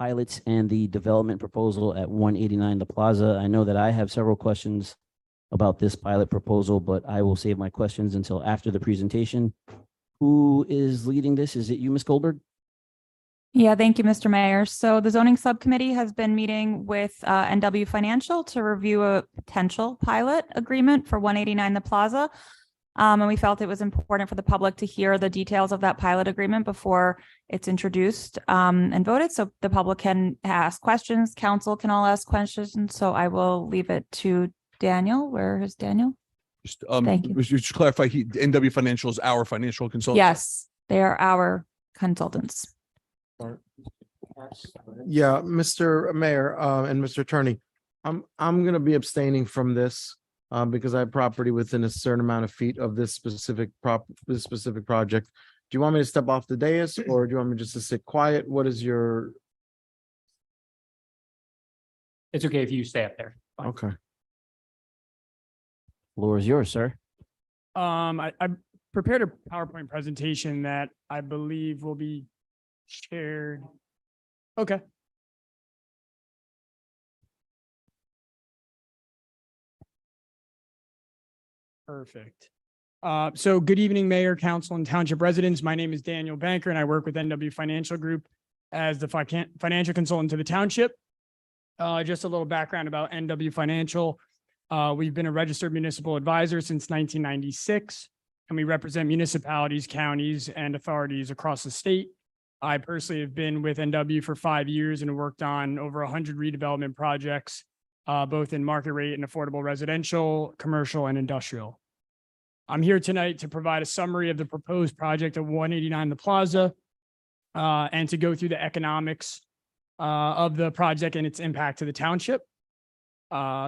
pilots and the development proposal at 189 The Plaza. I know that I have several questions about this pilot proposal, but I will save my questions until after the presentation. Who is leading this? Is it you, Ms. Goldberg? Yeah, thank you, Mr. Mayor. So the zoning subcommittee has been meeting with NW Financial to review a potential pilot agreement for 189 The Plaza. And we felt it was important for the public to hear the details of that pilot agreement before it's introduced and voted. So the public can ask questions, council can all ask questions. So I will leave it to Daniel. Where is Daniel? Just, Thank you. just to clarify, NW Financial is our financial consultant. Yes, they are our consultants. Yeah, Mr. Mayor, and Mr. Attorney, I'm gonna be abstaining from this because I have property within a certain amount of feet of this specific project. Do you want me to step off the dais or do you want me just to sit quiet? What is your? It's okay if you stay up there. Fine. Okay. Floor is yours, sir. I prepared a PowerPoint presentation that I believe will be shared. Okay. Perfect. So good evening, Mayor, Council, and Township residents. My name is Daniel Banker, and I work with NW Financial Group as the financial consultant to the Township. Just a little background about NW Financial. We've been a registered municipal advisor since 1996, and we represent municipalities, counties, and authorities across the state. I personally have been with NW for 5 years and worked on over 100 redevelopment projects, both in market rate and affordable residential, commercial, and industrial. I'm here tonight to provide a summary of the proposed project of 189 The Plaza and to go through the economics of the project and its impact to the township.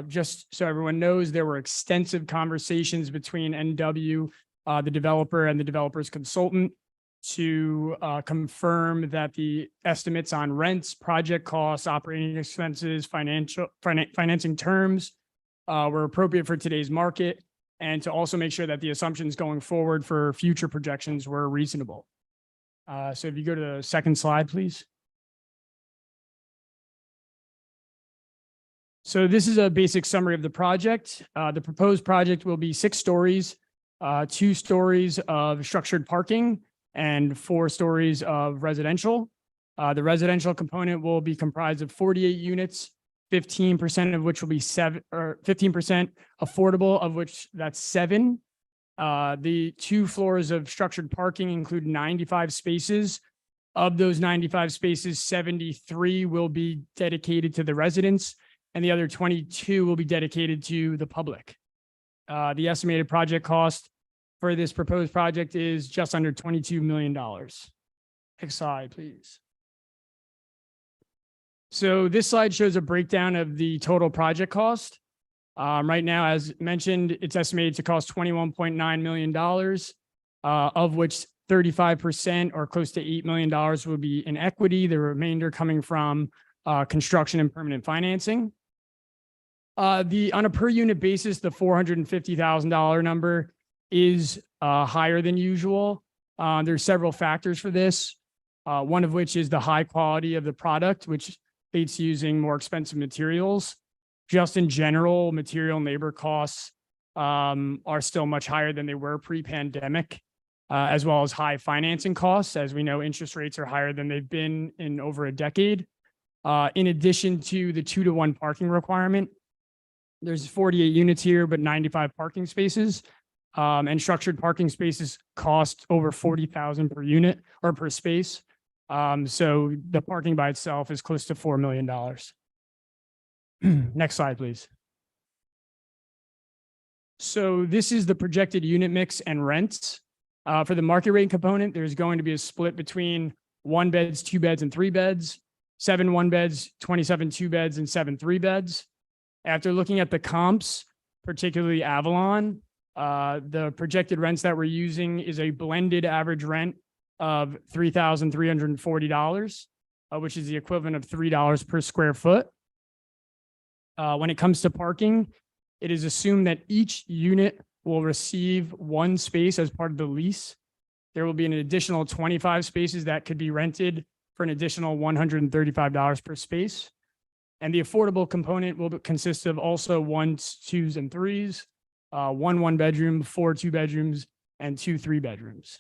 Just so everyone knows, there were extensive conversations between NW, the developer, and the developer's consultant to confirm that the estimates on rents, project costs, operating expenses, financing terms were appropriate for today's market, and to also make sure that the assumptions going forward for future projections were reasonable. So if you go to the second slide, please. So this is a basic summary of the project. The proposed project will be 6 stories, 2 stories of structured parking, and 4 stories of residential. The residential component will be comprised of 48 units, 15% of which will be 15% affordable, of which that's 7. The 2 floors of structured parking include 95 spaces. Of those 95 spaces, 73 will be dedicated to the residents, and the other 22 will be dedicated to the public. The estimated project cost for this proposed project is just under $22 million. Next slide, please. So this slide shows a breakdown of the total project cost. Right now, as mentioned, it's estimated to cost $21.9 million, of which 35% or close to $8 million will be in equity, the remainder coming from construction and permanent financing. On a per unit basis, the $450,000 number is higher than usual. There's several factors for this, one of which is the high quality of the product, which leads to using more expensive materials. Just in general, material and labor costs are still much higher than they were pre-pandemic, as well as high financing costs. As we know, interest rates are higher than they've been in over a decade. In addition to the 2-to-1 parking requirement, there's 48 units here, but 95 parking spaces. And structured parking spaces cost over $40,000 per unit or per space. So the parking by itself is close to $4 million. Next slide, please. So this is the projected unit mix and rents. For the market rate component, there's going to be a split between 1 beds, 2 beds, and 3 beds, 7 1-beds, 27 2-beds, and 7 3-beds. After looking at the comps, particularly Avalon, the projected rents that we're using is a blended average rent of $3,340, which is the equivalent of $3 per square foot. When it comes to parking, it is assumed that each unit will receive 1 space as part of the lease. There will be an additional 25 spaces that could be rented for an additional $135 per space. And the affordable component will consist of also 1s, 2s, and 3s, one bedroom, 4 2-bedrooms, and 2 3-bedrooms.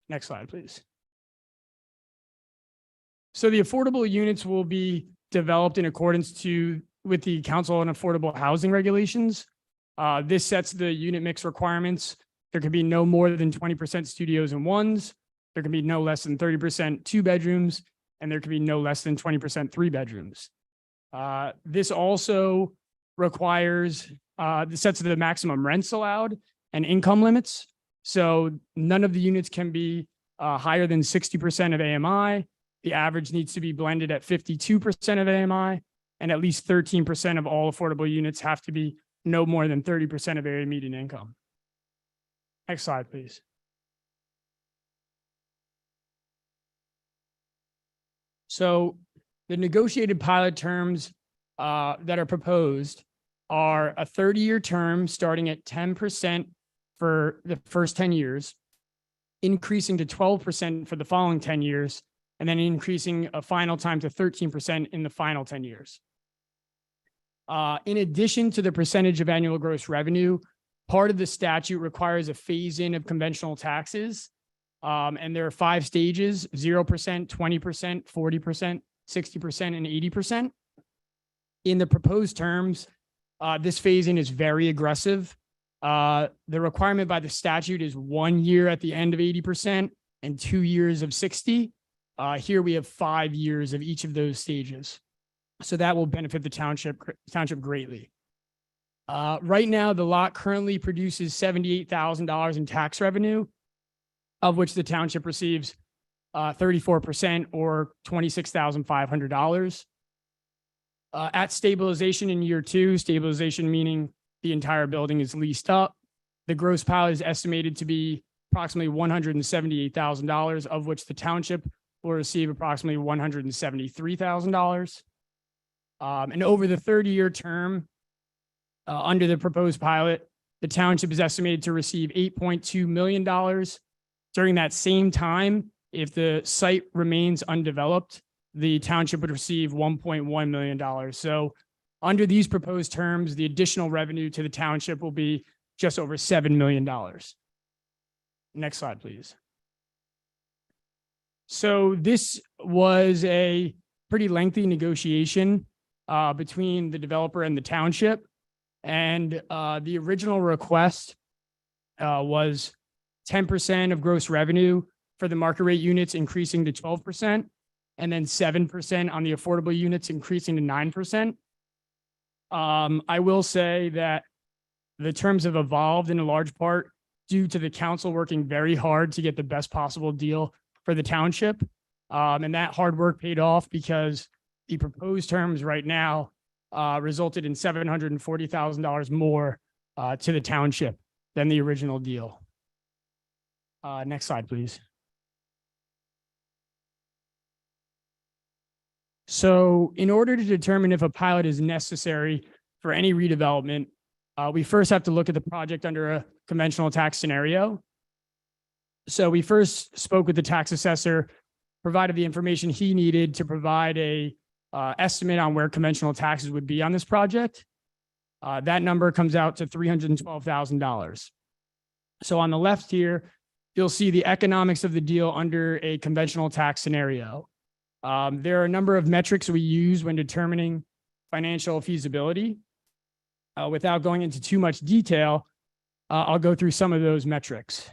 Next slide, please. So the affordable units will be developed in accordance with the Council on Affordable Housing Regulations. This sets the unit mix requirements. There can be no more than 20% studios and 1s. There can be no less than 30% 2-bedrooms, and there can be no less than 20% 3-bedrooms. This also requires, this sets the maximum rents allowed and income limits. So none of the units can be higher than 60% of AMI. The average needs to be blended at 52% of AMI, and at least 13% of all affordable units have to be no more than 30% of area median income. Next slide, please. So the negotiated pilot terms that are proposed are a 30-year term starting at 10% for the first 10 years, increasing to 12% for the following 10 years, and then increasing a final time to 13% in the final 10 years. In addition to the percentage of annual gross revenue, part of the statute requires a phase-in of conventional taxes. And there are 5 stages: 0%, 20%, 40%, 60%, and 80%. In the proposed terms, this phase-in is very aggressive. The requirement by the statute is 1 year at the end of 80% and 2 years of 60. Here we have 5 years of each of those stages. So that will benefit the township greatly. Right now, the lot currently produces $78,000 in tax revenue, of which the township receives 34% or $26,500. At stabilization in year 2, stabilization meaning the entire building is leased up, the gross pilot is estimated to be approximately $178,000, of which the township will receive approximately $173,000. And over the 30-year term, under the proposed pilot, the township is estimated to receive $8.2 million. During that same time, if the site remains undeveloped, the township would receive $1.1 million. So under these proposed terms, the additional revenue to the township will be just over $7 million. Next slide, please. So this was a pretty lengthy negotiation between the developer and the township. And the original request was 10% of gross revenue for the market rate units increasing to 12%, and then 7% on the affordable units increasing to 9%. I will say that the terms have evolved in a large part due to the council working very hard to get the best possible deal for the township. And that hard work paid off because the proposed terms right now resulted in $740,000 more to the township than the original deal. Next slide, please. So in order to determine if a pilot is necessary for any redevelopment, we first have to look at the project under a conventional tax scenario. So we first spoke with the tax assessor, provided the information he needed to provide a estimate on where conventional taxes would be on this project. That number comes out to $312,000. So on the left here, you'll see the economics of the deal under a conventional tax scenario. There are a number of metrics we use when determining financial feasibility. Without going into too much detail, I'll go through some of those metrics.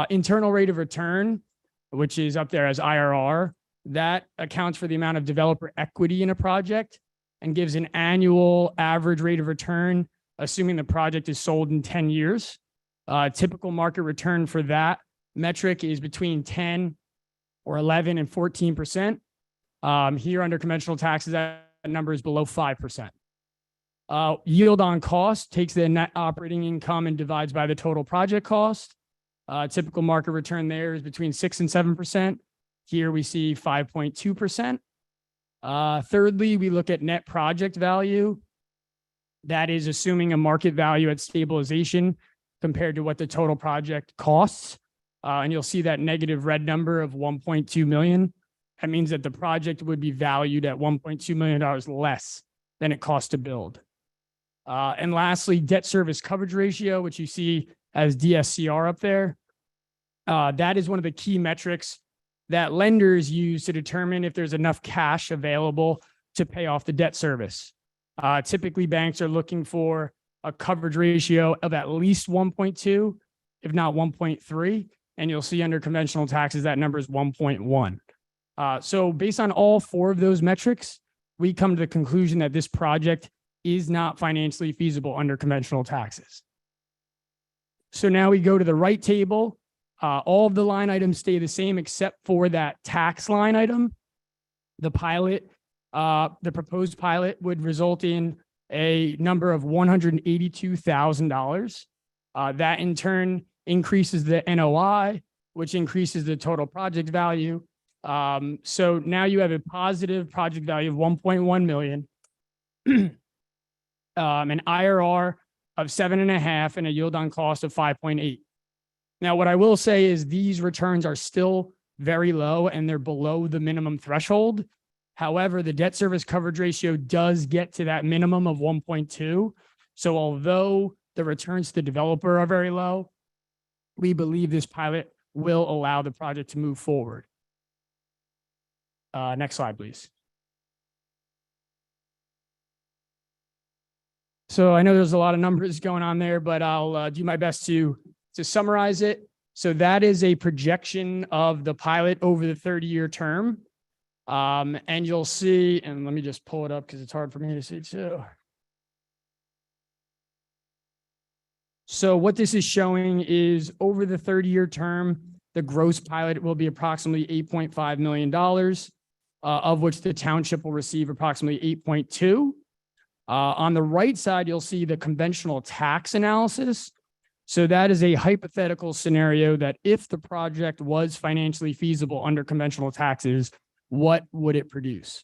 Internal rate of return, which is up there as IRR, that accounts for the amount of developer equity in a project and gives an annual average rate of return, assuming the project is sold in 10 years. Typical market return for that metric is between 10 or 11 and 14%. Here under conventional taxes, that number is below 5%. Yield on cost takes the net operating income and divides by the total project cost. Typical market return there is between 6 and 7%. Here we see 5.2%. Thirdly, we look at net project value. That is assuming a market value at stabilization compared to what the total project costs. And you'll see that negative red number of $1.2 million. that means that the project would be valued at $1.2 million less than it cost to build. And lastly, debt service coverage ratio, which you see as DSCR up there. That is one of the key metrics that lenders use to determine if there's enough cash available to pay off the debt service. Typically, banks are looking for a coverage ratio of at least 1.2, if not 1.3. And you'll see under conventional taxes, that number is 1.1. So based on all four of those metrics, we come to the conclusion that this project is not financially feasible under conventional taxes. So now we go to the right table. All of the line items stay the same except for that tax line item. The pilot, the proposed pilot would result in a number of $182,000. That in turn increases the NOI, which increases the total project value. So now you have a positive project value of 1.1 million, an IRR of 7.5 and a yield on cost of 5.8. Now, what I will say is these returns are still very low and they're below the minimum threshold. However, the debt service coverage ratio does get to that minimum of 1.2. So although the returns to the developer are very low, we believe this pilot will allow the project to move forward. Next slide, please. So I know there's a lot of numbers going on there, but I'll do my best to summarize it. So that is a projection of the pilot over the 30-year term. And you'll see, and let me just pull it up because it's hard for me to see too. So what this is showing is over the 30-year term, the gross pilot will be approximately $8.5 million, of which the township will receive approximately 8.2. On the right side, you'll see the conventional tax analysis. So that is a hypothetical scenario that if the project was financially feasible under conventional taxes, what would it produce?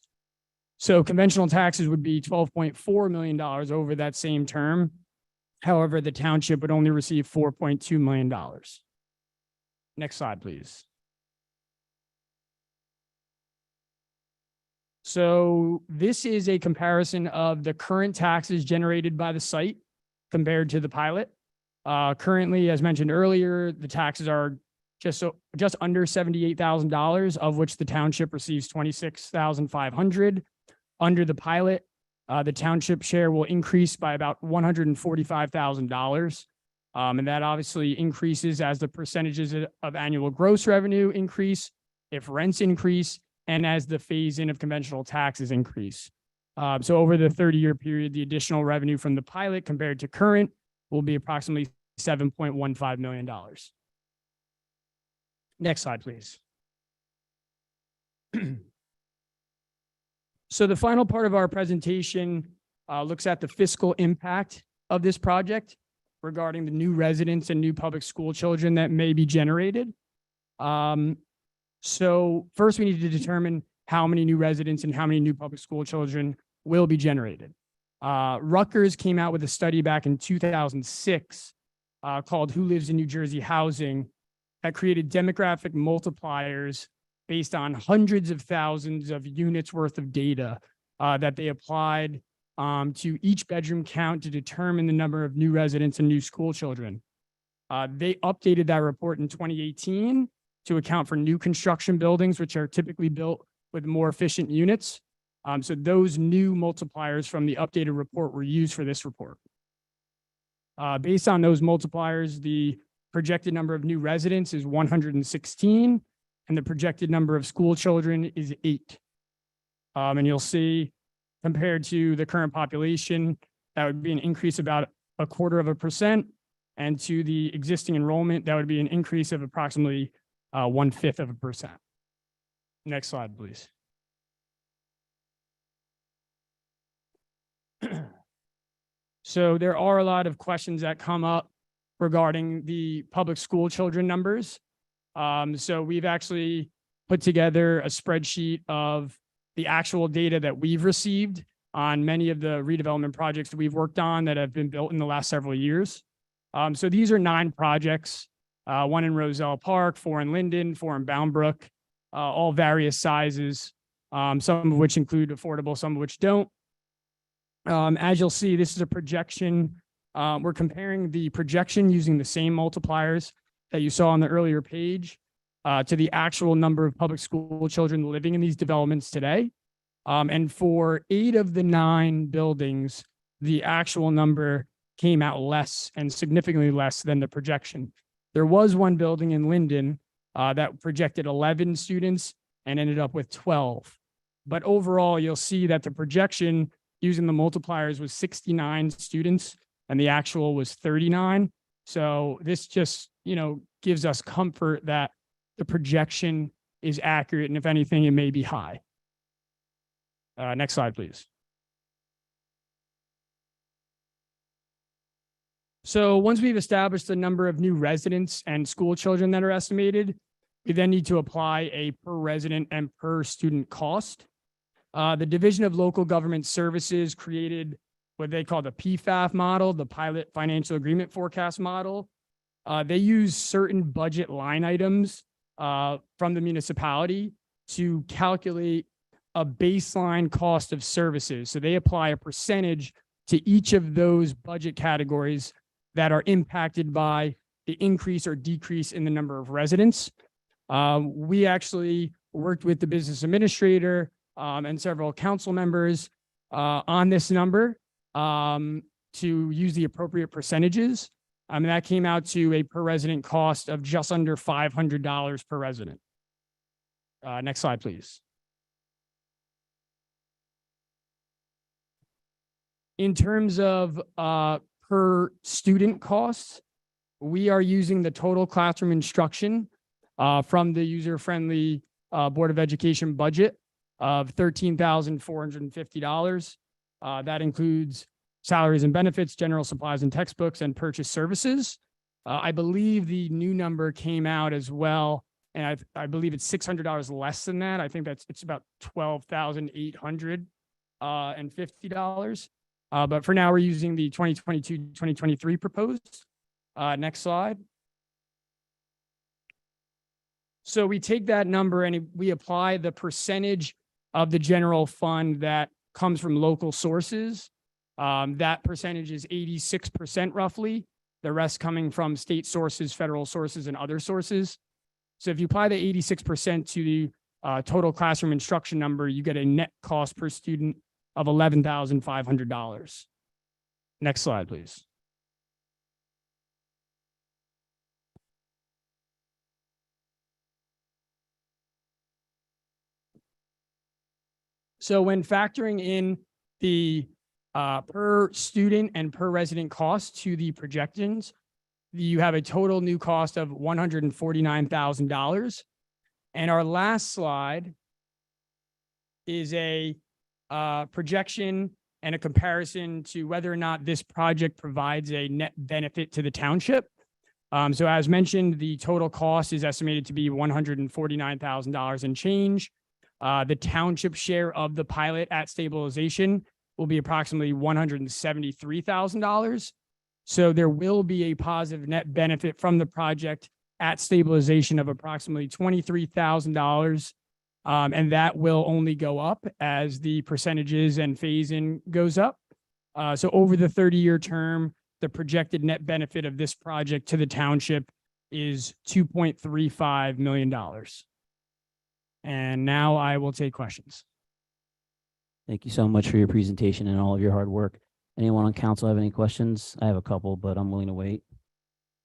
So conventional taxes would be $12.4 million over that same term. However, the township would only receive $4.2 million. Next slide, please. So this is a comparison of the current taxes generated by the site compared to the pilot. Currently, as mentioned earlier, the taxes are just under $78,000, of which the township receives $26,500. Under the pilot, the township share will increase by about $145,000. And that obviously increases as the percentages of annual gross revenue increase, if rents increase, and as the phase in of conventional taxes increase. So over the 30-year period, the additional revenue from the pilot compared to current will be approximately $7.15 million. Next slide, please. So the final part of our presentation looks at the fiscal impact of this project regarding the new residents and new public school children that may be generated. So first we need to determine how many new residents and how many new public school children will be generated. Rutgers came out with a study back in 2006 called Who Lives in New Jersey Housing that created demographic multipliers based on hundreds of thousands of units worth of data that they applied to each bedroom count to determine the number of new residents and new school children. They updated that report in 2018 to account for new construction buildings, which are typically built with more efficient units. So those new multipliers from the updated report were used for this report. Based on those multipliers, the projected number of new residents is 116, and the projected number of school children is 8. And you'll see, compared to the current population, that would be an increase about 0.25%, and to the existing enrollment, that would be an increase of approximately 0.125%. Next slide, please. So there are a lot of questions that come up regarding the public school children numbers. So we've actually put together a spreadsheet of the actual data that we've received on many of the redevelopment projects that we've worked on that have been built in the last several years. So these are 9 projects, 1 in Roselle Park, 4 in Linden, 4 in Bound Brook. all various sizes, some of which include affordable, some of which don't. As you'll see, this is a projection. We're comparing the projection using the same multipliers that you saw on the earlier page to the actual number of public school children living in these developments today. And for 8 of the 9 buildings, the actual number came out less and significantly less than the projection. There was one building in Linden that projected 11 students and ended up with 12. But overall, you'll see that the projection using the multipliers was 69 students and the actual was 39. So this just, gives us comfort that the projection is accurate. And if anything, it may be high. Next slide, please. So once we've established the number of new residents and school children that are estimated, we then need to apply a per resident and per student cost. The Division of Local Government Services created what they call the PFAF model, the Pilot Financial Agreement Forecast model. They use certain budget line items from the municipality to calculate a baseline cost of services. So they apply a percentage to each of those budget categories that are impacted by the increase or decrease in the number of residents. We actually worked with the business administrator and several council members on this number to use the appropriate percentages. And that came out to a per resident cost of just under $500 per resident. Next slide, please. In terms of per student costs, we are using the total classroom instruction from the user-friendly Board of Education budget of $13,450. That includes salaries and benefits, general supplies and textbooks, and purchase services. I believe the new number came out as well, and I believe it's $600 less than that. I think it's about $12,850. But for now, we're using the 2022-2023 proposed. Next slide. So we take that number and we apply the percentage of the general fund that comes from local sources. That percentage is 86% roughly, the rest coming from state sources, federal sources, and other sources. So if you apply the 86% to the total classroom instruction number, you get a net cost per student of $11,500. Next slide, please. So when factoring in the per student and per resident costs to the projections, you have a total new cost of $149,000. And our last slide is a projection and a comparison to whether or not this project provides a net benefit to the township. So as mentioned, the total cost is estimated to be $149,000 and change. The township share of the pilot at stabilization will be approximately $173,000. So there will be a positive net benefit from the project at stabilization of approximately $23,000. And that will only go up as the percentages and phase-in goes up. So over the 30-year term, the projected net benefit of this project to the township is $2.35 million. And now I will take questions. Thank you so much for your presentation and all of your hard work. Anyone on council have any questions? I have a couple, but I'm willing to wait.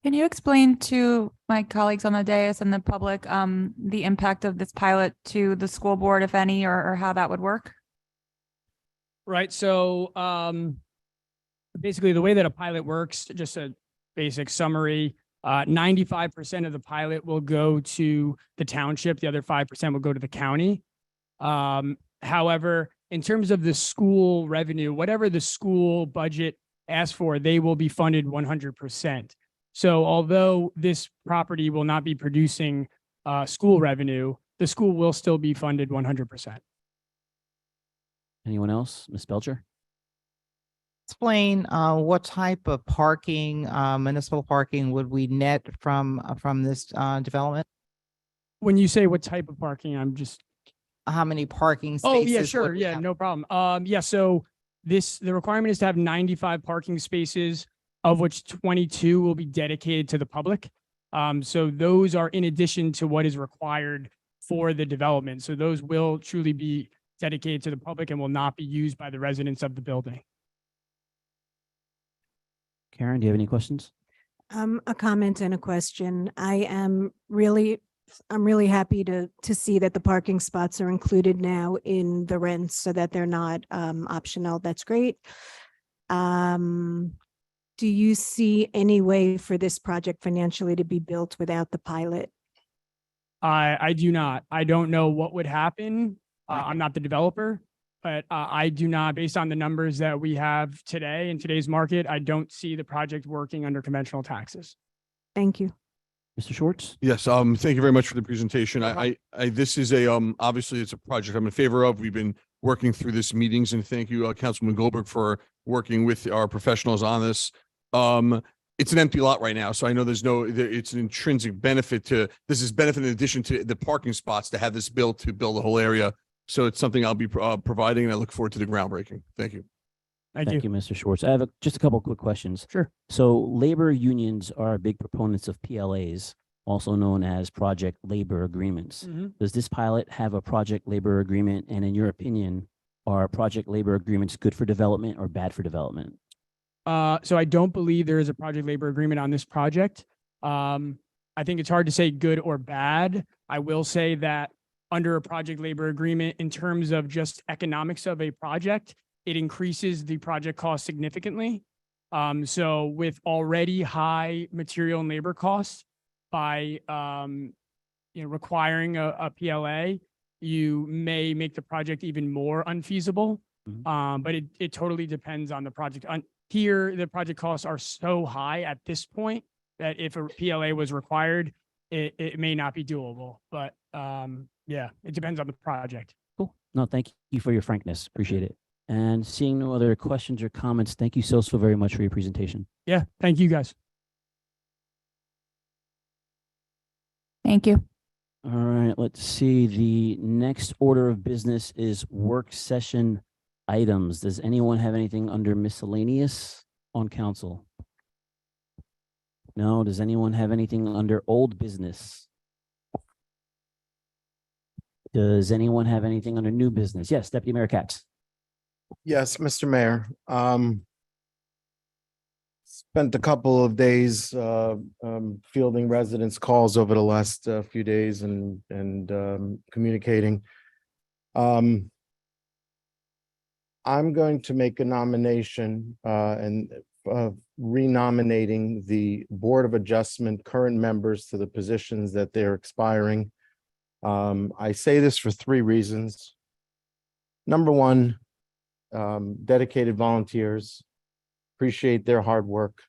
Can you explain to my colleagues on the dais and the public the impact of this pilot to the school board, if any, or how that would work? Right. So basically the way that a pilot works, just a basic summary, 95% of the pilot will go to the township. The other 5% will go to the county. However, in terms of the school revenue, whatever the school budget asks for, they will be funded 100%. So although this property will not be producing school revenue, the school will still be funded 100%. Anyone else? Ms. Belcher? Explain what type of parking, municipal parking would we net from this development? When you say what type of parking, I'm just, How many parking oh, spaces? yeah, would sure. we Yeah, have? no problem. Yeah, so the requirement is to have 95 parking spaces, of which 22 will be dedicated to the public. So those are in addition to what is required for the development. So those will truly be dedicated to the public and will not be used by the residents of the building. Karen, do you have any questions? A comment and a question. I'm really happy to see that the parking spots are included now in the rents so that they're not optional. That's great. Do you see any way for this project financially to be built without the pilot? I do not. I don't know what would happen. I'm not the developer, but I do not, based on the numbers that we have today in today's market, I don't see the project working under conventional taxes. Thank you. Mr. Schwartz? Yes, thank you very much for the presentation. This is a, obviously it's a project I'm in favor of. We've been working through this meetings, and thank you, Councilman Goldberg, for working with our professionals on this. It's an empty lot right now, so I know it's an intrinsic benefit this is benefit in addition to the parking spots to have this built, to build the whole area. So it's something I'll be providing, and I look forward to the groundbreaking. Thank you. Thank you. Mr. Schwartz. I have just a couple quick questions. Sure. So labor unions are big proponents of PLAs, also known as project labor agreements. Mhm. Does this pilot have a project labor agreement? And in your opinion, are project labor agreements good for development or bad for development? So I don't believe there is a project labor agreement on this project. I think it's hard to say good or bad. I will say that under a project labor agreement, in terms of just economics of a project, it increases the project cost significantly. So with already high material and labor costs, by requiring a PLA, you may make the project even more unfeasible. But it totally depends on the project. Here, the project costs are so high at this point that if a PLA was required, it may not be doable. But yeah, it depends on the project. Cool. No, thank you for your frankness. Appreciate it. And seeing no other questions or comments, thank you so very much for your presentation. Yeah, thank you guys. Thank you. All right, let's see. The next order of business is work session items. Does anyone have anything under miscellaneous on council? No. Does anyone have anything under old business? Does anyone have anything under new business? Yes, Deputy Mayor Katz. Yes, Mr. Mayor. Spent a couple of days fielding residents' calls over the last few days and communicating. I'm going to make a nomination and renominating the Board of Adjustment current members to the positions that they're expiring. I say this for three reasons. Number one, dedicated volunteers. Appreciate their hard work.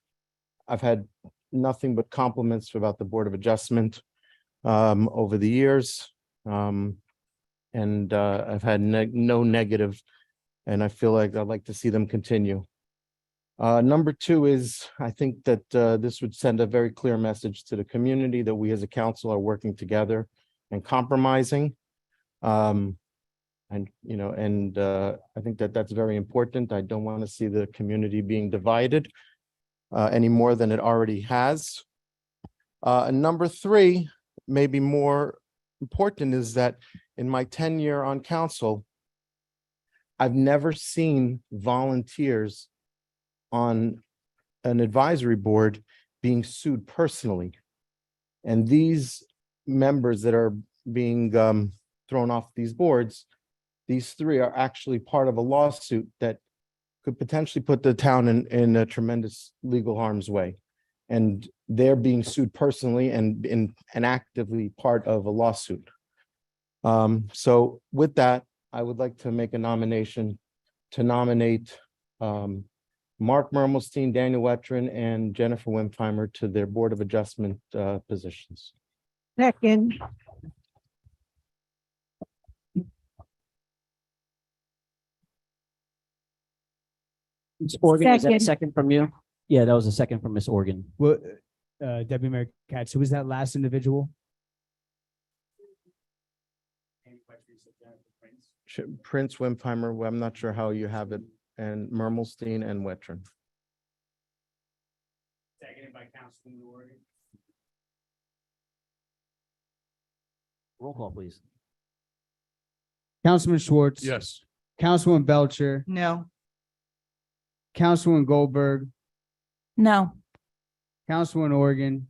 I've had nothing but compliments about the Board of Adjustment over the years. And I've had no negative, and I feel like I'd like to see them continue. Number two is, I think that this would send a very clear message to the community that we as a council are working together and compromising. I think that that's very important. I don't want to see the community being divided any more than it already has. And number three, maybe more important, is that in my tenure on council, I've never seen volunteers on an advisory board being sued personally. And these members that are being thrown off these boards, these three are actually part of a lawsuit that could potentially put the town in a tremendous legal harm's way. And they're being sued personally and actively part of a lawsuit. So with that, I would like to make a nomination to nominate Mark Mermelstein, Daniel Wetrin, and Jennifer Wimpheimer to their Board of Adjustment positions. Second. Ms. Organ, is that a Second. second from you? Yeah, that was a second from Miss Organ. Well, Deputy Mayor Katz, who was that last individual? Prince, Wimpheimer, well, I'm not sure how you have it, and Mermelstein and Wetron. Seconded by Councilman Ward. Roll call, please. Councilman Schwartz. Yes. Councilman Belcher, No. Councilman Goldberg, No. Councilman Organ,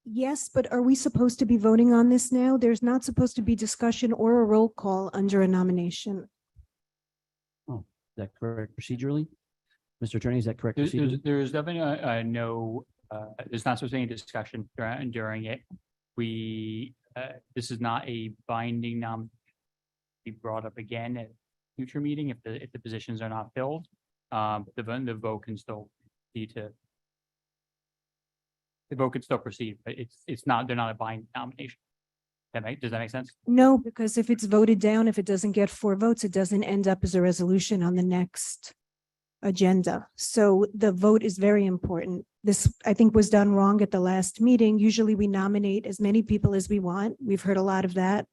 Yes, but are we supposed to be voting on this now? There's not supposed to be discussion or a roll call under a nomination. Is that correct procedurally? Mr. Attorney, is that correct procedurally? There's definitely no, there's not supposed to be any discussion during it. We, this is not a binding be brought up again at a future meeting if the positions are not filled. The vote can still the vote could still proceed, but it's not, they're not a binding nomination. Does that make sense? No, because if it's voted down, if it doesn't get 4 votes, it doesn't end up as a resolution on the next agenda. So the vote is very important. This, I think, was done wrong at the last meeting. Usually we nominate as many people as we want. We've heard a lot of that.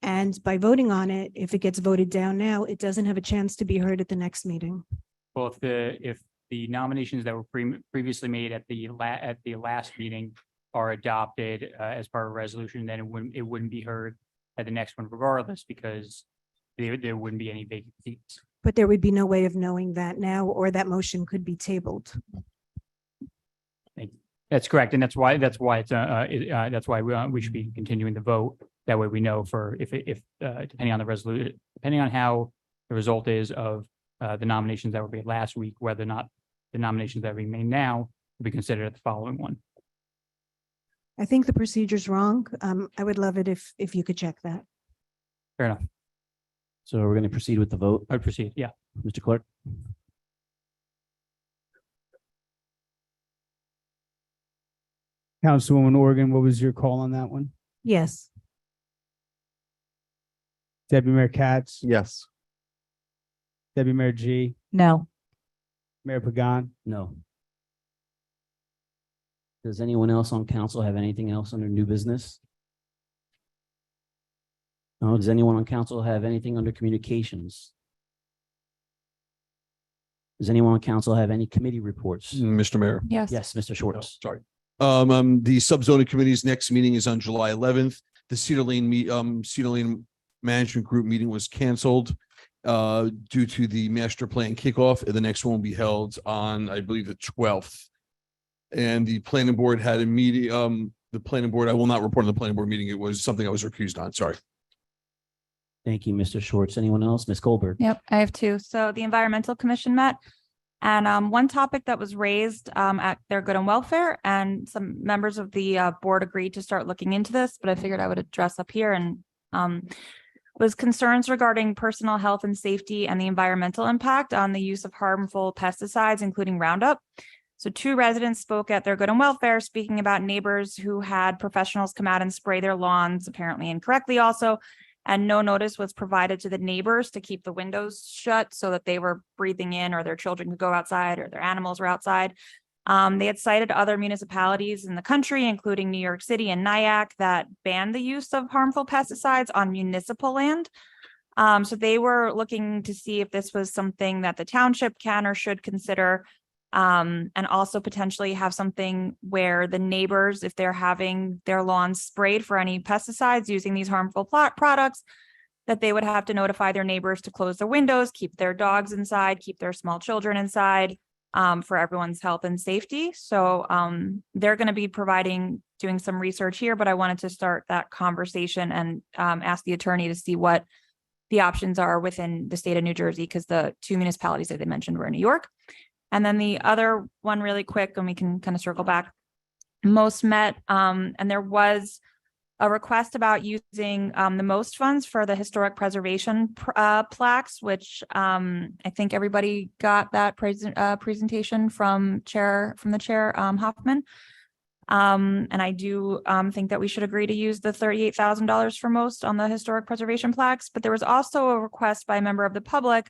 And by voting on it, if it gets voted down now, it doesn't have a chance to be heard at the next meeting. Well, if the nominations that were previously made at the last meeting are adopted as part of a resolution, then it wouldn't be heard at the next one regardless, because there wouldn't be any vacant seats. But there would be no way of knowing that now, or that motion could be tabled. That's correct, and that's why it's that's why we should be continuing the vote. That way we know for if depending on the resolution, depending on how the result is of the nominations that were made last week, whether or not the nominations that remain now will be considered at the following one. I think the procedure's wrong. I would love it if you could check that. Fair enough. So we're going to proceed with the vote. I'd proceed. Yeah. Mr. Clerk? Councilwoman Organ, what was your call on that one? Yes. Deputy Mayor Katz, Yes. Deputy Mayor G, No. Mayor Pagan, No. Does anyone else on council have anything else under new business? No. Does anyone on council have anything under communications? Does anyone on council have any committee reports? Mr. Mayor. Yes. Yes, Mr. Schwartz. Sorry. The subzoning committee's next meeting is on July 11th. The Cedar Lane Management Group meeting was canceled due to the master plan kickoff. And the next one will be held on, I believe, the 12th. And the planning board had a meeting, the planning board, I will not report on the planning board meeting. It was something I was recused on. Sorry. Thank you, Mr. Schwartz. Anyone else? Ms. Goldberg? Yep, I have 2. So the Environmental Commission met, and one topic that was raised at their good and welfare, and some members of the board agreed to start looking into this, but I figured I would address up here, and was concerns regarding personal health and safety and the environmental impact on the use of harmful pesticides, including Roundup. So 2 residents spoke at their good and welfare, speaking about neighbors who had professionals come out and spray their lawns, apparently incorrectly also, and no notice was provided to the neighbors to keep the windows shut so that they were breathing in, or their children could go outside, or their animals were outside. They had cited other municipalities in the country, including New York City and Nyack, that banned the use of harmful pesticides on municipal land. So they were looking to see if this was something that the township can or should consider. And also potentially have something where the neighbors, if they're having their lawns sprayed for any pesticides using these harmful products, that they would have to notify their neighbors to close their windows, keep their dogs inside, keep their small children inside, for everyone's health and safety. So they're going to be doing some research here, but I wanted to start that conversation and ask the attorney to see what the options are within the state of New Jersey, because the 2 municipalities that they mentioned were in New York. And then the other one really quick, and we can kind of circle back. Most met, and there was a request about using the most funds for the historic preservation plaques, which I think everybody got that presentation from the chair Hoffman. And I do think that we should agree to use the $38,000 for most on the historic preservation plaques. But there was also a request by a member of the public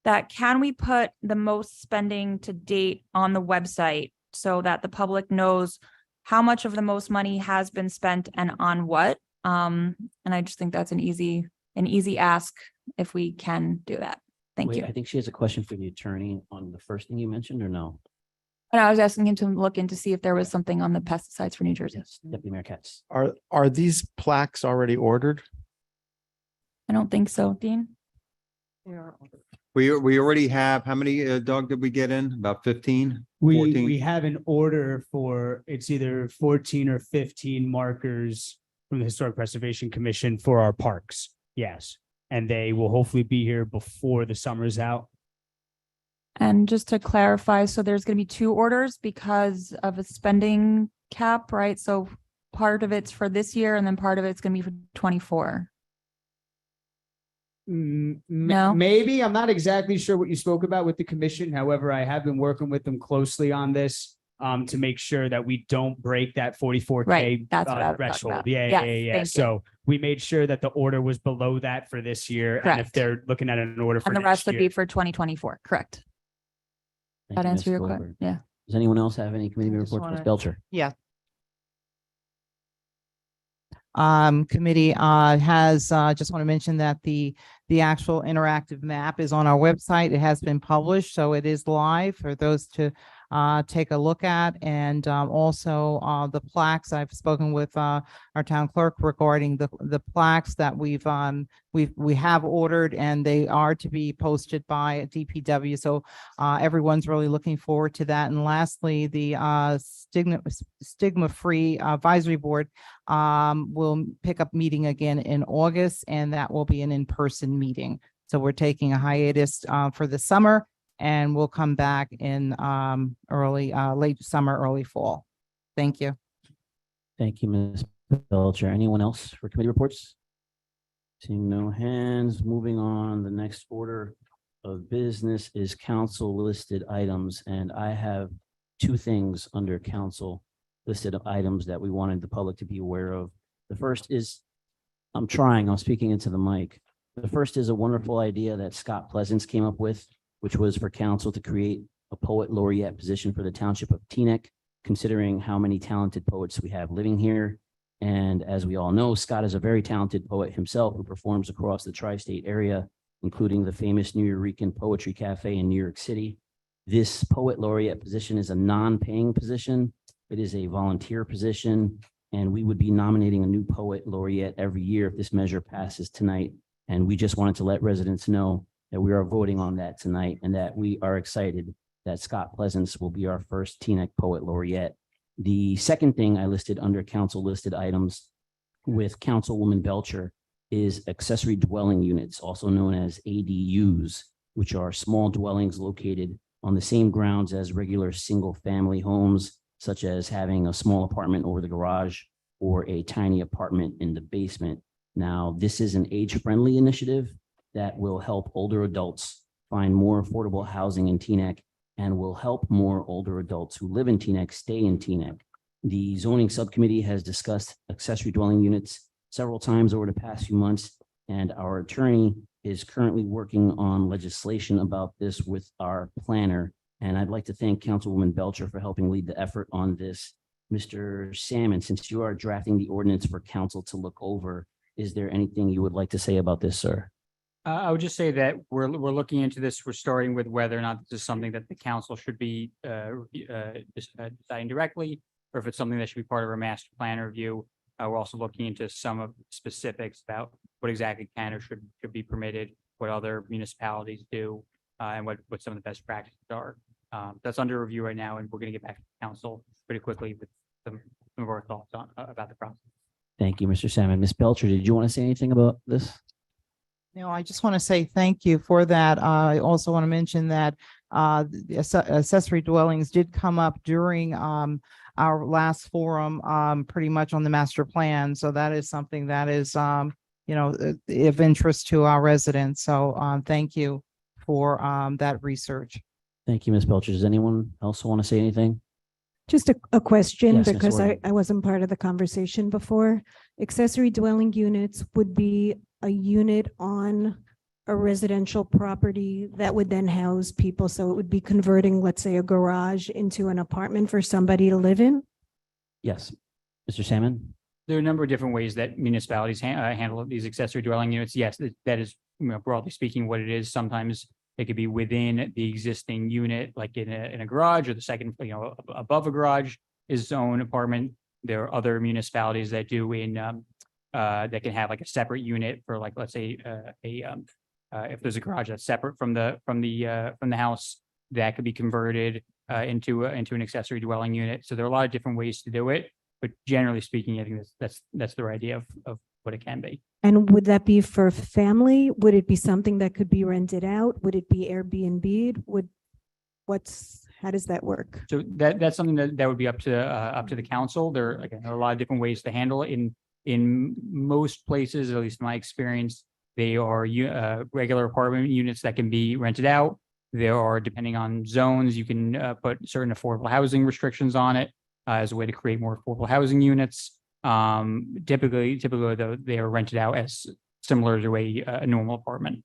that can we put the most spending to date on the website so that the public knows how much of the most money has been spent and on what. And I just think that's an easy an easy ask if we can do that. Thank Wait, you. I think she has a question for the attorney on the first thing you mentioned, or no? And I was asking him to look into see if there was something on the pesticides for New Jersey. Yes, Deputy Mayor Katz. Are these plaques already ordered? I don't think so, Dean. We already have, how many, Doug, did we get in? About 15? We 14? have an order for, it's either 14 or 15 markers from the Historic Preservation Commission for our parks. Yes. And they will hopefully be here before the summer's out. And just to clarify, so there's going to be two orders because of a spending cap, right? So part of it's for this year and then part of it's going to be for 24. No? Maybe, I'm not exactly sure what you spoke about with the commission. However, I have been working with them closely on this to make sure that we don't break that 44K Right, that's what I was talking threshold. about. Yeah, Yes, yeah, yeah. thank you. So we made sure that the order was below that for this year. And if Correct. they're looking at an order for And the next rest would year. be for 2024, correct? Thank That you, answer Ms. your Goldberg. question? Yeah. Does anyone else have any committee I just reports? Ms. wanna- Belcher? Committee has just want to mention that the actual interactive map is on our website. It has been published, so it is live for those to take a look at. And also the plaques. I've spoken with our town clerk regarding the plaques that we have ordered, and they are to be posted by DPW. So everyone's really looking forward to that. And lastly, the stigma-free advisory board will pick up meeting again in August, and that will be an in-person meeting. So we're taking a hiatus for the summer, and we'll come back in late summer, early fall. Thank you. Thank you, Ms. Belcher. Anyone else for committee reports? Seeing no hands, moving on, the next order of business is council listed items, and I have two things under council listed items that we wanted the public to be aware of. The first is, I'm speaking into the mic. The first is a wonderful idea that Scott Pleasance came up with, which was for council to create a poet laureate position for the township of Teaneck, considering how many talented poets we have living here. And as we all know, Scott is a very talented poet himself who performs across the tri-state area, including the famous New Eurekan Poetry Cafe in New York City. This poet laureate position is a non-paying position. It is a volunteer position, and we would be nominating a new poet laureate every year if this measure passes tonight. And we just wanted to let residents know that we are voting on that tonight and that we are excited that Scott Pleasance will be our first Teaneck Poet Laureate. The second thing I listed under council listed items with Councilwoman Belcher is accessory dwelling units, also known as ADUs, which are small dwellings located on the same grounds as regular single-family homes, such as having a small apartment over the garage or a tiny apartment in the basement. Now, this is an age-friendly initiative that will help older adults find more affordable housing in Teaneck and will help more older adults who live in Teaneck stay in Teaneck. The zoning subcommittee has discussed accessory dwelling units several times over the past few months, and our attorney is currently working on legislation about this with our planner. And I'd like to thank Councilwoman Belcher for helping lead the effort on this. Mr. Salmon, since you are drafting the ordinance for council to look over, is there anything you would like to say about this, sir? I would just say that we're looking into this. We're starting with whether or not this is something that the council should be deciding directly, or if it's something that should be part of our master plan review. We're also looking into some of the specifics about what exactly can or should be permitted, what other municipalities do, and what some of the best practices are. That's under review right now, and we're going to get back to council pretty quickly with some of our thoughts on about the process. Thank you, Mr. Salmon. Ms. Belcher, did you want to say anything about this? No, I just want to say thank you for that. I also want to mention that the accessory dwellings did come up during our last forum, pretty much on the master plan. So that is something that is, of interest to our residents. So thank you for that research. Thank you, Ms. Belcher. Does anyone else want to say anything? Just a question, Yes, Ms. because Oregon. I wasn't part of the conversation before. Accessory dwelling units would be a unit on a residential property that would then house people. So it would be converting, let's say, a garage into an apartment for somebody to live in. Yes. Mr. Salmon? There are a number of different ways that municipalities handle these accessory dwelling units. Yes, that is, broadly speaking, what it is. Sometimes it could be within the existing unit, like in a garage, or the second, above a garage is its own apartment. There are other municipalities that do that can have like a separate unit for, like, let's say, if there's a garage that's separate from the house, that could be converted into an accessory dwelling unit. So there are a lot of different ways to do it, but generally speaking, I think that's the idea of what it can be. And would that be for family? Would it be something that could be rented out? Would it be Airbnb? How does that work? So that's something that would be up to the council. There are a lot of different ways to handle it. In most places, at least in my experience, they are regular apartment units that can be rented out. There are, depending on zones, you can put certain affordable housing restrictions on it as a way to create more affordable housing units. Typically though, they are rented out as similar to a normal apartment.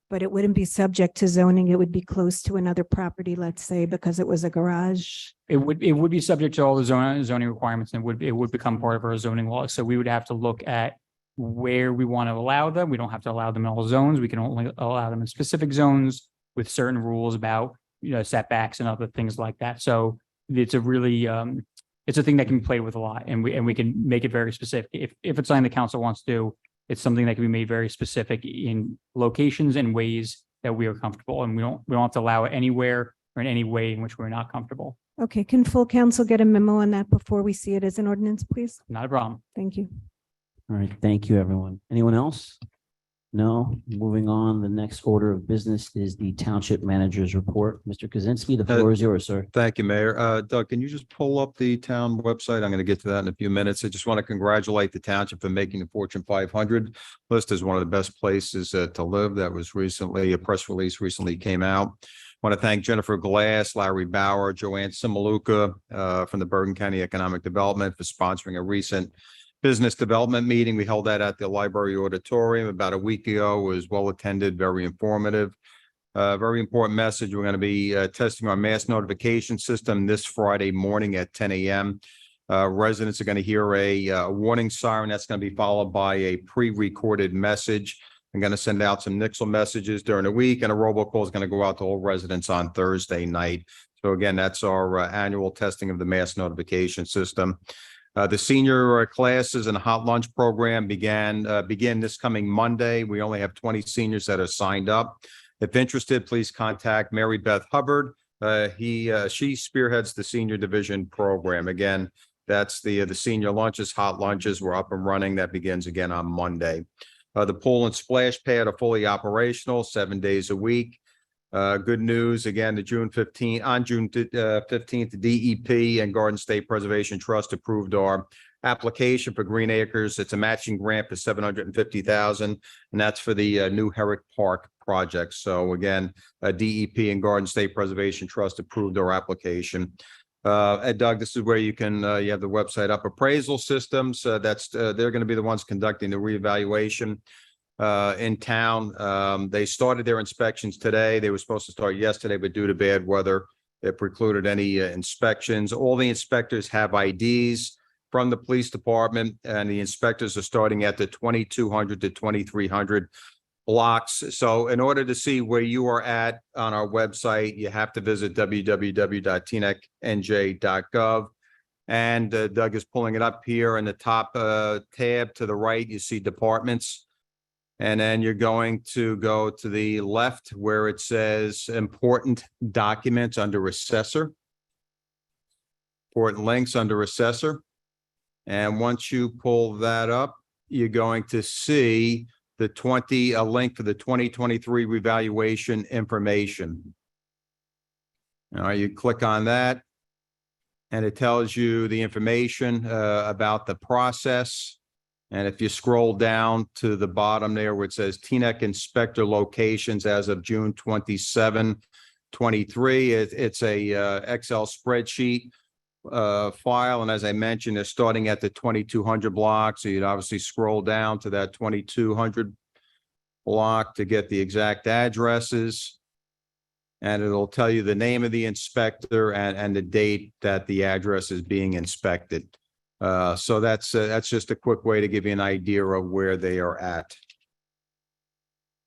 But it wouldn't be subject to zoning. It would be close to another property, let's say, because it was a garage. It would be subject to all the zoning requirements, and it would become part of our zoning law. So we would have to look at where we want to allow them. We don't have to allow them in all zones. We can only allow them in specific zones with certain rules about, setbacks and other things like that. So it's a really, it's a thing that can be played with a lot, and we can make it very specific. If it's something the council wants to do, it's something that can be made very specific in locations and ways that we are comfortable, and we don't have to allow it anywhere or in any way in which we're not comfortable. Okay, can full council get a memo on that before we see it as an ordinance, please? Not a problem. Thank you. All right, thank you, everyone. Anyone else? No, moving on. The next order of business is the township manager's report. Mr. Kaczynski, the floor is yours, sir. Thank you, Mayor. Doug, can you just pull up the town website? I'm going to get to that in a few minutes. I just want to congratulate the township for making the Fortune 500 list as one of the best places to live. That was recently, a press release recently came out. I want to thank Jennifer Glass, Larry Bauer, Joanne Simaluka from the Bergen County Economic Development for sponsoring a recent business development meeting. We held that at the library auditorium about a week ago. It was well attended, very informative. Very important message. We're going to be testing our mass notification system this Friday morning at 10 a.m. Residents are going to hear a warning siren. That's going to be followed by a pre-recorded message. I'm going to send out some Nixle messages during the week, and a robocall is going to go out to all residents on Thursday night. So again, that's our annual testing of the mass notification system. The senior classes and hot lunch program begin this coming Monday. We only have 20 seniors that are signed up. If interested, please contact Mary Beth Hubbard. She spearheads the senior division program. Again, that's the senior lunches, hot lunches. We're up and running. That begins again on Monday. The pool and splash pad are fully operational 7 days a week. Good news, again, on June 15th, the DEP and Garden State Preservation Trust approved our application for Green Acres. It's a matching grant for $750,000, and that's for the new Herrick Park project. So again, DEP and Garden State Preservation Trust approved our application. And Doug, this is where you can, you have the website up. Appraisal Systems, they're going to be the ones conducting the reevaluation in town. They started their inspections today. They were supposed to start yesterday, but due to bad weather, it precluded any inspections. All the inspectors have IDs from the police department, and the inspectors are starting at the 2,200 to 2,300 blocks. So in order to see where you are at on our website, you have to visit www.tnecnj.gov. And Doug is pulling it up here in the top tab to the right. You see departments. And then you're going to go to the left where it says important documents under assessor. Important links under assessor. And once you pull that up, you're going to see a link for the 2023 revaluation information. All right, you click on that and it tells you the information about the process. And if you scroll down to the bottom there where it says TNEC inspector locations as of June 27, 23, it's a Excel spreadsheet file. And as I mentioned, they're starting at the 2,200 block. So you'd obviously scroll down to that 2,200 block to get the exact addresses. And it'll tell you the name of the inspector and the date that the address is being inspected. So that's just a quick way to give you an idea of where they are at.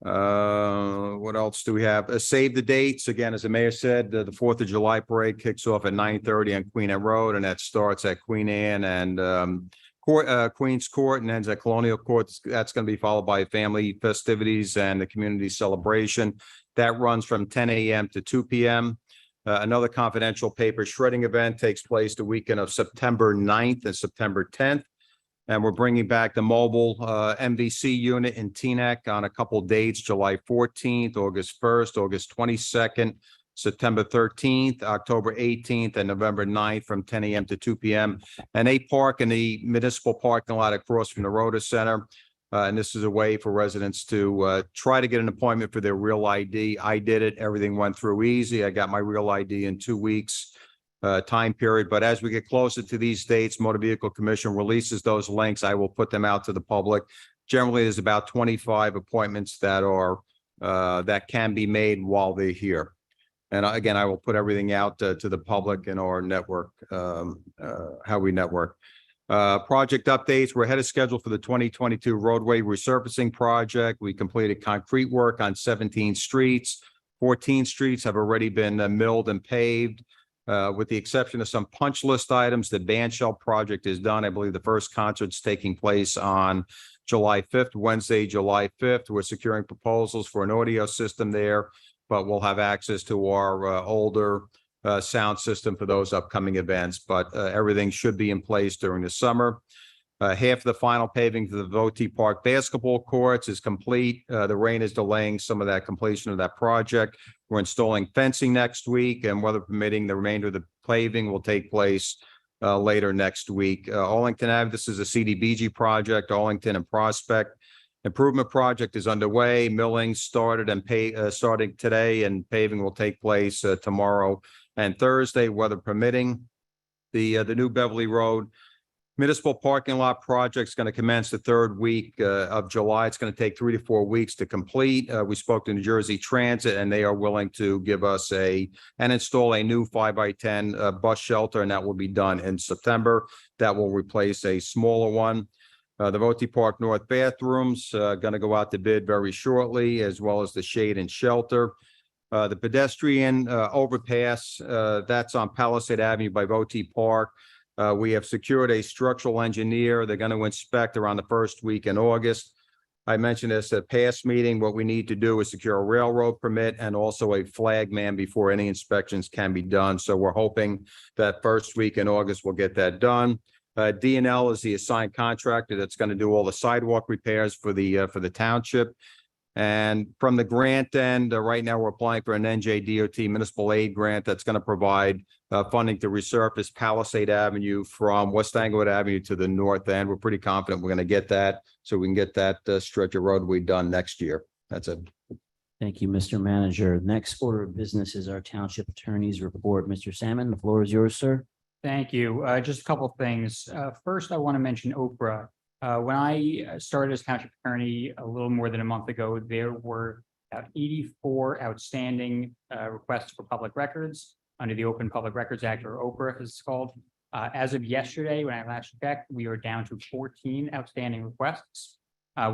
What else do we have? Save the dates. Again, as the mayor said, the 4th of July parade kicks off at 9:30 on Queen Anne Road, and that starts at Queen Anne and Queens Court and ends at Colonial Court. That's going to be followed by family festivities and the community celebration. That runs from 10 a.m. to 2 p.m. Another confidential paper shredding event takes place the weekend of September 9th and September 10th. And we're bringing back the mobile MVC unit in Teaneck on a couple dates, July 14th, August 1st, August 22nd, September 13th, October 18th, and November 9th from 10 a.m. to 2 p.m. And they park in the municipal parking lot across from the Rota Center. And this is a way for residents to try to get an appointment for their real ID. I did it. Everything went through easy. I got my real ID in 2 weeks. Time period. But as we get closer to these dates, Motor Vehicle Commission releases those links. I will put them out to the public. Generally, there's about 25 appointments that are that can be made while they're here. And again, I will put everything out to the public in our network, how we network. Project updates. We're ahead of schedule for the 2022 roadway resurfacing project. We completed concrete work on 17 streets. 14 streets have already been milled and paved. With the exception of some punch list items, the bandshell project is done. I believe the first concert's taking place on July 5th, Wednesday, July 5th. We're securing proposals for an audio system there, but we'll have access to our older sound system for those upcoming events. But everything should be in place during the summer. Half of the final paving for the Voti Park basketball courts is complete. The rain is delaying some of that completion of that project. We're installing fencing next week, and weather permitting, the remainder of the paving will take place later next week. Arlington Ave, this is a CDBG project, Arlington and Prospect. Improvement project is underway. Milling started and starting today, and paving will take place tomorrow and Thursday, weather permitting. The new Beverly Road municipal parking lot project is going to commence the 3rd week of July. It's going to take 3 to 4 weeks to complete. We spoke to New Jersey Transit, and they are willing to give us and install a new 5x10 bus shelter, and that will be done in September. That will replace a smaller one. The Voti Park North bathrooms going to go out to bid very shortly, as well as the shade and shelter. The pedestrian overpass, that's on Palisade Avenue by Voti Park. We have secured a structural engineer. They're going to inspect around the first week in August. I mentioned this at past meeting. What we need to do is secure a railroad permit and also a flag man before any inspections can be done. So we're hoping that first week in August we'll get that done. D&L is the assigned contractor that's going to do all the sidewalk repairs for the township. And from the grant end, right now we're applying for an NJDOT municipal aid grant that's going to provide funding to resurface Palisade Avenue from West Englewood Avenue to the north end. We're pretty confident we're going to get that, so we can get that stretch of roadway done next year. That's it. Thank you, Mr. Manager. Next order of business is our township attorney's report. Mr. Salmon, the floor is yours, sir. Thank you. Just a couple of things. First, I want to mention Oprah. When I started as township attorney a little more than a month ago, there were about 84 outstanding requests for public records under the Open Public Records Act, or OPRA as it's called. As of yesterday, when I last checked, we are down to 14 outstanding requests.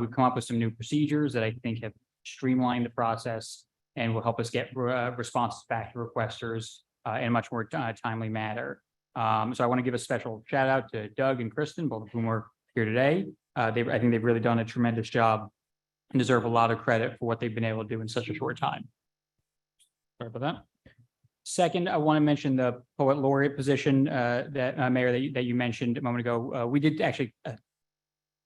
We've come up with some new procedures that I think have streamlined the process and will help us get responses back to requesters in a much more timely manner. So I want to give a special shout out to Doug and Kristen, both of whom are here today. I think they've really done a tremendous job and deserve a lot of credit for what they've been able to do in such a short time. Sorry about that. Second, I want to mention the poet laureate position that Mayor that you mentioned a moment ago. We did actually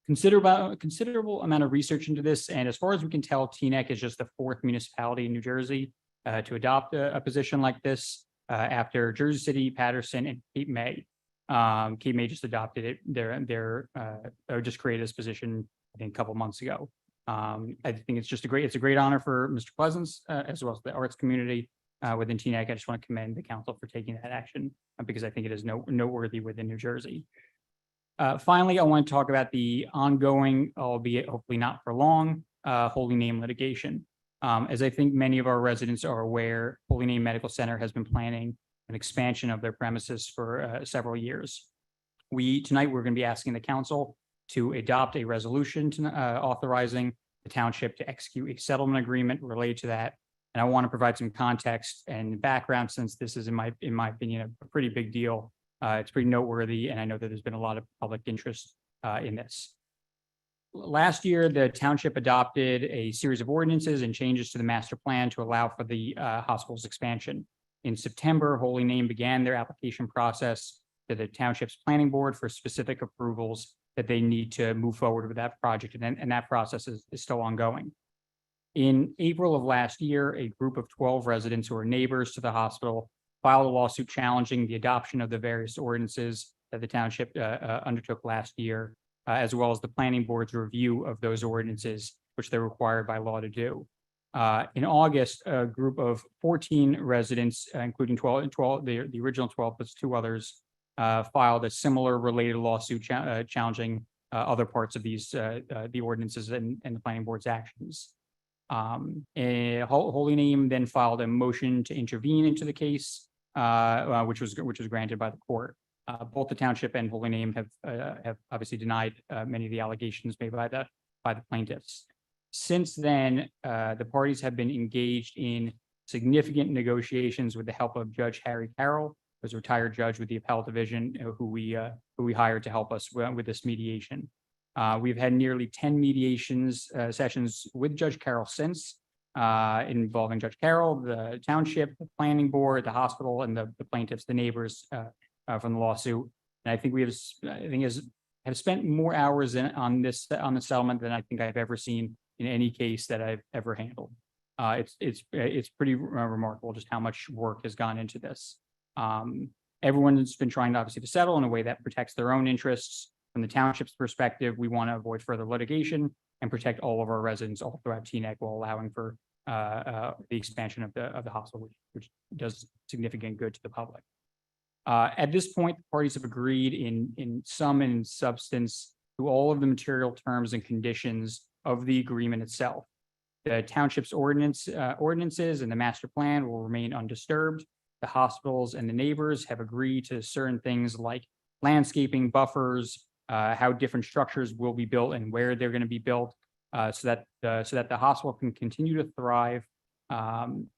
considerable amount of research into this, and as far as we can tell, Teaneck is just the 4th municipality in New Jersey to adopt a position like this after Jersey City, Patterson, and Cape May. Cape May just adopted it. Or just created this position, I think, a couple months ago. I think it's just it's a great honor for Mr. Pleasance, as well as the arts community within Teaneck. I just want to commend the council for taking that action because I think it is noteworthy within New Jersey. Finally, I want to talk about the ongoing, albeit hopefully not for long, Holy Name litigation. As I think many of our residents are aware, Holy Name Medical Center has been planning an expansion of their premises for several years. Tonight, we're going to be asking the council to adopt a resolution authorizing the township to execute a settlement agreement related to that. And I want to provide some context and background since this is, in my opinion, a pretty big deal. It's pretty noteworthy, and I know that there's been a lot of public interest in this. Last year, the township adopted a series of ordinances and changes to the master plan to allow for the hospital's expansion. In September, Holy Name began their application process to the township's planning board for specific approvals that they need to move forward with that project, and that process is still ongoing. In April of last year, a group of 12 residents who are neighbors to the hospital filed a lawsuit challenging the adoption of the various ordinances that the township undertook last year, as well as the planning board's review of those ordinances, which they're required by law to do. In August, a group of 14 residents, including the original 12 plus 2 others, filed a similar related lawsuit challenging other parts of the ordinances and the planning board's actions. Holy Name then filed a motion to intervene into the case, which was granted by the court. Both the township and Holy Name have obviously denied many of the allegations made by the plaintiffs. Since then, the parties have been engaged in significant negotiations with the help of Judge Harry Carroll, who's a retired judge with the appellate division, who we hired to help us with this mediation. We've had nearly 10 mediations sessions with Judge Carroll since, involving Judge Carroll, the township, the planning board, the hospital, and the plaintiffs, the neighbors from the lawsuit. And I think have spent more hours on the settlement than I think I've ever seen in any case that I've ever handled. It's pretty remarkable just how much work has gone into this. Everyone's been trying obviously to settle in a way that protects their own interests. From the township's perspective, we want to avoid further litigation and protect all of our residents all throughout Teaneck while allowing for the expansion of the hospital, which does significant good to the public. At this point, the parties have agreed in sum and in substance to all of the material terms and conditions of the agreement itself. The township's ordinances and the master plan will remain undisturbed. The hospitals and the neighbors have agreed to certain things like landscaping, buffers, how different structures will be built and where they're going to be built, so that the hospital can continue to thrive, and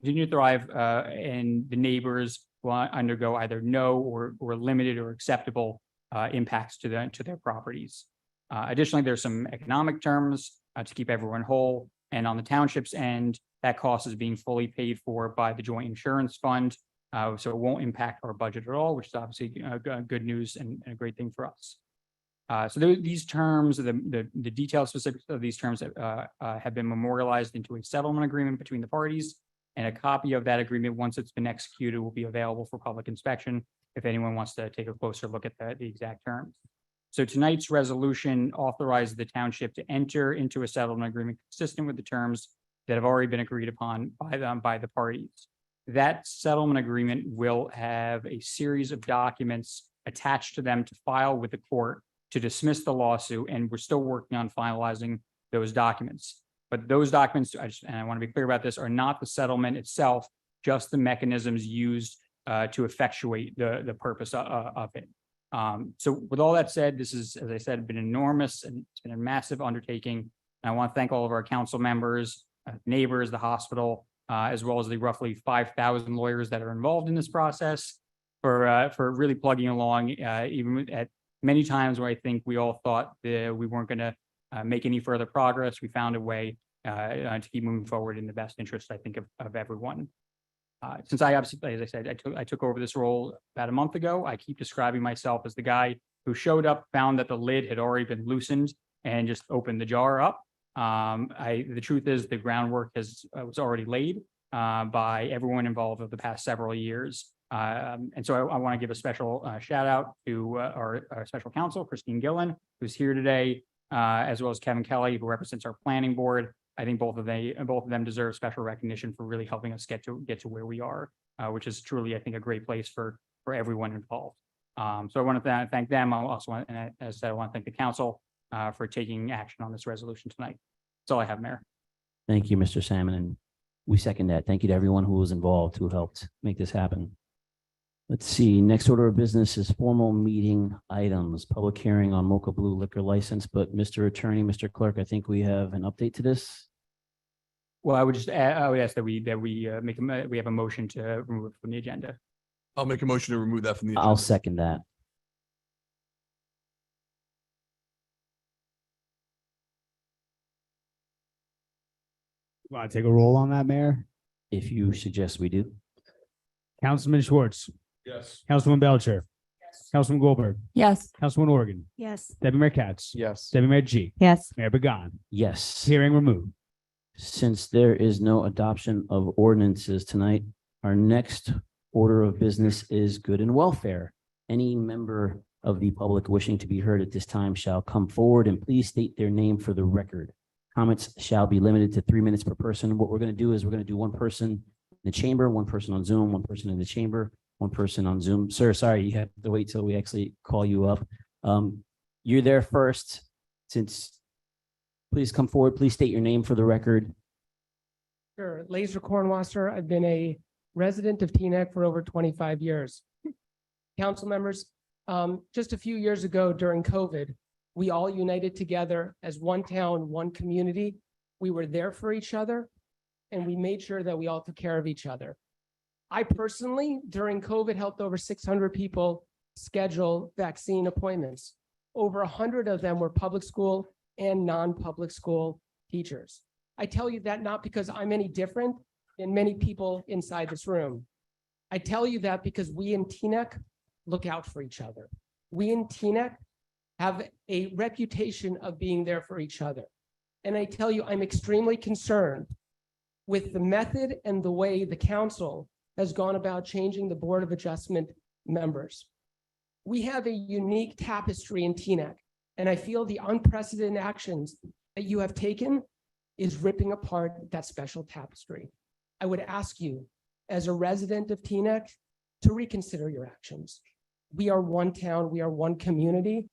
the neighbors will undergo either no or limited or acceptable impacts to their properties. Additionally, there's some economic terms to keep everyone whole, and on the township's end, that cost is being fully paid for by the joint insurance fund. So it won't impact our budget at all, which is obviously good news and a great thing for us. So these terms, the detailed specifics of these terms have been memorialized into a settlement agreement between the parties, and a copy of that agreement, once it's been executed, will be available for public inspection if anyone wants to take a closer look at the exact terms. So tonight's resolution authorizes the township to enter into a settlement agreement consistent with the terms that have already been agreed upon by the parties. That settlement agreement will have a series of documents attached to them to file with the court to dismiss the lawsuit, and we're still working on finalizing those documents. But those documents, and I want to be clear about this, are not the settlement itself, just the mechanisms used to effectuate the purpose of it. So with all that said, this is, as I said, been enormous, and it's been a massive undertaking. And I want to thank all of our council members, neighbors, the hospital, as well as the roughly 5,000 lawyers that are involved in this process for really plugging along, even at many times where I think we all thought that we weren't going to make any further progress. We found a way to keep moving forward in the best interest, I think, of everyone. Since I obviously, as I said, I took over this role about a month ago. I keep describing myself as the guy who showed up, found that the lid had already been loosened, and just opened the jar up. The truth is the groundwork was already laid by everyone involved over the past several years. And so I want to give a special shout out to our special counsel, Christine Gillen, who's here today, as well as Kevin Kelly, who represents our planning board. I think both of them deserve special recognition for really helping us get to where we are, which is truly, I think, a great place for everyone involved. So I want to thank them. I also want, and as I said, I want to thank the council for taking action on this resolution tonight. That's all I have, Mayor. Thank you, Mr. Salmon, and we second that. Thank you to everyone who was involved, who helped make this happen. Let's see, next order of business is formal meeting items, public hearing on Mocha Blue liquor license, but Mr. Attorney, Mr. Clerk, I think we have an update to this. Well, I would ask that we we have a motion to remove it from the agenda. I'll make a motion to remove that from the. I'll agenda. second that. Want to take a roll on that, Mayor? If you suggest we do. Councilman Schwartz, Yes. Councilman Belcher, Councilman Goldberg, Yes. Councilman Organ, Yes. Deputy Mayor Katz, Yes. Deputy Mayor G, Yes. Mayor Began. Yes. Hearing removed. Since there is no adoption of ordinances tonight, our next order of business is good and welfare. Any member of the public wishing to be heard at this time shall come forward and please state their name for the record. Comments shall be limited to 3 minutes per person. What we're going to do is we're going to do one person in the chamber, one person on Zoom, one person in the chamber, one person on Zoom. Sir, sorry, you have to wait till we actually call you up. You're there first, please come forward. Please state your name for the record. Sure. Laser Cornwasser. I've been a resident of Teaneck for over 25 years. Council members, just a few years ago during COVID, we all united together as one town, one community. We were there for each other and we made sure that we all took care of each other. I personally, during COVID, helped over 600 people schedule vaccine appointments. Over 100 of them were public school and non-public school teachers. I tell you that not because I'm any different than many people inside this room. I tell you that because we in Teaneck look out for each other. We in Teaneck have a reputation of being there for each other. And I tell you, I'm extremely concerned with the method and the way the council has gone about changing the Board of Adjustment members. We have a unique tapestry in Teaneck, and I feel the unprecedented actions that you have taken is ripping apart that special tapestry. I would ask you, as a resident of Teaneck, to reconsider your actions. We are one town, we are one community,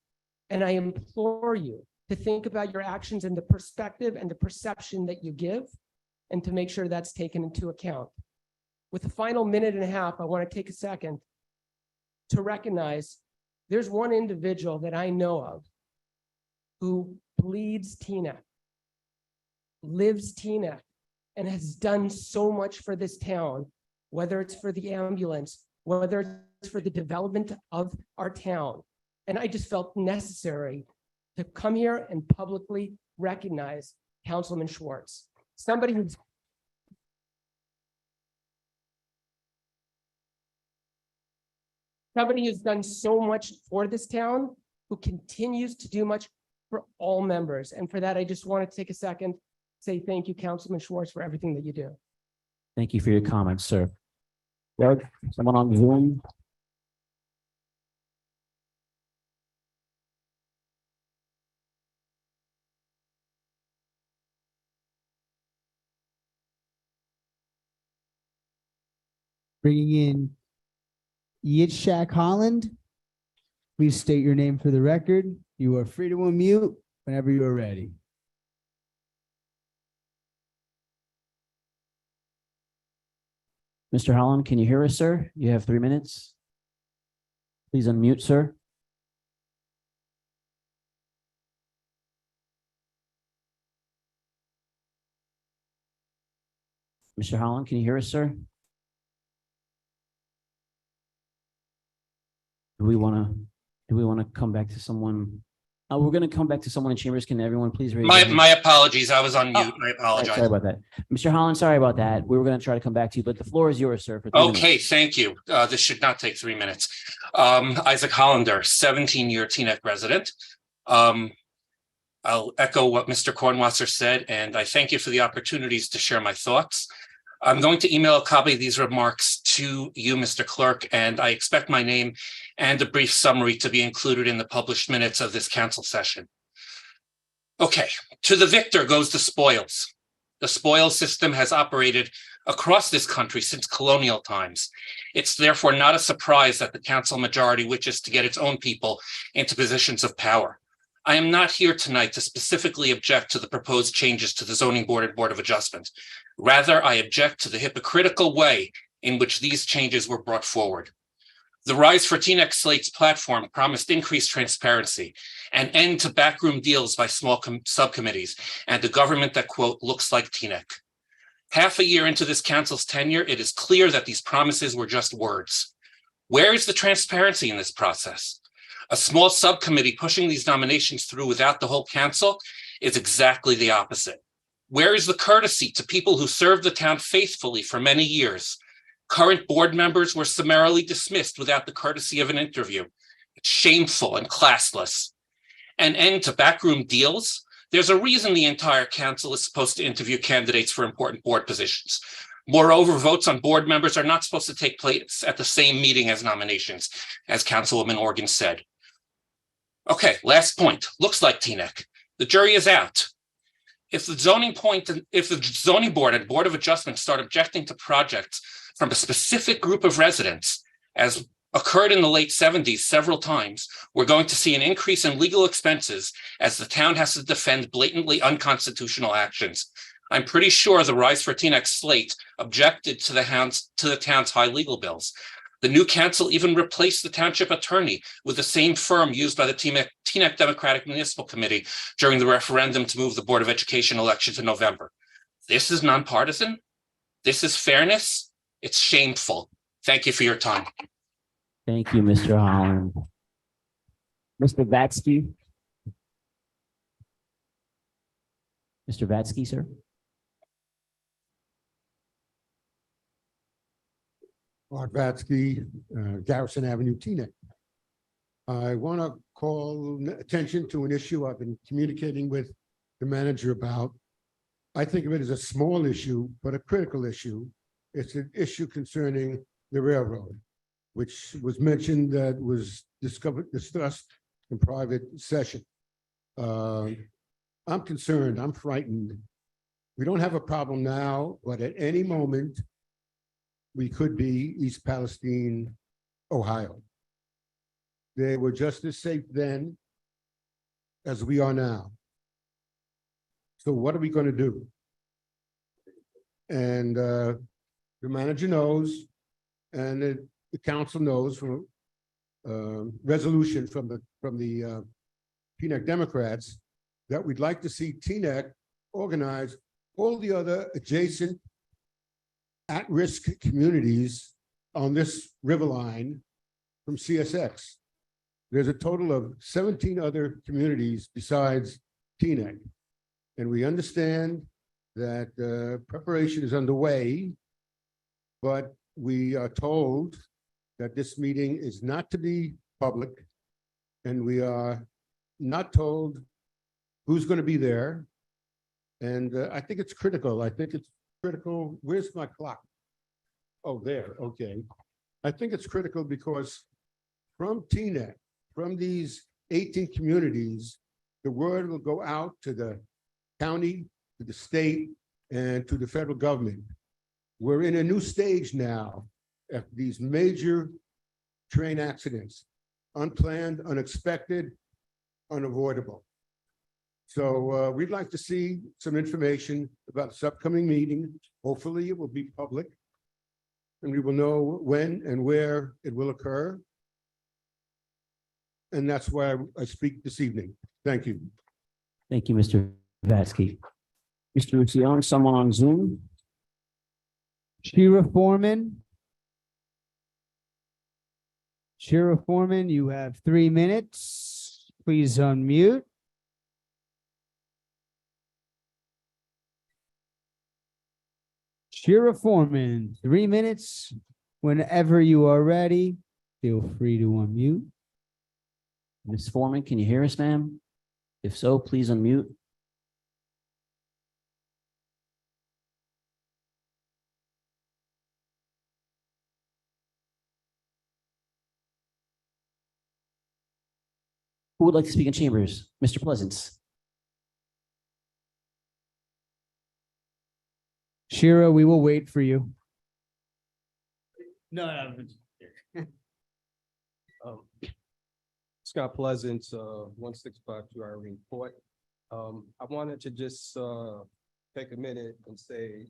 and I implore you to think about your actions and the perspective and the perception that you give, and to make sure that's taken into account. With the final minute and a half, I want to take a second to recognize there's one individual that I know of who bleeds Teaneck, lives Teaneck, and has done so much for this town, whether it's for the ambulance, whether it's for the development of our town. And I just felt necessary to come here and publicly recognize Councilman Schwartz, somebody who's done so much for this town, who continues to do much for all members. And for that, I just want to take a second, say thank you, Councilman Schwartz, for everything that you do. Thank you for your comments, sir. Doug, someone on Zoom? Bringing in Yitzhak Holland. Please state your name for the record. You are free to unmute whenever you are ready. Mr. Holland, can you hear us, sir? You have 3 minutes. Please unmute, sir. Mr. Holland, can you hear us, sir? Do we want to come back to someone? We're going to come back to someone in chambers. Can everyone please raise their hand? My apologies. I was on mute. I Sorry apologize. about that. Mr. Holland, sorry about that. We were going to try to come back to you, but the floor is yours, sir. For 3 minutes. Okay, thank you. This should not take 3 minutes. Isaac Hollander, 17-year Teaneck resident. I'll echo what Mr. Cornwasser said, and I thank you for the opportunities to share my thoughts. I'm going to email a copy of these remarks to you, Mr. Clerk, and I expect my name and a brief summary to be included in the published minutes of this council session. Okay, to the victor goes the spoils. The spoils system has operated across this country since colonial times. It's therefore not a surprise that the council majority wishes to get its own people into positions of power. I am not here tonight to specifically object to the proposed changes to the zoning board and board of adjustment. Rather, I object to the hypocritical way in which these changes were brought forward. The Rise for Teaneck Slate's platform promised increased transparency, an end to backroom deals by small subcommittees, and a government that, quote, looks like Teaneck. Half a year into this council's tenure, it is clear that these promises were just words. Where is the transparency in this process? A small subcommittee pushing these nominations through without the whole council is exactly the opposite. Where is the courtesy to people who served the town faithfully for many years? Current board members were summarily dismissed without the courtesy of an interview. It's shameful and classless. An end to backroom deals? There's a reason the entire council is supposed to interview candidates for important board positions. Moreover, votes on board members are not supposed to take place at the same meeting as nominations, as Councilwoman Organ said. Okay, last point. Looks like Teaneck. The jury is out. If the zoning board and Board of Adjustment start objecting to projects from a specific group of residents, as occurred in the late 70s several times, we're going to see an increase in legal expenses as the town has to defend blatantly unconstitutional actions. I'm pretty sure the Rise for Teaneck slate objected to the town's high legal bills. The new council even replaced the township attorney with the same firm used by the Teaneck Democratic Municipal Committee during the referendum to move the Board of Education election to November. This is nonpartisan. This is fairness. It's shameful. Thank you for your time. Thank you, Mr. Holland. Mr. Vatsky? Mr. Vatsky, sir? Art Vatsky, Garrison Avenue, Teaneck. I want to call attention to an issue I've been communicating with the manager about. I think of it as a small issue, but a critical issue. It's an issue concerning the railroad, which was mentioned that was discussed in private session. I'm concerned, I'm frightened. We don't have a problem now, but at any moment, we could be East Palestine, Ohio. They were just as safe then as we are now. So what are we going to do? And the manager knows, and the council knows from resolution from the Teaneck Democrats that we'd like to see Teaneck organize all the other adjacent at-risk communities on this river line from CSX. There's a total of 17 other communities besides Teaneck. And we understand that preparation is underway, but we are told that this meeting is not to be public, and we are not told who's going to be there. And I think it's critical. I think it's critical. Where's my clock? Oh, there. Okay. I think it's critical because from Teaneck, from these 18 communities, the word will go out to the county, to the state, and to the federal government. We're in a new stage now after these major train accidents, unplanned, unexpected, unavoidable. So we'd like to see some information about this upcoming meeting. Hopefully it will be public, and we will know when and where it will occur. And that's why I speak this evening. Thank you. Thank you, Mr. Vatsky. Mr. Luciano, someone on Zoom? Shira Foreman. Shira Foreman, you have 3 minutes. Please unmute. Shira Foreman, 3 minutes. Whenever you are ready, feel free to unmute. Ms. Foreman, can you hear us, ma'am? If so, please unmute. Who would like to speak in chambers? Mr. Pleasance. Shira, we will wait for you. No. Scott Pleasance, 1652 Irene Court. I wanted to just take a minute and say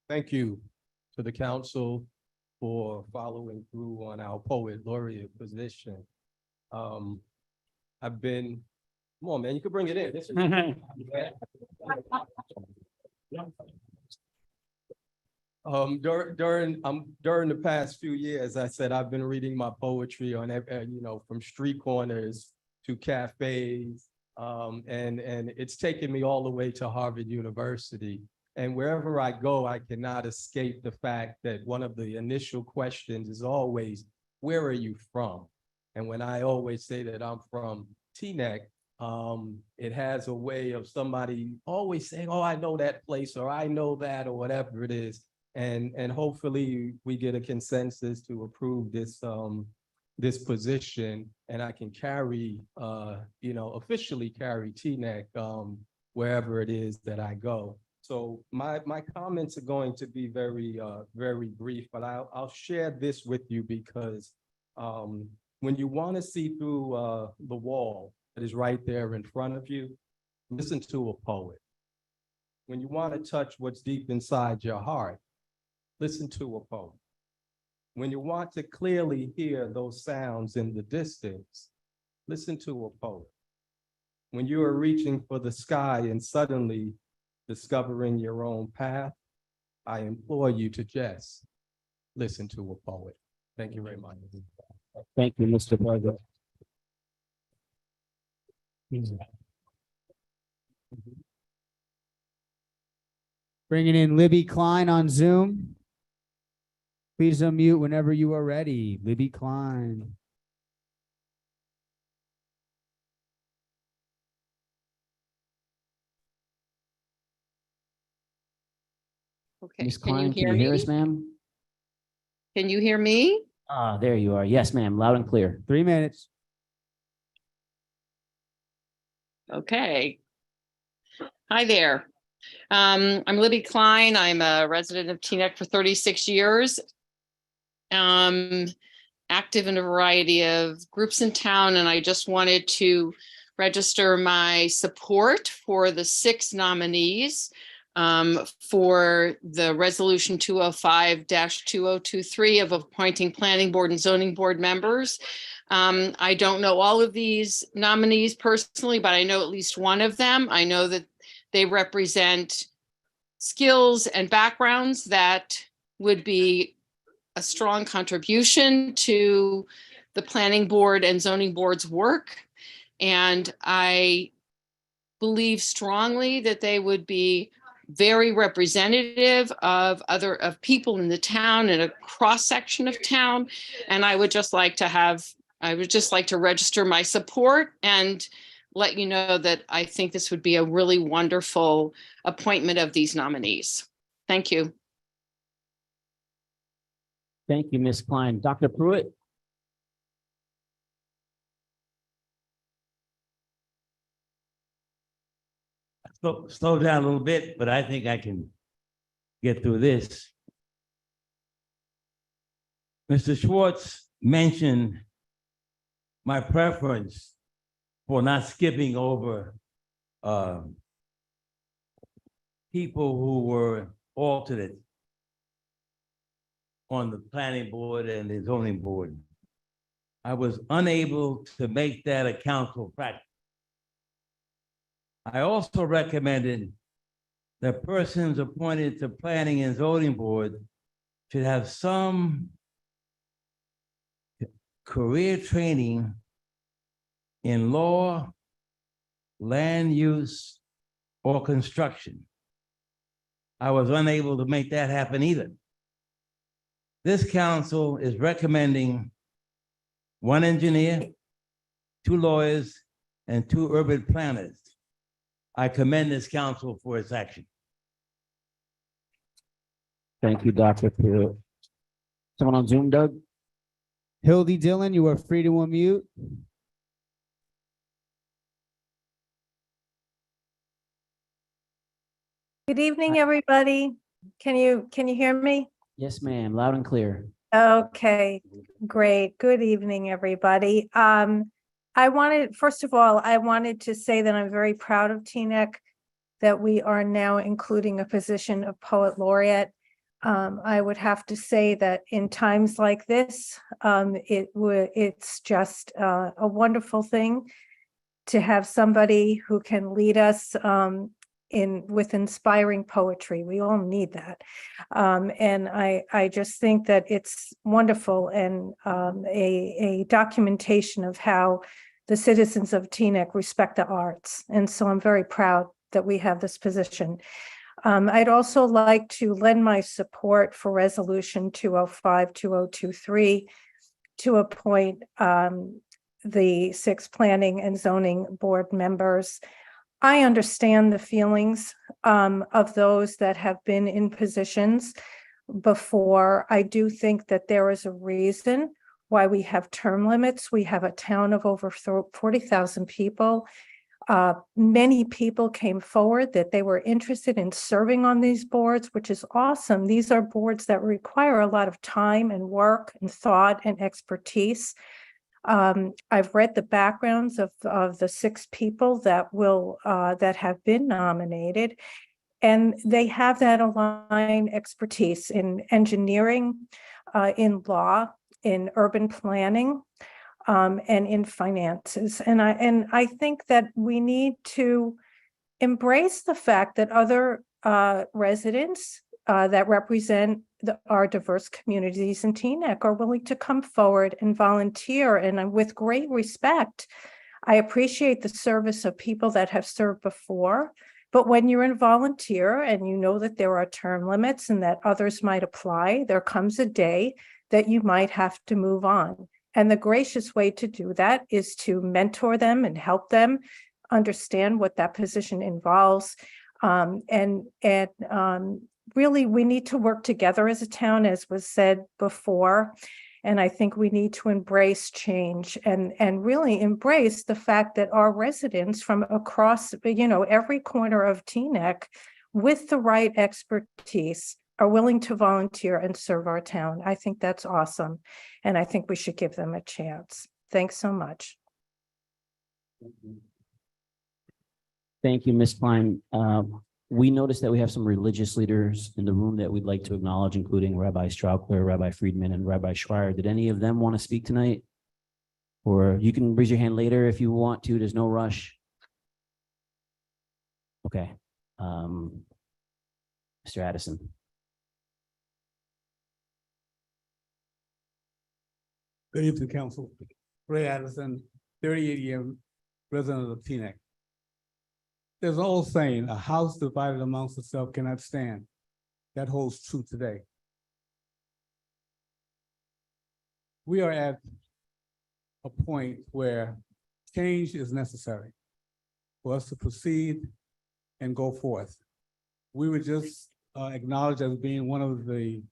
thank you to the council for following through on our poet laureate position. I've been, come on, man, you can bring it in. This is- during the past few years, I said, I've been reading my poetry on, from street corners to cafes. And it's taken me all the way to Harvard University. And wherever I go, I cannot escape the fact that one of the initial questions is always, where are you from? And when I always say that I'm from Teaneck, it has a way of somebody always saying, oh, I know that place, or I know that, or whatever it is. And hopefully we get a consensus to approve this this position, and I can carry officially carry Teaneck wherever it is that I go. So my comments are going to be very brief, but I'll share this with you because when you want to see through the wall that is right there in front of you, listen to a poet. When you want to touch what's deep inside your heart, listen to a poem. When you want to clearly hear those sounds in the distance, listen to a poem. When you are reaching for the sky and suddenly discovering your own path, I implore you to just listen to a poet. Thank you very much. Thank you, Mr. Parker. Bringing in Libby Klein on Zoom. Please unmute whenever you are ready. Libby Klein. Okay, Ms. can you Klein, hear can you hear me? us, ma'am? Can you hear me? Ah, there you are. Yes, ma'am. Loud and clear. 3 minutes. Okay. Hi there. I'm Libby Klein. I'm a resident of Teaneck for 36 years. Active in a variety of groups in town, and I just wanted to register my support for the 6 nominees for the resolution 205-2023 of appointing planning board and zoning board members. I don't know all of these nominees personally, but I know at least one of them. I know that they represent skills and backgrounds that would be a strong contribution to the planning board and zoning board's work. And I believe strongly that they would be very representative of people in the town and a cross section of town. And I would just like to register my support and let you know that I think this would be a really wonderful appointment of these nominees. Thank you. Thank you, Ms. Klein. Dr. Pruitt? Slow down a little bit, but I think I can get through this. Mr. Schwartz mentioned my preference for not skipping over people who were alternate on the planning board and the zoning board. I was unable to make that a council practice. I also recommended that persons appointed to planning and zoning board should have some career training in law, land use, or construction. I was unable to make that happen either. This council is recommending 1 engineer, 2 lawyers, and 2 urban planners. I commend this council for its action. Thank you, Dr. Pruitt. Someone on Zoom, Doug? Hildy Dillon, you are free to unmute. Good evening, everybody. Can you hear me? Yes, ma'am. Loud and clear. Okay, great. Good evening, everybody. First of all, I wanted to say that I'm very proud of Teaneck, that we are now including a position of poet laureate. I would have to say that in times like this, it's just a wonderful thing to have somebody who can lead us with inspiring poetry. We all need that. And I just think that it's wonderful and a documentation of how the citizens of Teaneck respect the arts. And so I'm very proud that we have this position. I'd also like to lend my support for Resolution 205-2023 to appoint the 6 Planning and Zoning Board members. I understand the feelings of those that have been in positions before. I do think that there is a reason why we have term limits. We have a town of over 40,000 people. Many people came forward that they were interested in serving on these boards, which is awesome. These are boards that require a lot of time and work and thought and expertise. I've read the backgrounds of the 6 people that have been nominated, and they have that aligned expertise in engineering, in law, in urban planning, and in finances. And I think that we need to embrace the fact that other residents that represent our diverse communities in Teaneck are willing to come forward and volunteer. And with great respect, I appreciate the service of people that have served before. But when you're in volunteer and you know that there are term limits and that others might apply, there comes a day that you might have to move on. And the gracious way to do that is to mentor them and help them understand what that position involves. Really, we need to work together as a town, as was said before. And I think we need to embrace change and really embrace the fact that our residents from across, every corner of Teaneck with the right expertise are willing to volunteer and serve our town. I think that's awesome. And I think we should give them a chance. Thanks so much. Thank you, Ms. Klein. We noticed that we have some religious leaders in the room that we'd like to acknowledge, including Rabbi Straukler, Rabbi Friedman, and Rabbi Schreier. Did any of them want to speak tonight? Or you can raise your hand later if you want to. There's no rush. Okay. Mr. Addison. Good evening, Council. Ray Addison, 38-year resident of Teaneck. There's an old saying, a house divided amongst itself cannot stand. That holds true today. We are at a point where change is necessary for us to proceed and go forth. We were just acknowledged as being one of the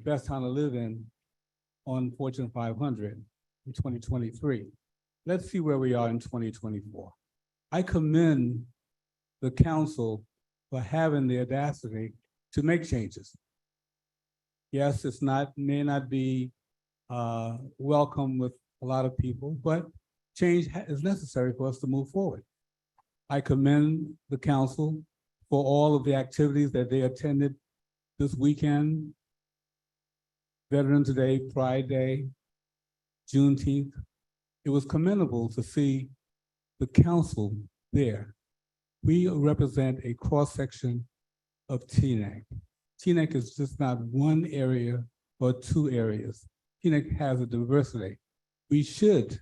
best town to live in on Fortune 500 in 2023. Let's see where we are in 2024. I commend the council for having the audacity to make changes. Yes, may not be welcome with a lot of people, but change is necessary for us to move forward. I commend the council for all of the activities that they attended this weekend. Veterans Day, Pride Day, Juneteenth. It was commendable to see the council there. We represent a cross-section of Teaneck. Teaneck is just not one area or 2 areas. Teaneck has a diversity. We should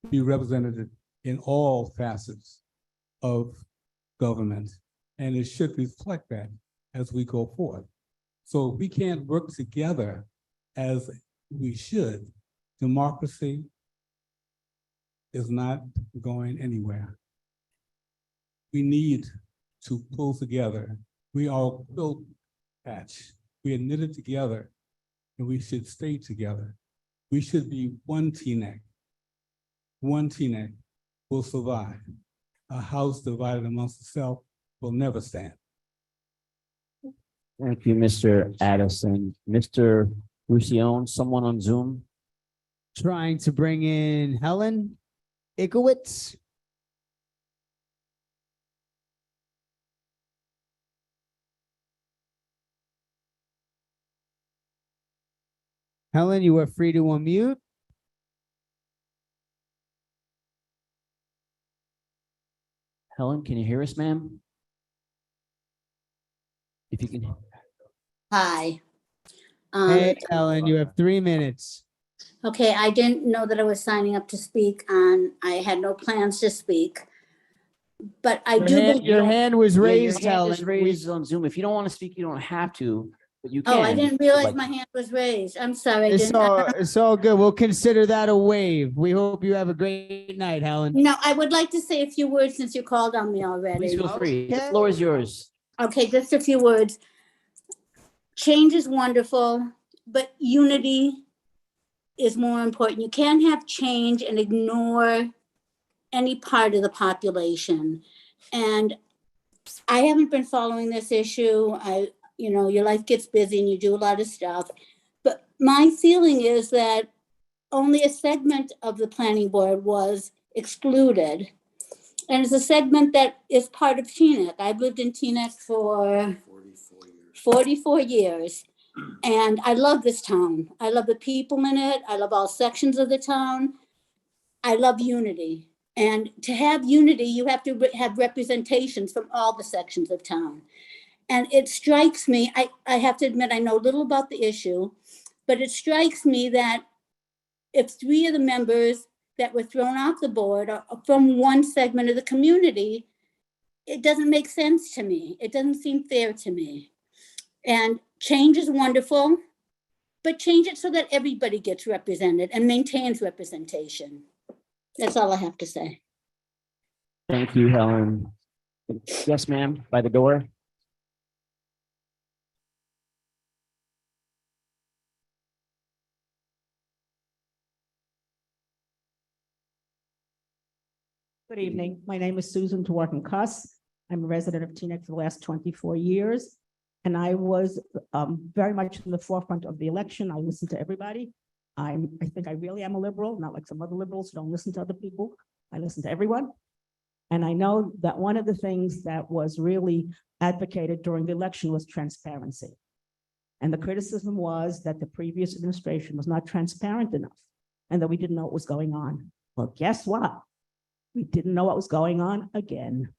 be represented in all facets of government, and it should reflect that as we go forward. So if we can't work together as we should, democracy is not going anywhere. We need to pull together. We are a quilt patch. We are knitted together, and we should stay together. We should be one Teaneck. One Teaneck will survive. A house divided amongst itself will never stand. Thank you, Mr. Addison. Mr. Roussillon, someone on Zoom? Trying to bring in Helen Ikowitz. Helen, you are free to unmute. Helen, can you hear us, ma'am? If you can. Hi. Hey, Helen, you have 3 minutes. Okay, I didn't know that I was signing up to speak on, I had no plans to speak. But I do. Your hand was Yeah, your raised, hand Helen. is raised on Zoom. If you don't want to speak, you don't have to, but you can. Oh, I didn't if you'd realize like my to. hand was raised. I'm sorry. I It's didn't. all good. We'll consider that a wave. We hope you have a great night, Helen. No, I would like to say a few words since you called on me already. Please feel free. The floor is yours. Okay, just a few words. Change is wonderful, but unity is more important. You can't have change and ignore any part of the population. And I haven't been following this issue. Your life gets busy and you do a lot of stuff. But my feeling is that only a segment of the planning board was excluded. And it's a segment that is part of Teaneck. I've lived in Teaneck for 44 years. And I love this town. I love the people in it. I love all sections of the town. I love unity. And to have unity, you have to have representations from all the sections of town. And it strikes me, I have to admit, I know little about the issue, but it strikes me that if 3 of the members that were thrown off the board are from one segment of the community, it doesn't make sense to me. It doesn't seem fair to me. And change is wonderful, but change it so that everybody gets represented and maintains representation. That's all I have to say. Thank you, Helen. Yes, ma'am, by the door. Good evening. My name is Susan Dworkin Cuss. I'm a resident of Teaneck for the last 24 years. And I was very much in the forefront of the election. I listened to everybody. I think I really am a liberal, not like some other liberals who don't listen to other people. I listen to everyone. And I know that one of the things that was really advocated during the election was transparency. And the criticism was that the previous administration was not transparent enough and that we didn't know what was going on. Well, guess what? We didn't know what was going on again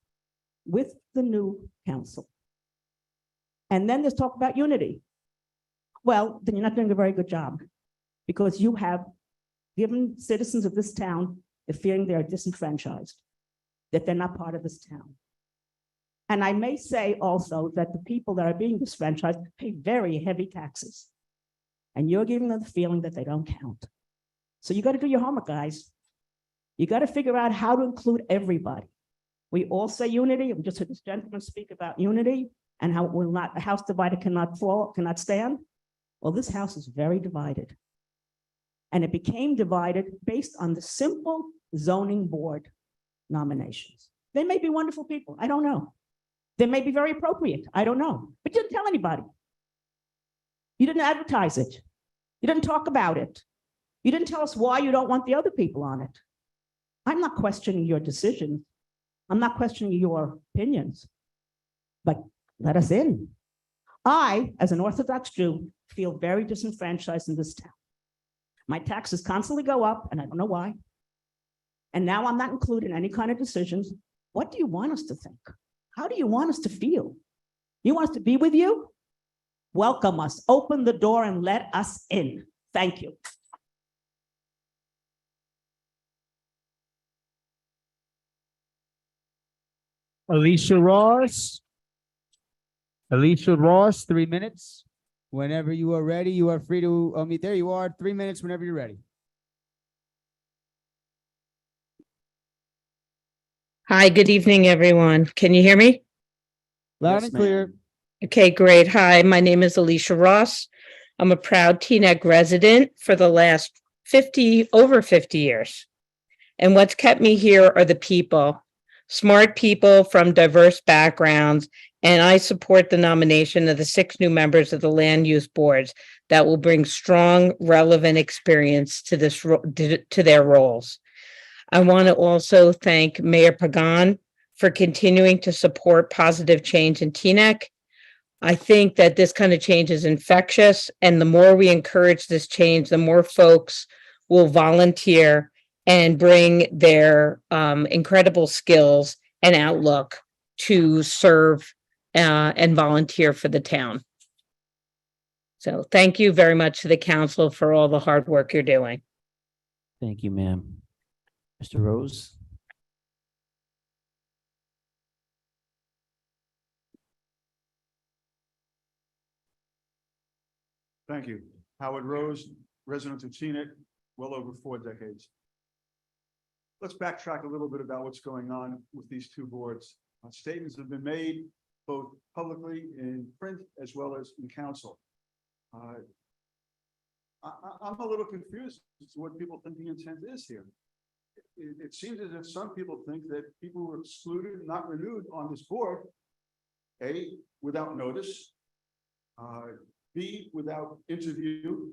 with the new council. And then there's talk about unity. Well, then you're not doing a very good job because you have given citizens of this town the feeling they are disenfranchised, that they're not part of this town. And I may say also that the people that are being disenfranchised pay very heavy taxes. And you're giving them the feeling that they don't count. So you got to do your homework, guys. You got to figure out how to include everybody. We all say unity. We just heard this gentleman speak about unity and how will not a house divided cannot fall, cannot stand. Well, this house is very divided. And it became divided based on the simple zoning board nominations. They may be wonderful people. I don't know. They may be very appropriate. I don't know. But you didn't tell anybody. You didn't advertise it. You didn't talk about it. You didn't tell us why you don't want the other people on it. I'm not questioning your decision. I'm not questioning your opinions, but let us in. I, as an Orthodox Jew, feel very disenfranchised in this town. My taxes constantly go up, and I don't know why. And now I'm not included in any kind of decisions. What do you want us to think? How do you want us to feel? You want us to be with you? Welcome us. Open the door and let us in. Thank you. Alicia Ross. Alicia Ross, 3 minutes. Whenever you are ready, you are free to unmute. There you are, 3 minutes whenever you're ready. Hi, good evening, everyone. Can you hear me? Loud and clear. Okay, great. Hi, my name is Alicia Ross. I'm a proud Teaneck resident for the last over 50 years. And what's kept me here are the people, smart people from diverse backgrounds. And I support the nomination of the 6 new members of the land use boards that will bring strong, relevant experience to their roles. I want to also thank Mayor Pagan for continuing to support positive change in Teaneck. I think that this kind of change is infectious, and the more we encourage this change, the more folks will volunteer and bring their incredible skills and outlook to serve and volunteer for the town. So thank you very much to the council for all the hard work you're doing. Thank you, ma'am. Mr. Rose? Thank you. Howard Rose, resident of Teaneck, well over 4 decades. Let's backtrack a little bit about what's going on with these two boards. Statements have been made both publicly in print as well as in council. I'm a little confused as to what people think the intent is here. It seems as if some people think that people were excluded, not renewed on this board, A, without notice, B, without interview.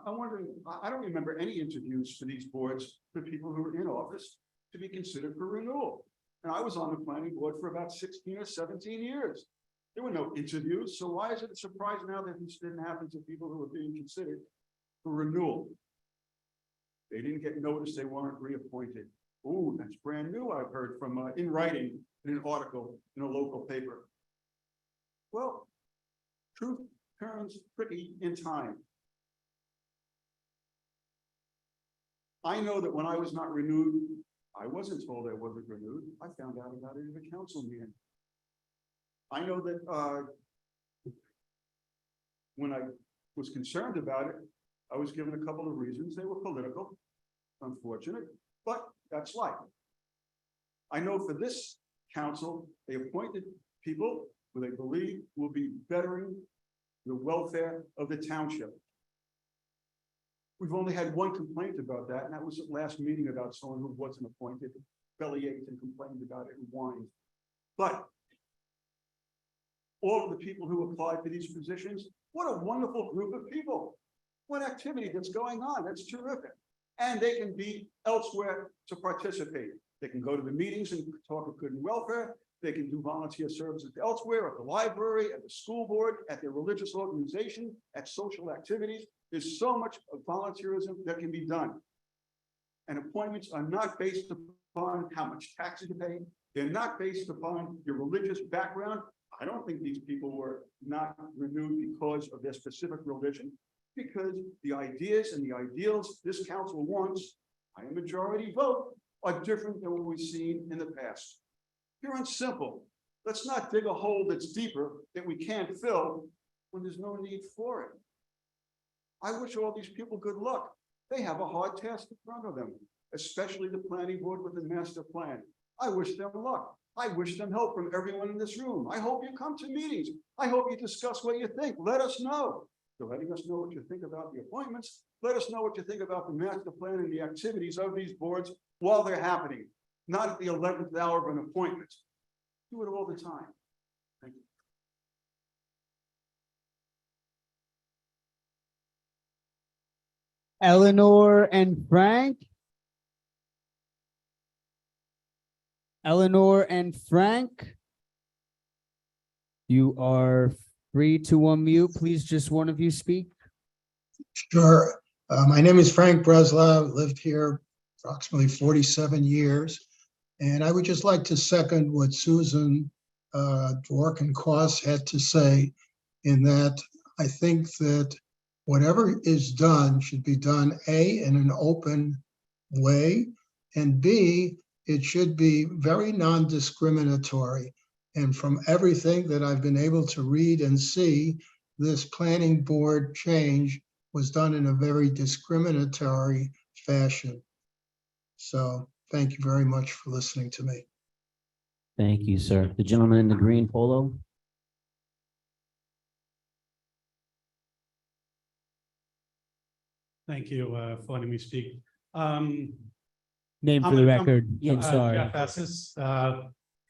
I'm wondering, I don't remember any interviews for these boards for people who were in office to be considered for renewal. And I was on the planning board for about 16 or 17 years. There were no interviews, so why is it a surprise now that this didn't happen to people who were being considered for renewal? They didn't get notice, they weren't reappointed. Oh, that's brand new, I've heard from in writing in an article in a local paper. Well, truth turns tricky in time. I know that when I was not renewed, I wasn't told I wasn't renewed. I found out about it at a council meeting. I know that when I was concerned about it, I was given a couple of reasons. They were political, unfortunate, but that's life. I know for this council, they appointed people who they believe will be bettering the welfare of the township. We've only had one complaint about that, and that was at last meeting about someone who wasn't appointed, bellyached and complained about it and whined. But all of the people who applied for these positions, what a wonderful group of people. What activity that's going on, that's terrific. And they can be elsewhere to participate. They can go to the meetings and talk of good and welfare. They can do volunteer services elsewhere, at the library, at the school board, at their religious organization, at social activities. There's so much of volunteerism that can be done. And appointments are not based upon how much taxes you pay. They're not based upon your religious background. I don't think these people were not renewed because of their specific religion, because the ideas and the ideals this council wants, by a majority vote, are different than what we've seen in the past. Pure and simple. Let's not dig a hole that's deeper that we can't fill when there's no need for it. I wish all these people good luck. They have a hard task in front of them, especially the planning board with the master plan. I wish them luck. I wish them help from everyone in this room. I hope you come to meetings. I hope you discuss what you think. Let us know. You're letting us know what you think about the appointments. Let us know what you think about the master plan and the activities of these boards while they're happening, not at the 11th hour of an appointment. Do it all the time. Thank you. Eleanor and Frank. Eleanor and Frank. You are free to unmute. Please, just one of you speak. Sure. My name is Frank Breslov. Lived here approximately 47 years. And I would just like to second what Susan Dworkin-Koss had to say, in that I think that whatever is done should be done, A, in an open way, and B, it should be very non-discriminatory. And from everything that I've been able to read and see, this planning board change was done in a very discriminatory fashion. So thank you very much for listening to me. Thank you, sir. The gentleman in the green polo. Thank you for letting me speak. Name for the record. I'm Jeff sorry. Esses,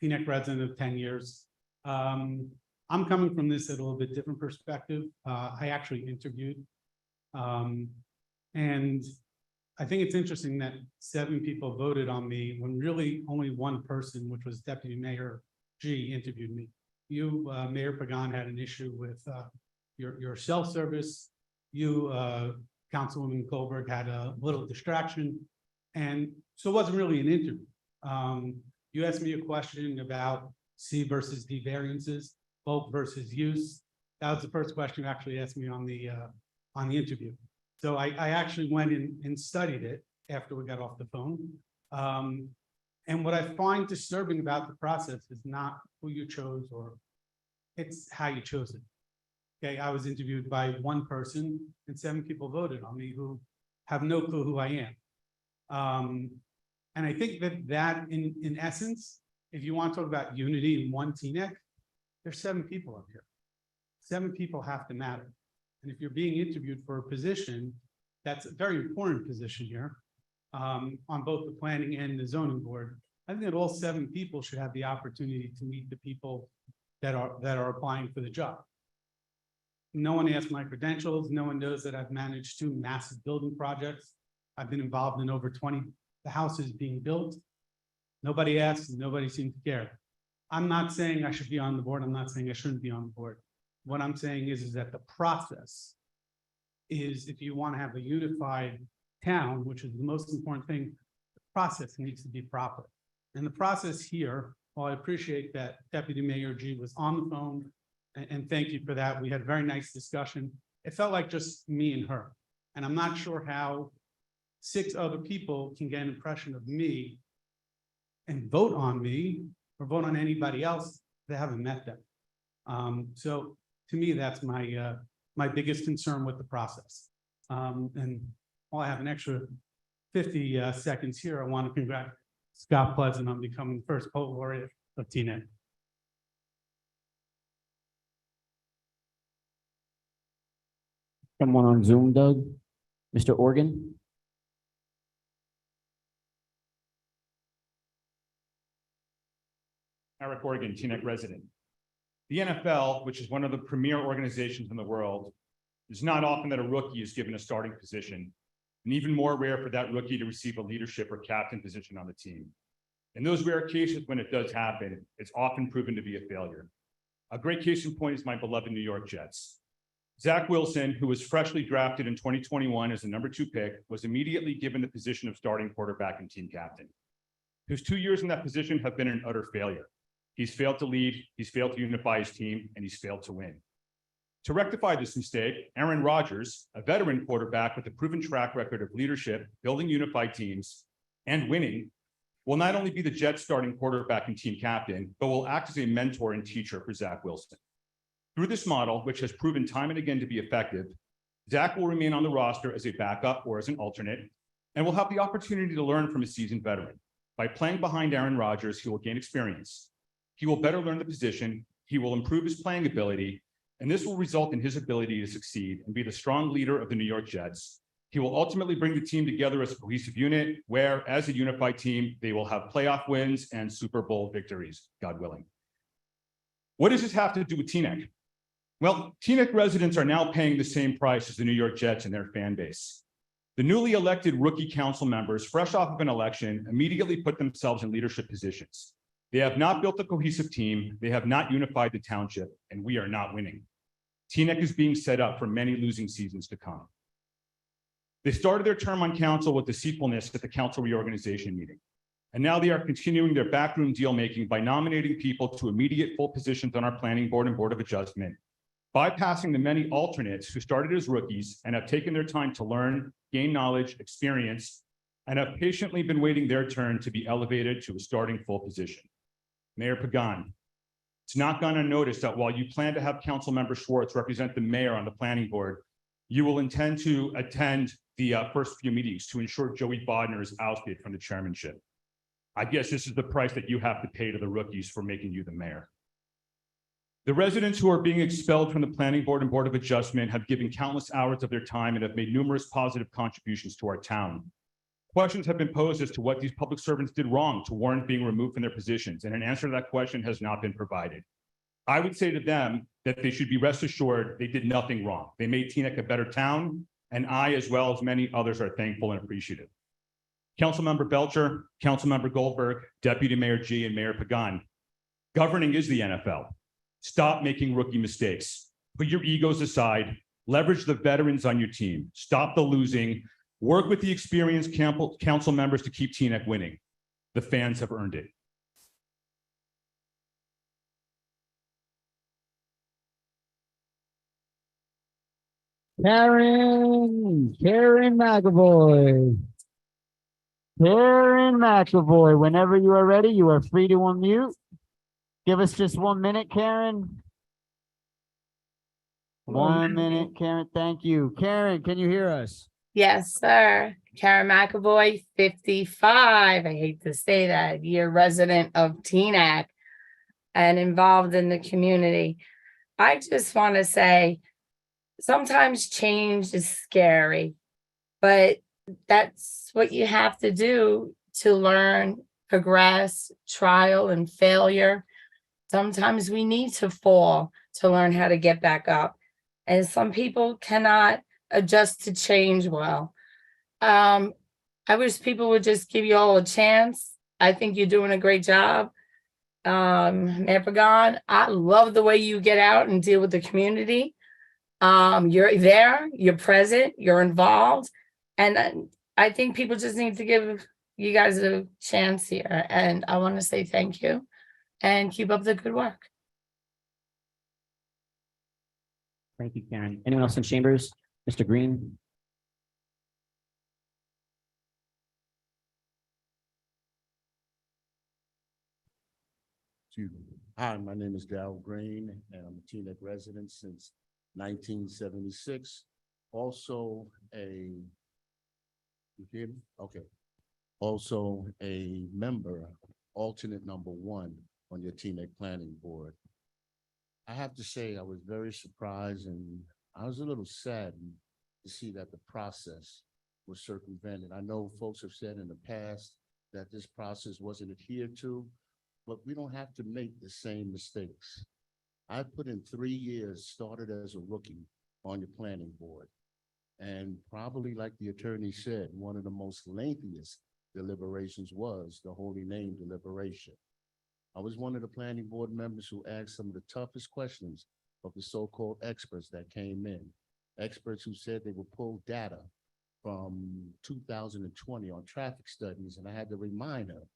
Teaneck resident of 10 years. I'm coming from this at a little bit different perspective. I actually interviewed. And I think it's interesting that 7 people voted on me when really only one person, which was Deputy Mayor G, interviewed me. You, Mayor Pagan, had an issue with your cell service. You, Councilwoman Goldberg, had a little distraction. And so it wasn't really an interview. You asked me a question about C versus D variances, bulk versus use. That was the first question you actually asked me on the interview. So I actually went in and studied it after we got off the phone. And what I find disturbing about the process is not who you chose, or it's how you chose it. Okay, I was interviewed by one person and 7 people voted on me who have no clue who I am. And I think that in essence, if you want to talk about unity in one TNEC, there's 7 people up here. 7 people have to matter. And if you're being interviewed for a position, that's a very important position here, on both the planning and the zoning board, I think that all 7 people should have the opportunity to meet the people that are applying for the job. No one asked my credentials. No one knows that I've managed 2 massive building projects. I've been involved in over 20 houses being built. Nobody asked, nobody seemed to care. I'm not saying I should be on the board. I'm not saying I shouldn't be on the board. What I'm saying is that the process is, if you want to have a unified town, which is the most important thing, the process needs to be proper. And the process here, while I appreciate that Deputy Mayor G was on the phone, and thank you for that. We had a very nice discussion. It felt like just me and her. And I'm not sure how 6 other people can get an impression of me and vote on me or vote on anybody else that haven't met them. So to me, that's my biggest concern with the process. And while I have an extra 50 seconds here, I want to congratulate Scott Pleasant on becoming the first poet laureate of TNEC. Someone on Zoom, Doug? Mr. Organ? Eric Organ, TNEC resident. The NFL, which is one of the premier organizations in the world, it's not often that a rookie is given a starting position, and even more rare for that rookie to receive a leadership or captain position on the team. In those rare cases when it does happen, it's often proven to be a failure. A great case in point is my beloved New York Jets. Zach Wilson, who was freshly drafted in 2021 as the #2 pick, was immediately given the position of starting quarterback and team captain. His 2 years in that position have been an utter failure. He's failed to lead, he's failed to unify his team, and he's failed to win. To rectify this mistake, Aaron Rodgers, a veteran quarterback with a proven track record of leadership, building unified teams, and winning, will not only be the Jets starting quarterback and team captain, but will act as a mentor and teacher for Zach Wilson. Through this model, which has proven time and again to be effective, Zach will remain on the roster as a backup or as an alternate, and will have the opportunity to learn from a seasoned veteran. By playing behind Aaron Rodgers, he will gain experience. He will better learn the position, he will improve his playing ability, and this will result in his ability to succeed and be the strong leader of the New York Jets. He will ultimately bring the team together as a cohesive unit, where, as a unified team, they will have playoff wins and Super Bowl victories, God willing. What does this have to do with TNEC? Well, TNEC residents are now paying the same price as the New York Jets and their fan base. The newly elected rookie council members, fresh off of an election, immediately put themselves in leadership positions. They have not built a cohesive team, they have not unified the township, and we are not winning. TNEC is being set up for many losing seasons to come. They started their term on council with deceitfulness at the council reorganization meeting. And now they are continuing their backroom deal making by nominating people to immediate full positions on our planning board and board of adjustment, bypassing the many alternates who started as rookies and have taken their time to learn, gain knowledge, experience, and have patiently been waiting their turn to be elevated to a starting full position. Mayor Pagan, it's not gone unnoticed that while you plan to have Councilmember Schwartz represent the mayor on the planning board, you will intend to attend the first few meetings to ensure Joey Bodner is ousted from the chairmanship. I guess this is the price that you have to pay to the rookies for making you the mayor. The residents who are being expelled from the planning board and board of adjustment have given countless hours of their time and have made numerous positive contributions to our town. Questions have been posed as to what these public servants did wrong to warrant being removed from their positions, and an answer to that question has not been provided. I would say to them that they should be rest assured they did nothing wrong. They made TNEC a better town, and I, as well as many others, are thankful and appreciative. Councilmember Belcher, Councilmember Goldberg, Deputy Mayor G, and Mayor Pagan, governing is the NFL. Stop making rookie mistakes. Put your egos aside. Leverage the veterans on your team. Stop the losing. Work with the experienced council members to keep Teaneck winning. The fans have earned it. Karen McAvoy. Karen McAvoy, whenever you are ready, you are free to unmute. Give us just 1 minute, Karen. 1 minute, Karen. Thank you. Karen, can you hear us? Yes, sir. Karen McAvoy, 55. I hate to say that. You're a resident of Teaneck and involved in the community. I just want to say, sometimes change is scary, but that's what you have to do to learn, progress, trial and failure. Sometimes we need to fall to learn how to get back up. And some people cannot adjust to change well. I wish people would just give you all a chance. I think you're doing a great job. Mayor Pagan, I love the way you get out and deal with the community. You're there, you're present, you're involved. And I think people just need to give you guys a chance here. And I want to say thank you and keep up the good work. Thank you, Karen. Anyone else in chambers? Mr. Green? Excuse me. Hi, my name is Darrell Green, and I'm a Teaneck resident since 1976. Also you hear me? Okay. Also a member, alternate number 1 on your Teaneck Planning Board. I have to say I was very surprised and I was a little saddened to see that the process was circumvented. I know folks have said in the past that this process wasn't adhered to, but we don't have to make the same mistakes. I put in 3 years, started as a rookie on your planning board. And probably like the attorney said, one of the most lengthiest deliberations was the Holy Name deliberation. I was one of the planning board members who asked some of the toughest questions of the so-called experts that came in. Experts who said they would pull data from 2020 on traffic studies. And I had to remind her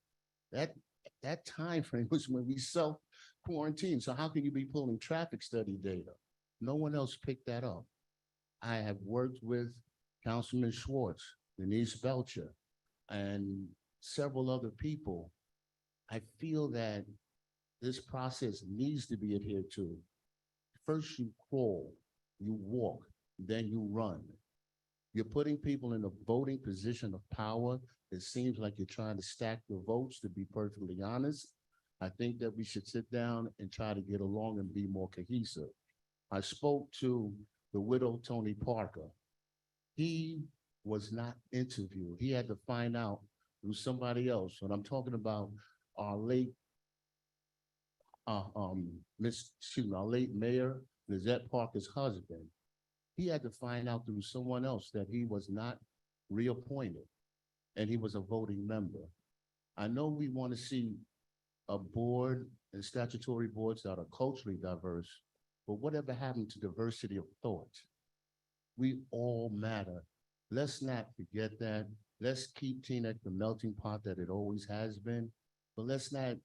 that time frame was when we self-quarantined. So how can you be pulling traffic study data? No one else picked that up. I have worked with Councilman Schwartz, Denise Belcher, and several other people. I feel that this process needs to be adhered to. First you crawl, you walk, then you run. You're putting people in a voting position of power. It seems like you're trying to stack the votes, to be perfectly honest. I think that we should sit down and try to get along and be more cohesive. I spoke to the widow, Tony Parker. He was not interviewed. He had to find out through somebody else. And I'm talking about our late, our late Mayor, Lizette Parker's husband. He had to find out through someone else that he was not reappointed and he was a voting member. I know we want to see a board and statutory boards that are culturally diverse, but whatever happened to diversity of thought? We all matter. Let's not forget that. Let's keep Teaneck the melting pot that it always has been, but let's not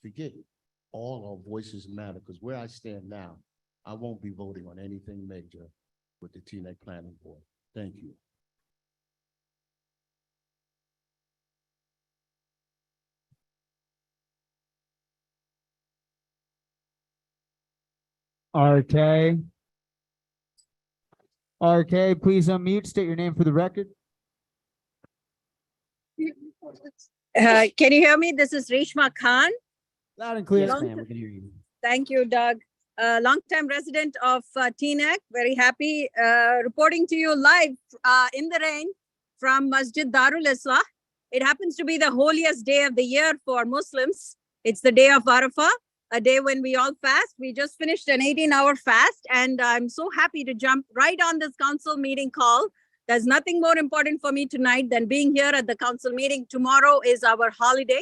forget all our voices matter, because where I stand now, I won't be voting on anything major with the Teaneck Planning Board. Thank you. RK. RK, please unmute, state your name for the record. Can you hear me? This is Reshma Khan. Loud and clear. Yes, ma'am, we can hear you. Thank you, Doug. Longtime resident of Teaneck, very happy reporting to you live in the rain from Masjid Darul Islah. It happens to be the holiest day of the year for Muslims. It's the day of Arafah, a day when we all fast. We just finished an 18-hour fast, and I'm so happy to jump right on this council meeting call. There's nothing more important for me tonight than being here at the council meeting. Tomorrow is our holiday.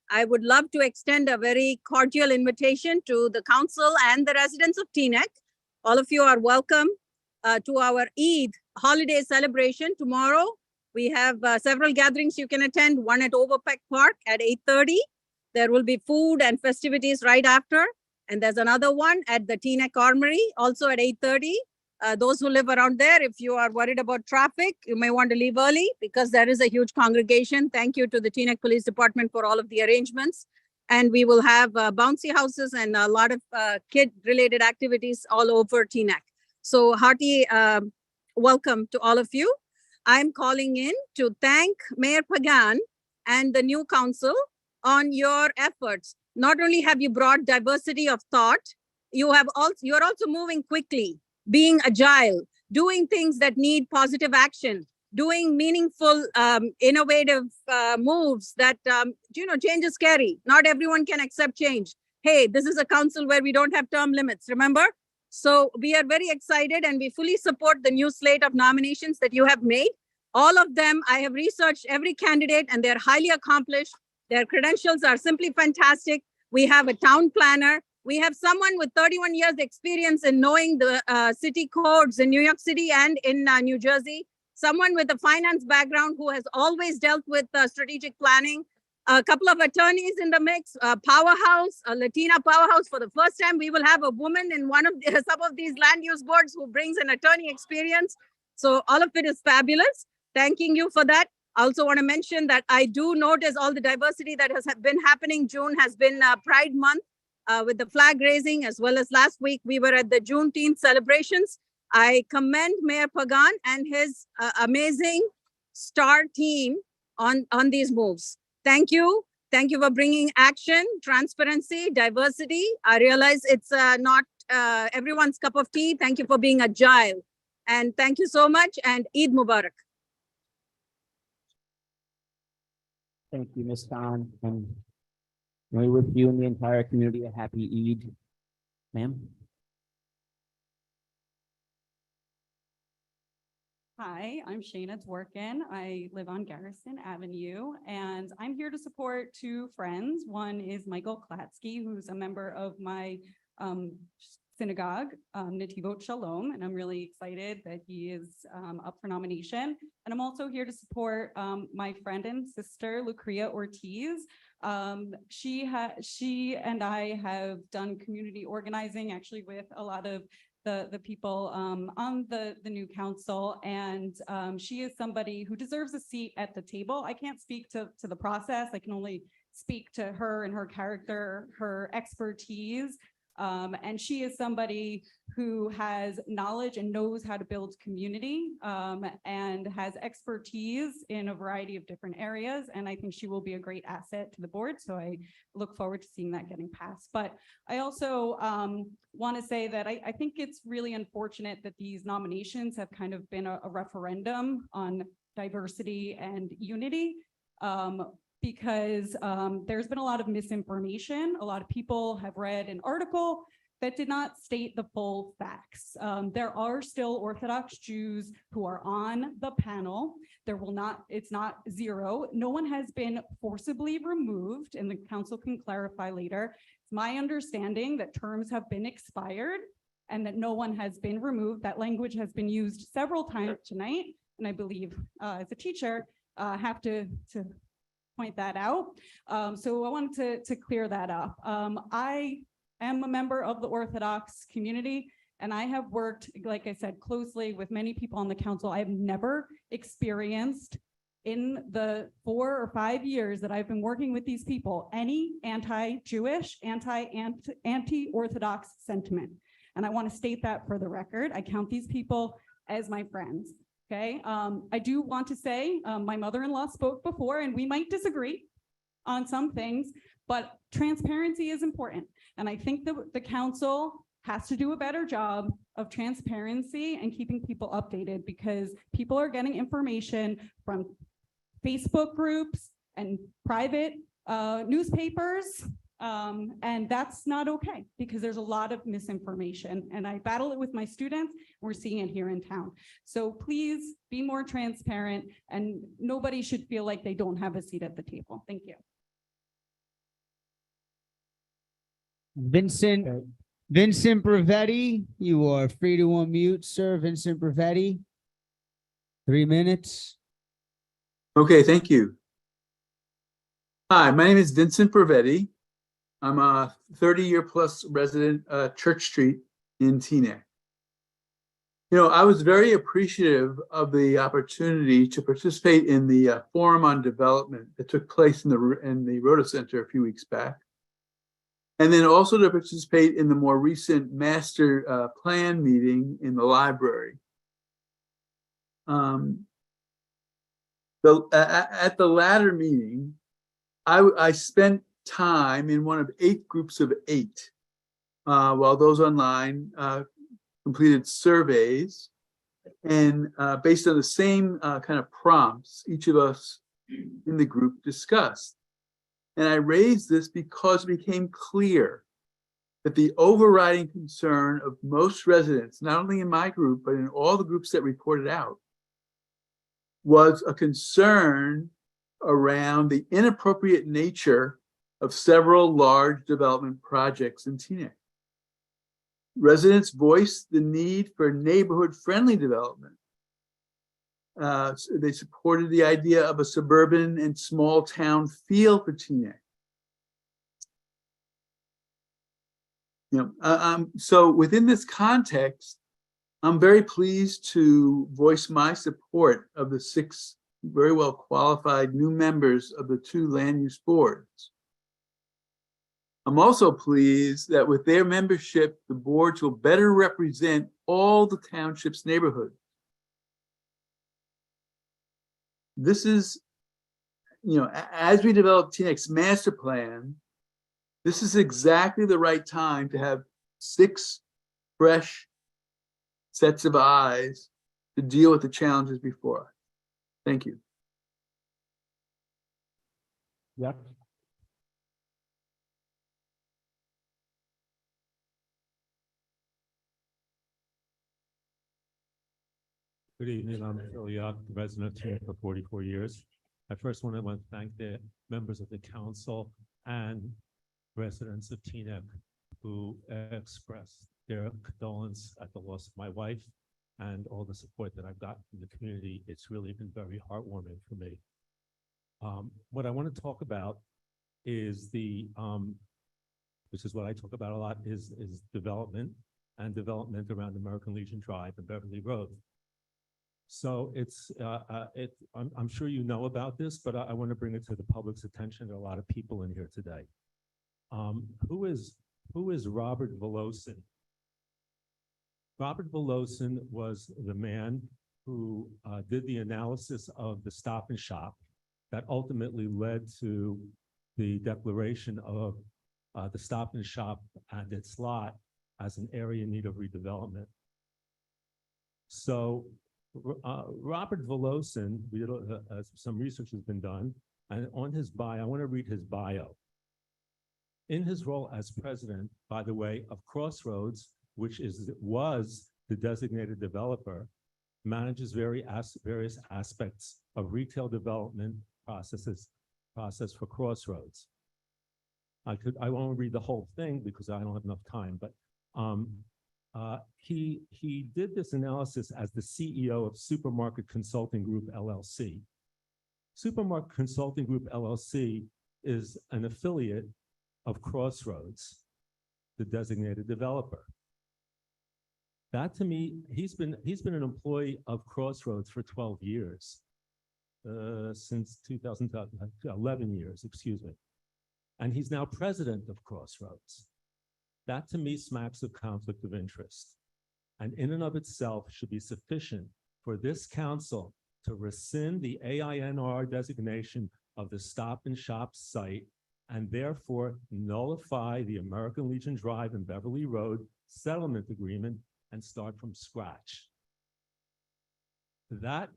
I would love to extend a very cordial invitation to the council and the residents of Teaneck. All of you are welcome to our Eid holiday celebration tomorrow. We have several gatherings you can attend, one at Overpeck Park at 8:30. There will be food and festivities right after. And there's another one at the Teaneck Armory, also at 8:30. Those who live around there, if you are worried about traffic, you may want to leave early because there is a huge congregation. Thank you to the Teaneck Police Department for all of the arrangements. And we will have bouncy houses and a lot of kid-related activities all over Teaneck. So hearty welcome to all of you. I'm calling in to thank Mayor Pagan and the new council on your efforts. Not only have you brought diversity of thought, you're also moving quickly, being agile, doing things that need positive action, doing meaningful, innovative moves that, change is scary. Not everyone can accept change. Hey, this is a council where we don't have term limits, remember? So we are very excited and we fully support the new slate of nominations that you have made. All of them, I have researched every candidate and they're highly accomplished. Their credentials are simply fantastic. We have a town planner. We have someone with 31 years experience in knowing the city codes in New York City and in New Jersey. Someone with a finance background who has always dealt with strategic planning. A couple of attorneys in the mix, a powerhouse, a Latina powerhouse. For the first time, we will have a woman in some of these land use boards who brings an attorney experience. So all of it is fabulous. Thanking you for that. I also want to mention that I do notice all the diversity that has been happening. June has been Pride Month with the flag raising, as well as last week we were at the Juneteenth celebrations. I commend Mayor Pagan and his amazing star team on these moves. Thank you. Thank you for bringing action, transparency, diversity. I realize it's not everyone's cup of tea. Thank you for being agile. And thank you so much, and Eid Mubarak. Thank you, Ms. Khan, and we wish you and the entire community a happy Eid. Ma'am? Hi, I'm Shayna Dworkin. I live on Garrison Avenue, and I'm here to support two friends. One is Michael Klatsky, who's a member of my synagogue, Nativot Shalom, and I'm really excited that he is up for nomination. And I'm also here to support my friend and sister, Lucria Ortiz. She and I have done community organizing actually with a lot of the people on the new council, and she is somebody who deserves a seat at the table. I can't speak to the process. I can only speak to her and her character, her expertise. And she is somebody who has knowledge and knows how to build community and has expertise in a variety of different areas. And I think she will be a great asset to the board. So I look forward to seeing that getting passed. But I also want to say that I think it's really unfortunate that these nominations have kind of been a referendum on diversity and unity. Because there's been a lot of misinformation. A lot of people have read an article that did not state the full facts. There are still Orthodox Jews who are on the panel. It's not zero. No one has been forcibly removed, and the council can clarify later. It's my understanding that terms have been expired and that no one has been removed. That language has been used several times tonight, and I believe as a teacher, have to point that out. So I wanted to clear that up. I am a member of the Orthodox community, and I have worked, like I said, closely with many people on the council. I have never experienced in the 4 or 5 years that I've been working with these people, any anti-Jewish, anti-Orthodox sentiment. And I want to state that for the record. I count these people as my friends. Okay, I do want to say my mother-in-law spoke before, and we might disagree on some things, but transparency is important. And I think the council has to do a better job of transparency and keeping people updated, because people are getting information from Facebook groups and private newspapers. And that's not okay, because there's a lot of misinformation, and I battle it with my students. We're seeing it here in town. So please be more transparent, and nobody should feel like they don't have a seat at the table. Thank you. Vincent Bravetti, you are free to unmute, sir. Vincent Bravetti. 3 minutes. Okay, thank you. Hi, my name is Vincent Bravetti. I'm a 30-year plus resident, Church Street in Teaneck. You know, I was very appreciative of the opportunity to participate in the Forum on Development that took place in the Rhoda Center a few weeks back. And then also to participate in the more recent master plan meeting in the library. At the latter meeting, I spent time in one of 8 groups of 8, while those online completed surveys. And based on the same kind of prompts, each of us in the group discussed. And I raised this because it became clear that the overriding concern of most residents, not only in my group, but in all the groups that reported out, was a concern around the inappropriate nature of several large development projects in Teaneck. Residents voiced the need for neighborhood-friendly development. They supported the idea of a suburban and small town feel for Teaneck. You know, so within this context, I'm very pleased to voice my support of the 6 very well qualified new members of the 2 land use boards. I'm also pleased that with their membership, the boards will better represent all the township's neighborhoods. This is, you know, as we develop Teaneck's master plan, this is exactly the right time to have 6 fresh sets of eyes to deal with the challenges before us. Thank you. Yeah. Good evening, I'm Phil Young, resident of Teaneck for 44 years. I first want to thank the members of the council and residents of Teaneck who expressed their condolence at the loss of my wife and all the support that I've gotten from the community. It's really been very heartwarming for me. What I want to talk about is which is what I talk about a lot, is development and development around American Legion Drive and Beverly Road. So I'm sure you know about this, but I want to bring it to the public's attention. There are a lot of people in here today. Who is Robert Volosyn? Robert Volosyn was the man who did the analysis of the Stop and Shop that ultimately led to the declaration of the Stop and Shop and its lot as an area in need of redevelopment. So Robert Volosyn, some research has been done, and on his bio, I want to read his bio. In his role as president, by the way, of Crossroads, which was the designated developer, manages various aspects of retail development process for Crossroads. I won't read the whole thing because I don't have enough time, but he did this analysis as the CEO of Supermarket Consulting Group, LLC. Supermarket Consulting Group, LLC is an affiliate of Crossroads, the designated developer. That to me, he's been an employee of Crossroads for 12 years, since 2011 years, excuse me. And he's now president of Crossroads. That to me smacks of conflict of interest, and in and of itself should be sufficient for this council to rescind the AINR designation of the Stop and Shop site and therefore nullify the American Legion Drive and Beverly Road settlement agreement and start from scratch. That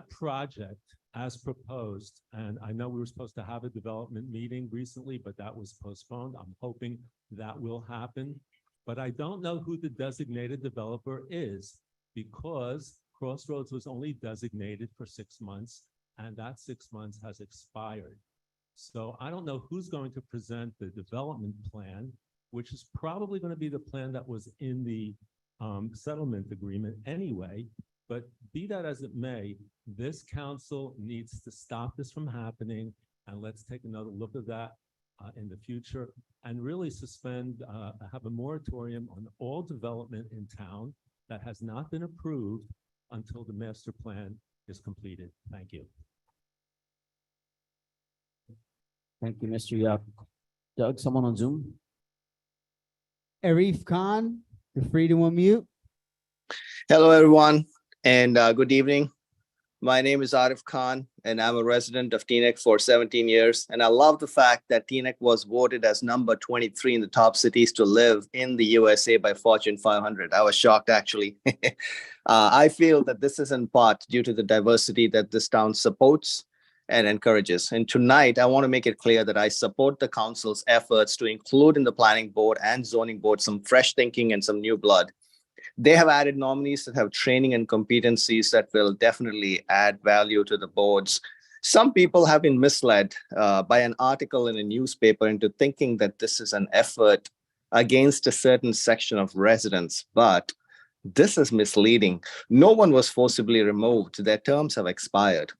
project, as proposed, and I know we were supposed to have a development meeting recently, but that was postponed. I'm hoping that will happen, but I don't know who the designated developer is because Crossroads was only designated for 6 months and that 6 months has expired. So I don't know who's going to present the development plan which is probably going to be the plan that was in the settlement agreement anyway. But be that as it may, this council needs to stop this from happening, and let's take another look at that in the future and really suspend, have a moratorium on all development in town that has not been approved until the master plan is completed. Thank you. Thank you, Mr. Yuck. Doug, someone on Zoom? Arif Khan, you're free to unmute. Hello, everyone, and good evening. My name is Arif Khan, and I'm a resident of Teaneck for 17 years. And I love the fact that Teaneck was voted as number 23 in the top cities to live in the USA by Fortune 500. I was shocked, actually. I feel that this is in part due to the diversity that this town supports and encourages. And tonight, I want to make it clear that I support the council's efforts to include in the planning board and zoning board some fresh thinking and some new blood. They have added nominees that have training and competencies that will definitely add value to the boards. Some people have been misled by an article in a newspaper into thinking that this is an effort against a certain section of residents, but this is misleading. No one was forcibly removed. Their terms have expired.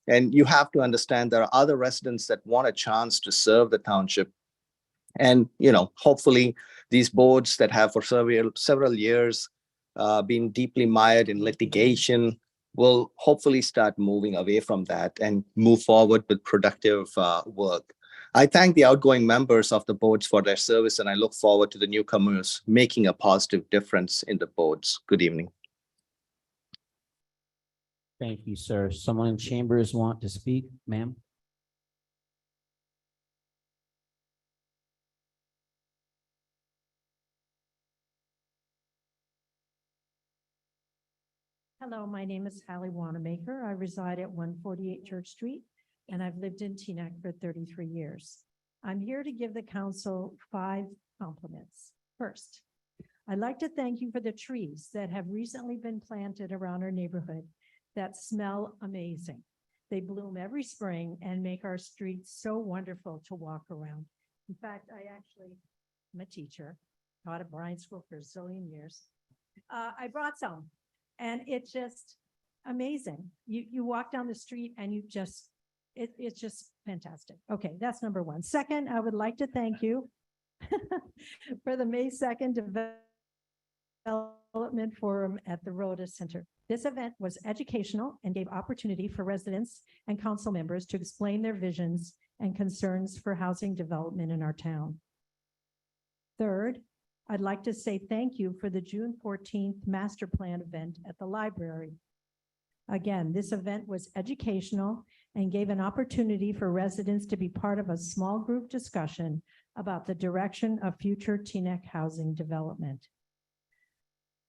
And you have to understand there are other residents that want a chance to serve the township. And, hopefully these boards that have for several years been deeply mired in litigation will hopefully start moving away from that and move forward with productive work. I thank the outgoing members of the boards for their service, and I look forward to the newcomers making a positive difference in the boards. Good evening. Thank you, sir. Someone in chambers want to speak, ma'am? Hello, my name is Hallie Wanamaker. I reside at 148 Church Street, and I've lived in Teaneck for 33 years. I'm here to give the council 5 compliments. First, I'd like to thank you for the trees that have recently been planted around our neighborhood that smell amazing. They bloom every spring and make our streets so wonderful to walk around. In fact, I'm a teacher, taught at Bryan School for a zillion years. I brought some. And it's just amazing. You walk down the street and it's just fantastic. Okay, that's number 1. Second, I would like to thank you for the May 2nd Development Forum at the Rhoda Center. This event was educational and gave opportunity for residents and council members to explain their visions and concerns for housing development in our town. Third, I'd like to say thank you for the June 14th master plan event at the library. Again, this event was educational and gave an opportunity for residents to be part of a small group discussion about the direction of future Teaneck housing development.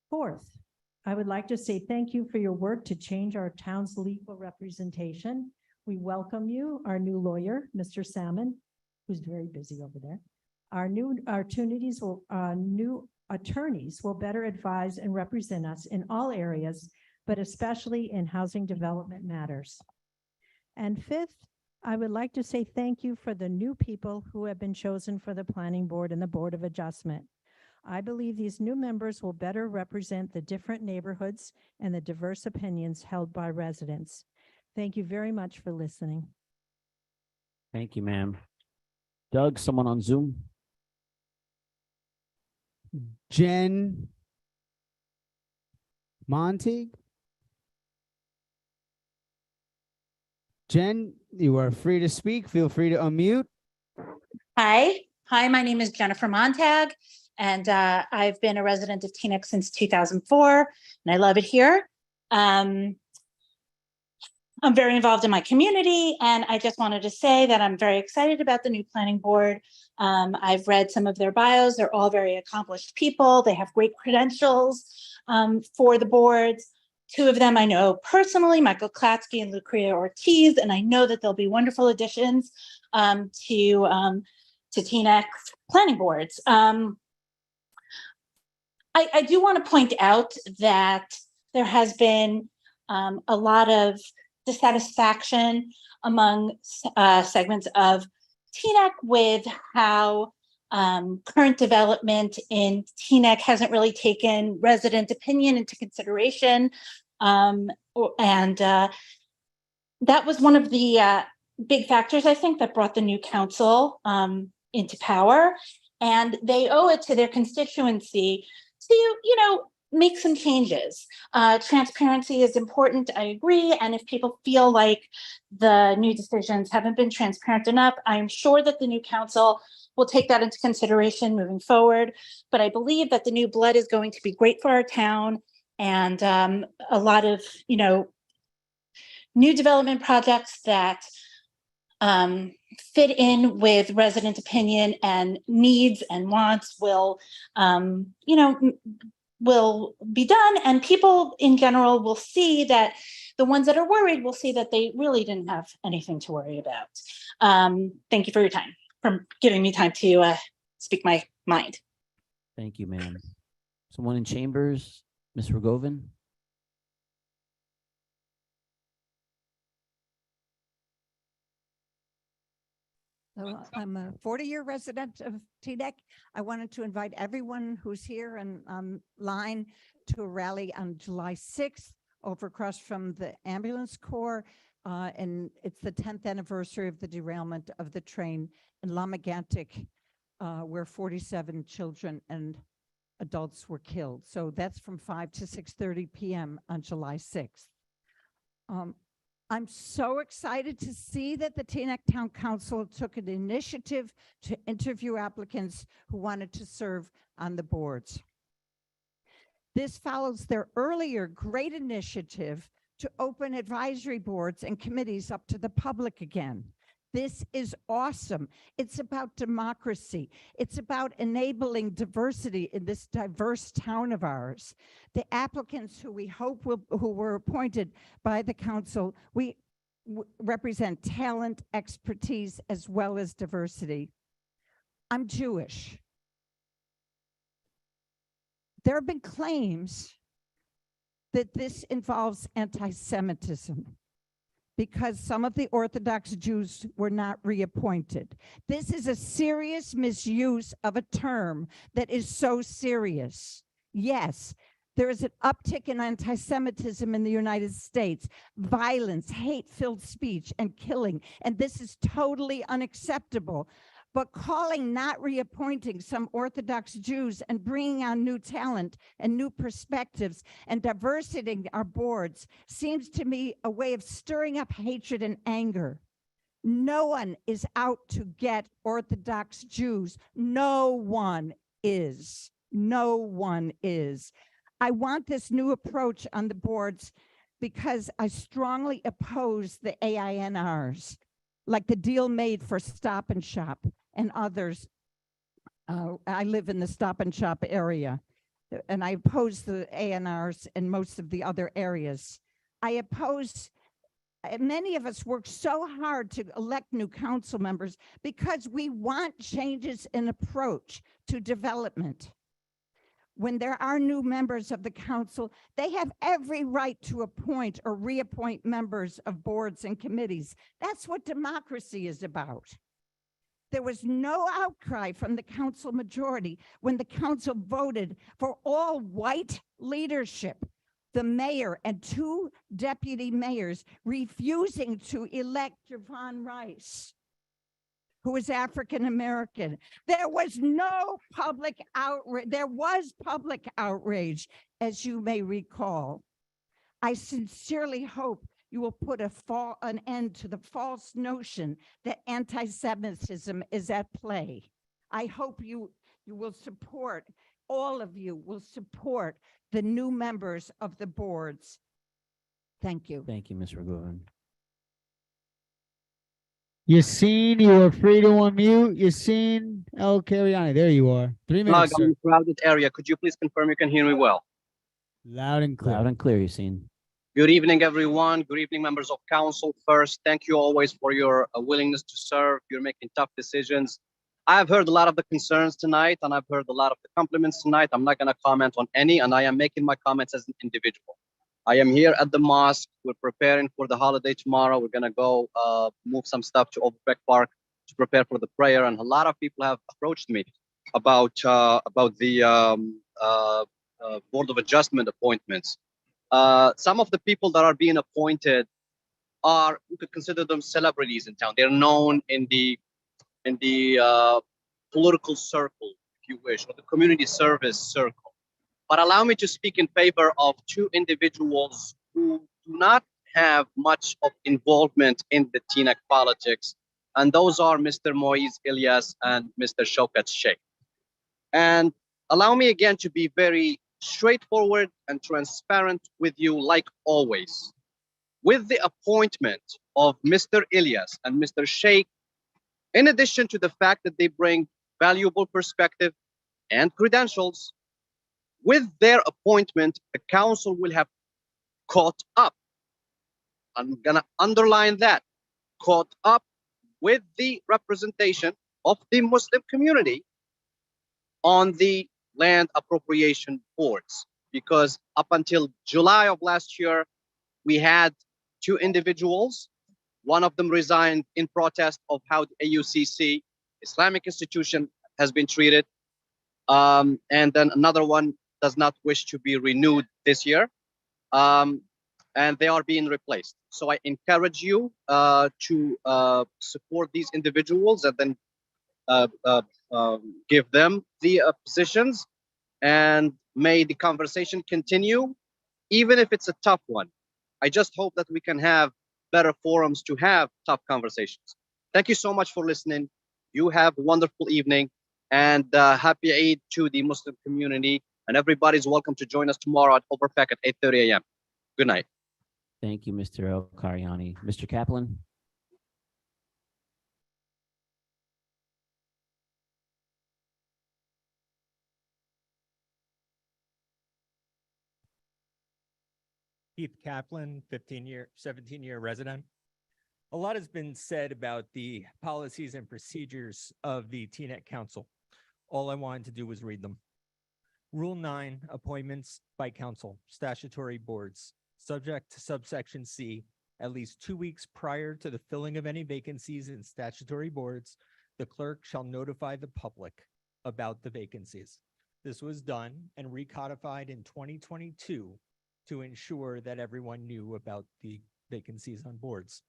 Fourth, I would like to say thank you for your work to change our town's legal representation. We welcome you, our new lawyer, Mr. Salmon, who's very busy over there. Our new attorneys will better advise and represent us in all areas, but especially in housing development matters. And fifth, I would like to say thank you for the new people who have been chosen for the Planning Board and the Board of Adjustment. I believe these new members will better represent the different neighborhoods and the diverse opinions held by residents. Thank you very much for listening. Thank you, ma'am. Doug, someone on Zoom? Jen Monty. Jen, you are free to speak. Feel free to unmute. Hi, my name is Jennifer Montag, and I've been a resident of Teaneck since 2004, and I love it here. I'm very involved in my community, and I just wanted to say that I'm very excited about the new planning board. I've read some of their bios. They're all very accomplished people. They have great credentials for the boards. 2 of them I know personally, Michael Klatsky and Lucretia Ortiz, and I know that they'll be wonderful additions to Teaneck planning boards. I do want to point out that there has been a lot of dissatisfaction among segments of Teaneck with how current development in Teaneck hasn't really taken resident opinion into consideration. That was one of the big factors, I think, that brought the new council into power. And they owe it to their constituency to, make some changes. Transparency is important, I agree. And if people feel like the new decisions haven't been transparent enough, I'm sure that the new council will take that into consideration moving forward. But I believe that the new blood is going to be great for our town, and a lot of, new development projects that fit in with resident opinion and needs and wants will be done, and people in general will see that the ones that are worried will see that they really didn't have anything to worry about. Thank you for your time, for giving me time to speak my mind. Thank you, ma'am. Someone in chambers, Ms. Rogovan? So I'm a 40-year resident of Teaneck. I wanted to invite everyone who's here and online to a rally on July 6th over across from the ambulance corps. And it's the 10th anniversary of the derailment of the train in Lamagantic, where 47 children and adults were killed. So that's from 5 to 6:30 p.m. on July 6th. I'm so excited to see that the Teaneck Town Council took an initiative to interview applicants who wanted to serve on the boards. This follows their earlier great initiative to open advisory boards and committees up to the public again. This is awesome. It's about democracy. It's about enabling diversity in this diverse town of ours. The applicants who we hope who were appointed by the council, we represent talent, expertise, as well as diversity. I'm Jewish. There have been claims that this involves anti-Semitism, because some of the Orthodox Jews were not reappointed. This is a serious misuse of a term that is so serious. Yes, there is an uptick in anti-Semitism in the United States, violence, hate-filled speech, and killing, and this is totally unacceptable. But calling not reappointing some Orthodox Jews and bringing on new talent and new perspectives and diversity in our boards seems to me a way of stirring up hatred and anger. No one is out to get Orthodox Jews. No one is. No one is. I want this new approach on the boards because I strongly oppose the AINRs, like the deal made for Stop and Shop and others. I live in the Stop and Shop area, and I oppose the ANRs in most of the other areas. I oppose, many of us work so hard to elect new council members because we want changes in approach to development. When there are new members of the council, they have every right to appoint or reappoint members of boards and committees. That's what democracy is about. There was no outcry from the council majority when the council voted for all white leadership. The mayor and 2 deputy mayors refusing to elect Javon Rice, who is African-American. There was no public outrage. There was public outrage, as you may recall. I sincerely hope you will put an end to the false notion that anti-Semitism is at play. I hope you will support, all of you will support the new members of the boards. Thank you. Thank you, Ms. Rogovan. Yassine, you are free to unmute. Yassine El Kariani, there you are. 3 minutes, I'm sir. in a crowded area. Could you please confirm you can hear me well? Loud and clear. Loud and clear, Yassine. Good evening, everyone. Good evening, members of council. First, thank you always for your willingness to serve. You're making tough decisions. I've heard a lot of the concerns tonight, and I've heard a lot of the compliments tonight. I'm not going to comment on any, and I am making my comments as an individual. I am here at the mosque. We're preparing for the holiday tomorrow. We're going to go move some stuff to Overbeck Park to prepare for the prayer, and a lot of people have approached me about the Board of Adjustment appointments. Some of the people that are being appointed are, you could consider them celebrities in town. They're known in the political circle, if you wish, or the community service circle. But allow me to speak in favor of two individuals who do not have much of involvement in the Teaneck politics, and those are Mr. Moiz Ilyas and Mr. Shaukat Sheikh. And allow me again to be very straightforward and transparent with you, like always. With the appointment of Mr. Ilyas and Mr. Sheikh, in addition to the fact that they bring valuable perspective and credentials, with their appointment, the council will have caught up. I'm gonna underline that, caught up with the representation of the Muslim community on the land appropriation boards. Because up until July of last year, we had two individuals. One of them resigned in protest of how the AUCC, Islamic institution, has been treated. And then another one does not wish to be renewed this year. And they are being replaced. So I encourage you to support these individuals and then give them the positions, and may the conversation continue, even if it's a tough one. I just hope that we can have better forums to have tough conversations. Thank you so much for listening. You have a wonderful evening, and happy Eid to the Muslim community. And everybody's welcome to join us tomorrow at Overpack at 8:30 a.m. Good night. Thank you, Mr. El-Karyani. Mr. Kaplan? Keith Kaplan, 17-year resident. A lot has been said about the policies and procedures of the Teaneck Council. All I wanted to do was read them. Rule 9, appointments by council, statutory boards. Subject to subsection C, at least 2 weeks prior to the filling of any vacancies in statutory boards, the clerk shall notify the public about the vacancies. This was done and recodified in 2022 to ensure that everyone knew about the vacancies on boards.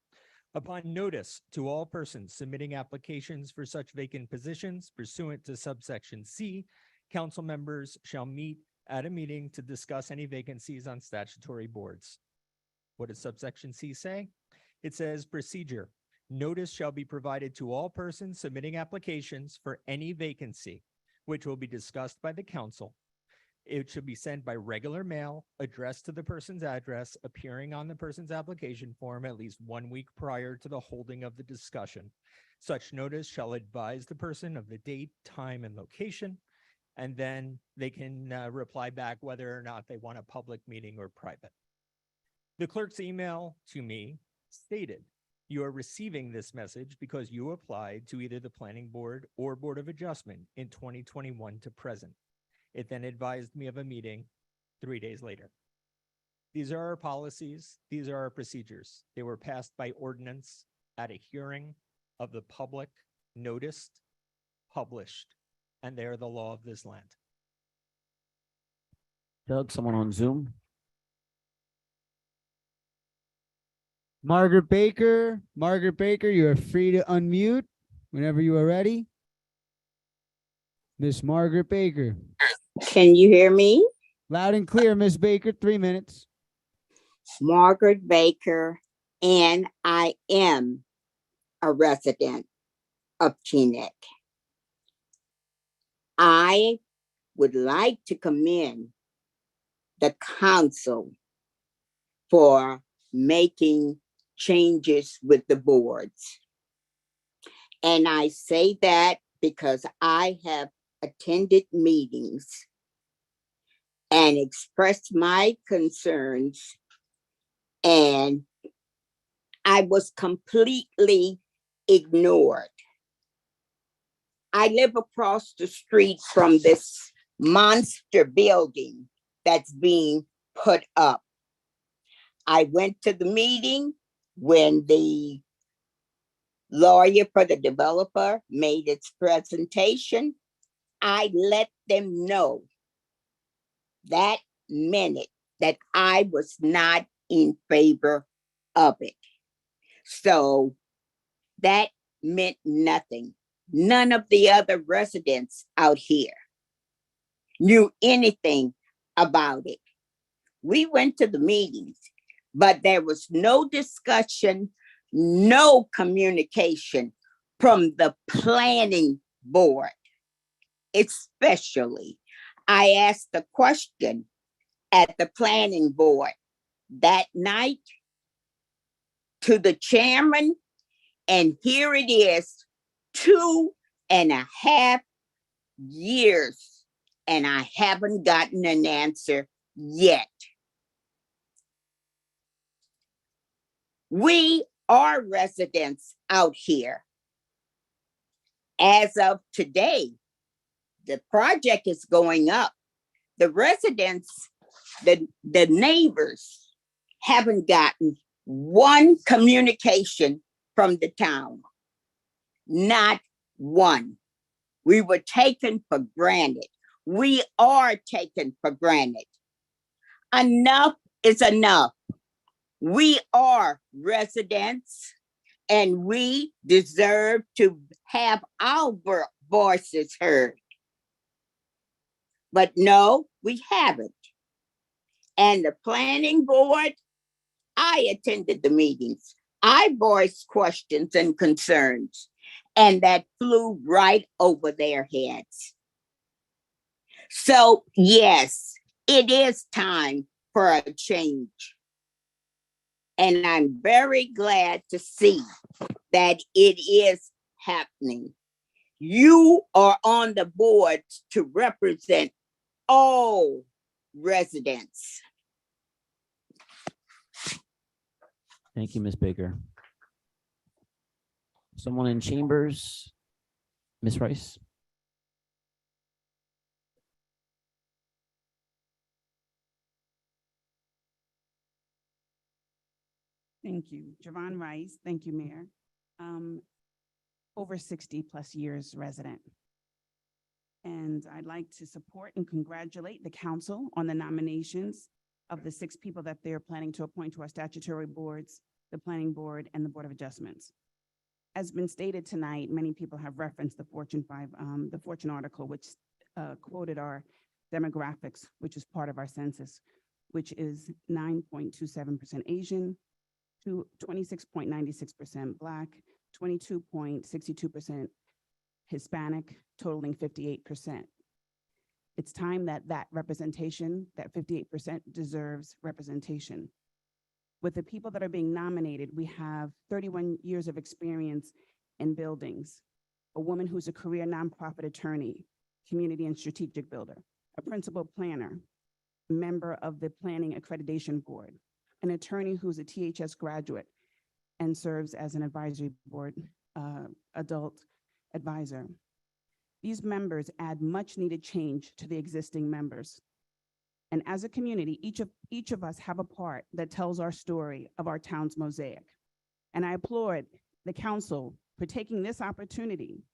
Upon notice to all persons submitting applications for such vacant positions pursuant to subsection C, council members shall meet at a meeting to discuss any vacancies on statutory boards. What does subsection C say? It says procedure. Notice shall be provided to all persons submitting applications for any vacancy, which will be discussed by the council. It should be sent by regular mail, addressed to the person's address, appearing on the person's application form at least 1 week prior to the holding of the discussion. Such notice shall advise the person of the date, time, and location, and then they can reply back whether or not they want a public meeting or private. The clerk's email to me stated, you are receiving this message because you applied to either the Planning Board or Board of Adjustment in 2021 to present. It then advised me of a meeting 3 days later. These are our policies. These are our procedures. They were passed by ordinance at a hearing of the public, noticed, published, and they are the law of this land. Doug, someone on Zoom? Margaret Baker, you are free to unmute whenever you are ready. Miss Margaret Baker. Can you hear me? Loud and clear, Miss Baker, 3 minutes. Margaret Baker, and I am a resident of Teaneck. I would like to commend the council for making changes with the boards. And I say that because I have attended meetings and expressed my concerns, and I was completely ignored. I live across the street from this monster building that's being put up. I went to the meeting when the lawyer for the developer made its presentation. I let them know that minute that I was not in favor of it. So that meant nothing. None of the other residents out here knew anything about it. We went to the meetings, but there was no discussion, no communication from the planning board. Especially, I asked the question at the planning board that night to the chairman, and here it is, 2.5 years, and I haven't gotten an answer yet. We are residents out here. As of today, the project is going up. The residents, the neighbors haven't gotten one communication from the town. Not one. We were taken for granted. We are taken for granted. Enough is enough. We are residents and we deserve to have our voices heard. But no, we haven't. And the planning board, I attended the meetings. I voiced questions and concerns, and that flew right over their heads. So yes, it is time for a change. And I'm very glad to see that it is happening. You are on the board to represent all residents. Thank you, Ms. Baker. Someone in chambers? Ms. Rice? Thank you. Javon Rice. Thank you, Mayor. Over 60+ years resident. And I'd like to support and congratulate the council on the nominations of the 6 people that they're planning to appoint to our statutory boards, the Planning Board and the Board of Adjustments. As been stated tonight, many people have referenced the Fortune article, which quoted our demographics, which is part of our census, which is 9.27% Asian, 26.96% Black, 22.62% Hispanic, totaling 58%. It's time that that representation, that 58% deserves representation. With the people that are being nominated, we have 31 years of experience in buildings, a woman who's a career nonprofit attorney, community and strategic builder, a principal planner, member of the Planning Accreditation Board, an attorney who's a THS graduate and serves as an advisory board adult advisor. These members add much needed change to the existing members. And as a community, each of us have a part that tells our story of our town's mosaic. And I applaud the council for taking this opportunity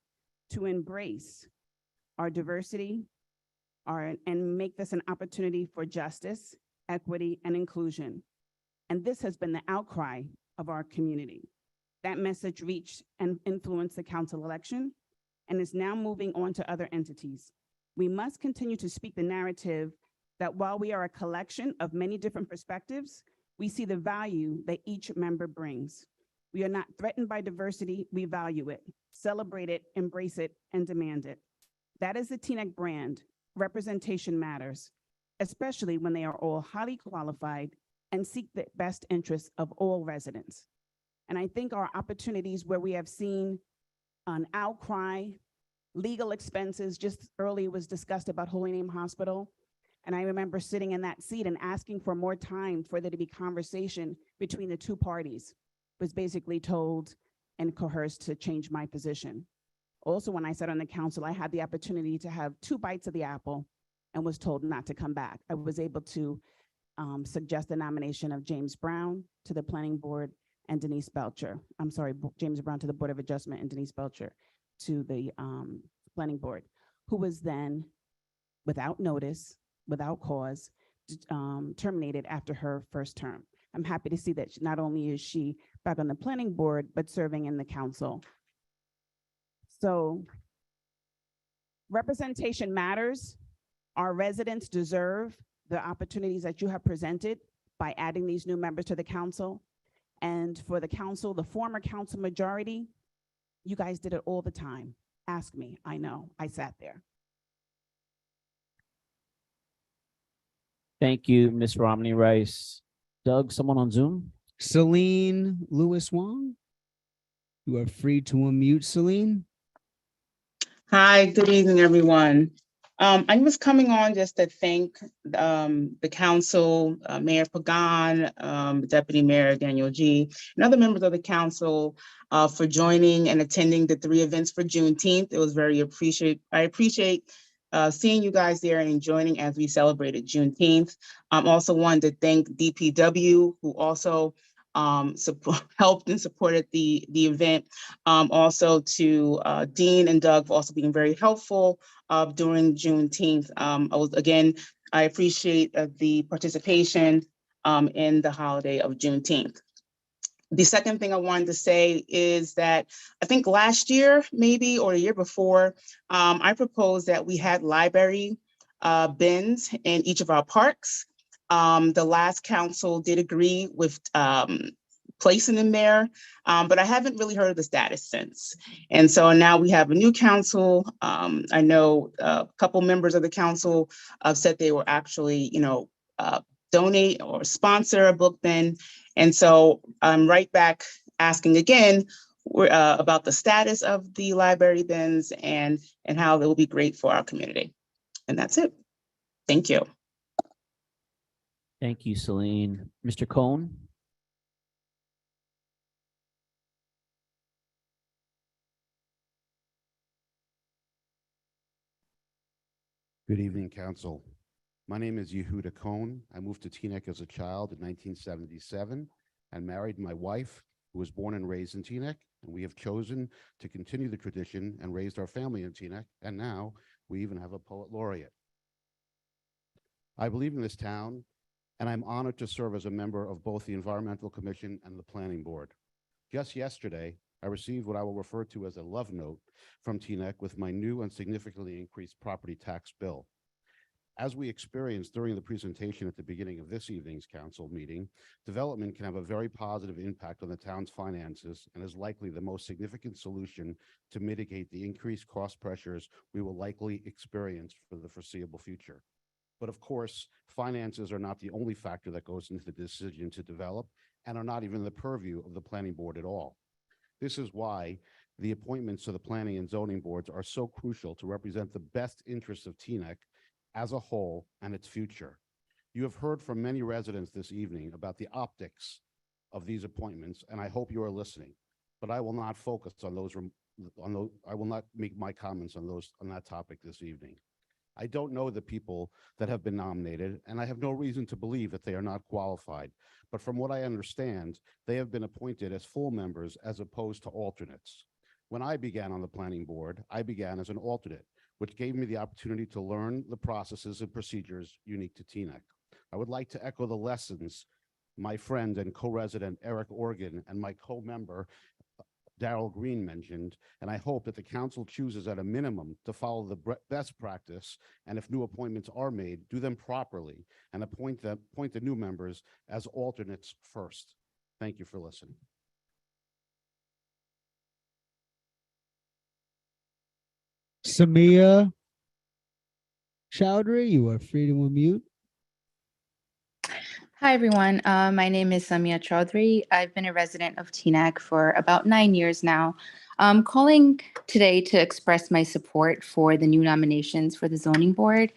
to embrace our diversity and make this an opportunity for justice, equity, and inclusion. And this has been the outcry of our community. That message reached and influenced the council election and is now moving on to other entities. We must continue to speak the narrative that while we are a collection of many different perspectives, we see the value that each member brings. We are not threatened by diversity, we value it, celebrate it, embrace it, and demand it. That is the Teaneck brand. Representation matters, especially when they are all highly qualified and seek the best interests of all residents. And I think our opportunities where we have seen an outcry, legal expenses, just earlier was discussed about Holy Name Hospital. And I remember sitting in that seat and asking for more time for there to be conversation between the two parties. Was basically told and coerced to change my position. Also, when I sat on the council, I had the opportunity to have 2 bites of the apple and was told not to come back. I was able to suggest the nomination of James Brown to the Planning Board and Denise Belcher. James Brown to the Board of Adjustment and Denise Belcher to the Planning Board. who was then, without notice, without cause, terminated after her first term. I'm happy to see that not only is she back on the planning board, but serving in the council. So representation matters. Our residents deserve the opportunities that you have presented by adding these new members to the council. And for the council, the former council majority, you guys did it all the time. Ask me, I know, I sat there. Thank you, Ms. Romney Rice. Doug, someone on Zoom? Celine Lewis Wong. You are free to unmute, Celine. Hi, good evening, everyone. I was coming on just to thank the council, Mayor Pagan, Deputy Mayor Daniel G, and other members of the council for joining and attending the 3 events for Juneteenth. It was very I appreciate seeing you guys there and joining as we celebrated Juneteenth. Also wanted to thank DPW, who also helped and supported the event. Also to Dean and Doug for also being very helpful during Juneteenth. I appreciate the participation in the holiday of Juneteenth. The second thing I wanted to say is that I think last year, maybe, or the year before, I proposed that we had library bins in each of our parks. The last council did agree with placing them there, but I haven't really heard of the status since. And so now we have a new council. I know a couple members of the council said they were actually, donate or sponsor a book bin. And so I'm right back asking again about the status of the library bins and how they will be great for our community. And that's it. Thank you. Thank you, Celine. Mr. Cohn? Good evening, Council. My name is Yehuda Cohn. I moved to Teaneck as a child in 1977 and married my wife, who was born and raised in Teaneck, and we have chosen to continue the tradition and raised our family in Teaneck, and now we even have a poet laureate. I believe in this town, and I'm honored to serve as a member of both the Environmental Commission and the Planning Board. Just yesterday, I received what I will refer to as a love note from Teaneck with my new and significantly increased property tax bill. As we experienced during the presentation at the beginning of this evening's council meeting, development can have a very positive impact on the town's finances and is likely the most significant solution to mitigate the increased cost pressures we will likely experience for the foreseeable future. But of course, finances are not the only factor that goes into the decision to develop and are not even the purview of the planning board at all. This is why the appointments to the planning and zoning boards are so crucial to represent the best interests of Teaneck as a whole and its future. You have heard from many residents this evening about the optics of these appointments, and I hope you are listening, but I will not focus on those, I will not make my comments on that topic this evening. I don't know the people that have been nominated, and I have no reason to believe that they are not qualified. But from what I understand, they have been appointed as full members as opposed to alternates. When I began on the planning board, I began as an alternate, which gave me the opportunity to learn the processes and procedures unique to Teaneck. I would like to echo the lessons my friend and co-resident Eric Organ and my co-member Darrell Green mentioned, and I hope that the council chooses at a minimum to follow the best practice, and if new appointments are made, do them properly and appoint the new members as alternates first. Thank you for listening. Samia Chowdhury, you are free to unmute. Hi, everyone. My name is Samia Chaudhry. I've been a resident of Teaneck for about 9 years now. I'm calling today to express my support for the new nominations for the zoning board.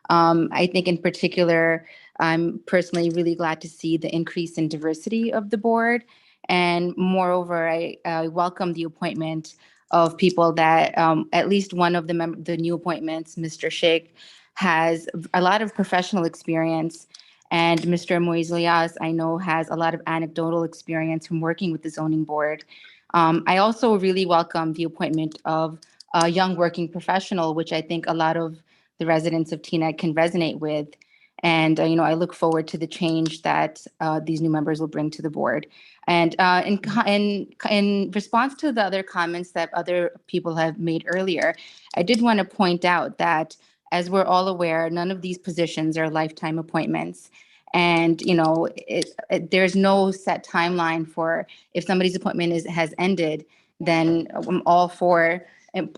I think in particular, I'm personally really glad to see the increase in diversity of the board. And moreover, I welcome the appointment of people that at least one of the new appointments, Mr. Sheikh, has a lot of professional experience. And Mr. Moise Lias, I know, has a lot of anecdotal experience from working with the zoning board. I also really welcome the appointment of young working professional, which I think a lot of the residents of Teaneck can resonate with. And, I look forward to the change that these new members will bring to the board. And in response to the other comments that other people have made earlier, I did want to point out that, as we're all aware, none of these positions are lifetime appointments. And, there's no set timeline for if somebody's appointment has ended, then I'm all for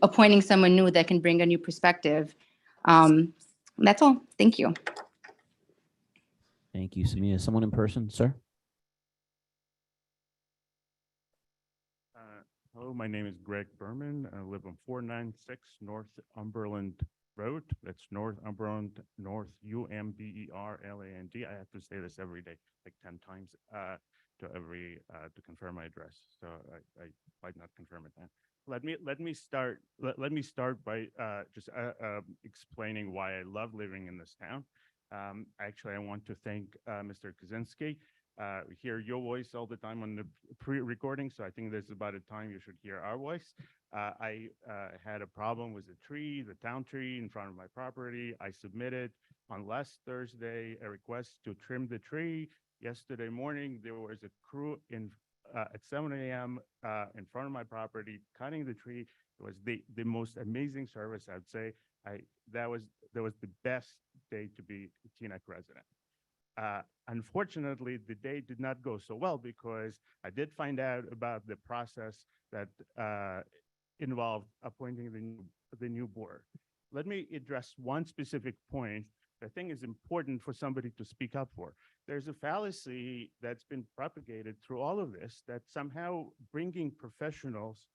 appointing someone new that can bring a new perspective. That's all. Thank you. Thank you, Samia. Someone in person, sir? Hello, my name is Greg Berman. I live on 496 Northumberland Road. That's Northumberland, North Umberland. I have to say this every day, like 10 times to confirm my address. So I might not confirm it then. Let me start by just explaining why I love living in this town. Actually, I want to thank Mr. Kaczynski. We hear your voice all the time on the pre-recording, so I think this is about a time you should hear our voice. I had a problem with the town tree in front of my property. I submitted on last Thursday a request to trim the tree. Yesterday morning, there was a crew at 7 a.m. In front of my property cutting the tree. It was the most amazing service, I'd say. That was the best day to be a Teaneck resident. Unfortunately, the day did not go so well because I did find out about the process that involved appointing the new board. Let me address one specific point that I think is important for somebody to speak up for. There's a fallacy that's been propagated through all of this that somehow bringing professionals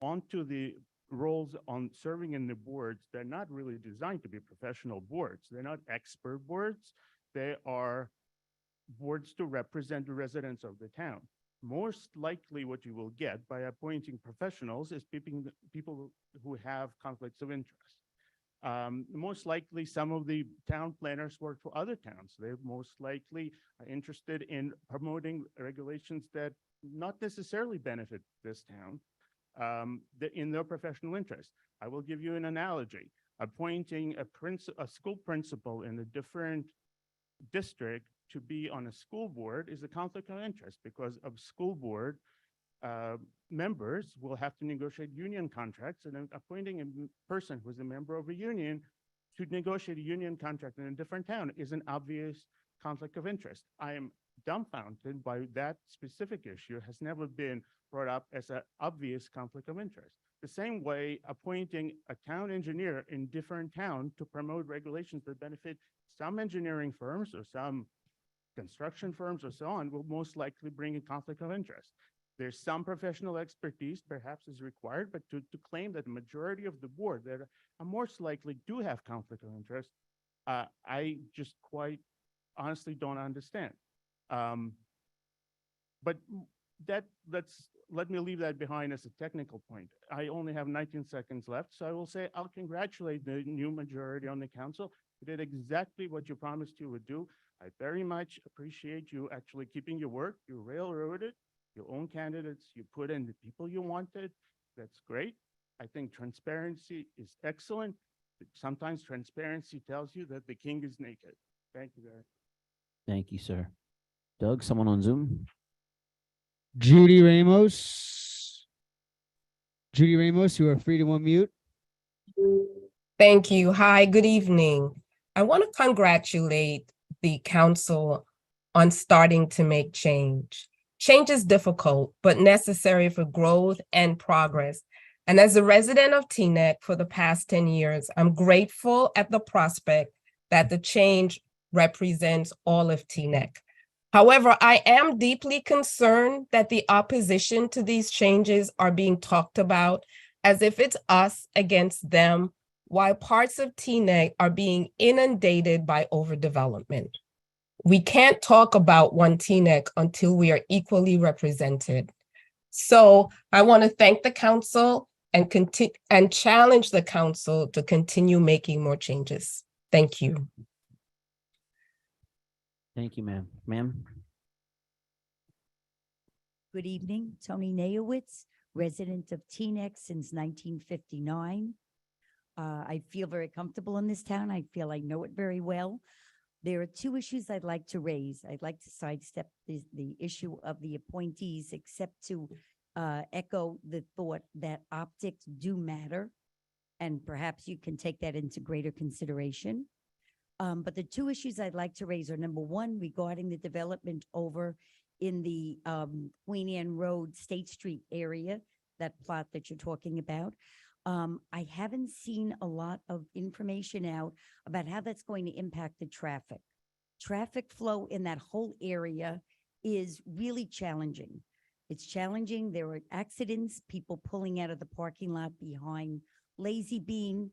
onto the roles on serving in the boards, they're not really designed to be professional boards. They're not expert boards. They are boards to represent the residents of the town. Most likely what you will get by appointing professionals is people who have conflicts of interest. Most likely some of the town planners work for other towns. They're most likely interested in promoting regulations that not necessarily benefit this town in their professional interest. I will give you an analogy. Appointing a school principal in a different district to be on a school board is a conflict of interest because of school board members will have to negotiate union contracts, and appointing a person who's a member of a union to negotiate a union contract in a different town is an obvious conflict of interest. I am dumbfounded by that specific issue has never been brought up as an obvious conflict of interest. The same way appointing a town engineer in different town to promote regulations that benefit some engineering firms or some construction firms or so on will most likely bring a conflict of interest. There's some professional expertise perhaps is required, but to claim that the majority of the board that are most likely do have conflict of interest, I just quite honestly don't understand. But let me leave that behind as a technical point. I only have 19 seconds left, so I will say I'll congratulate the new majority on the council. You did exactly what you promised you would do. I very much appreciate you actually keeping your word. You railroaded your own candidates. You put in the people you wanted. That's great. I think transparency is excellent. Sometimes transparency tells you that the king is naked. Thank you, guys. Thank you, sir. Doug, someone on Zoom? Judy Ramos. Judy Ramos, you are free to unmute. Thank you. Hi, good evening. I want to congratulate the council on starting to make change. Change is difficult, but necessary for growth and progress. And as a resident of Teaneck for the past 10 years, I'm grateful at the prospect that the change represents all of Teaneck. However, I am deeply concerned that the opposition to these changes are being talked about as if it's us against them, while parts of Teaneck are being inundated by overdevelopment. We can't talk about one Teaneck until we are equally represented. So I want to thank the council and challenge the council to continue making more changes. Thank you. Thank you, ma'am. Ma'am? Good evening, Tony Nayowitz, resident of Teaneck since 1959. I feel very comfortable in this town. I feel I know it very well. There are two issues I'd like to raise. I'd like to sidestep the issue of the appointees, except to echo the thought that optics do matter. And perhaps you can take that into greater consideration. But the two issues I'd like to raise are, number one, regarding the development over in the Queen Anne Road, State Street area, that plot that you're talking about. I haven't seen a lot of information out about how that's going to impact the traffic. Traffic flow in that whole area is really challenging. It's challenging. There are accidents, people pulling out of the parking lot behind Lazy Bean.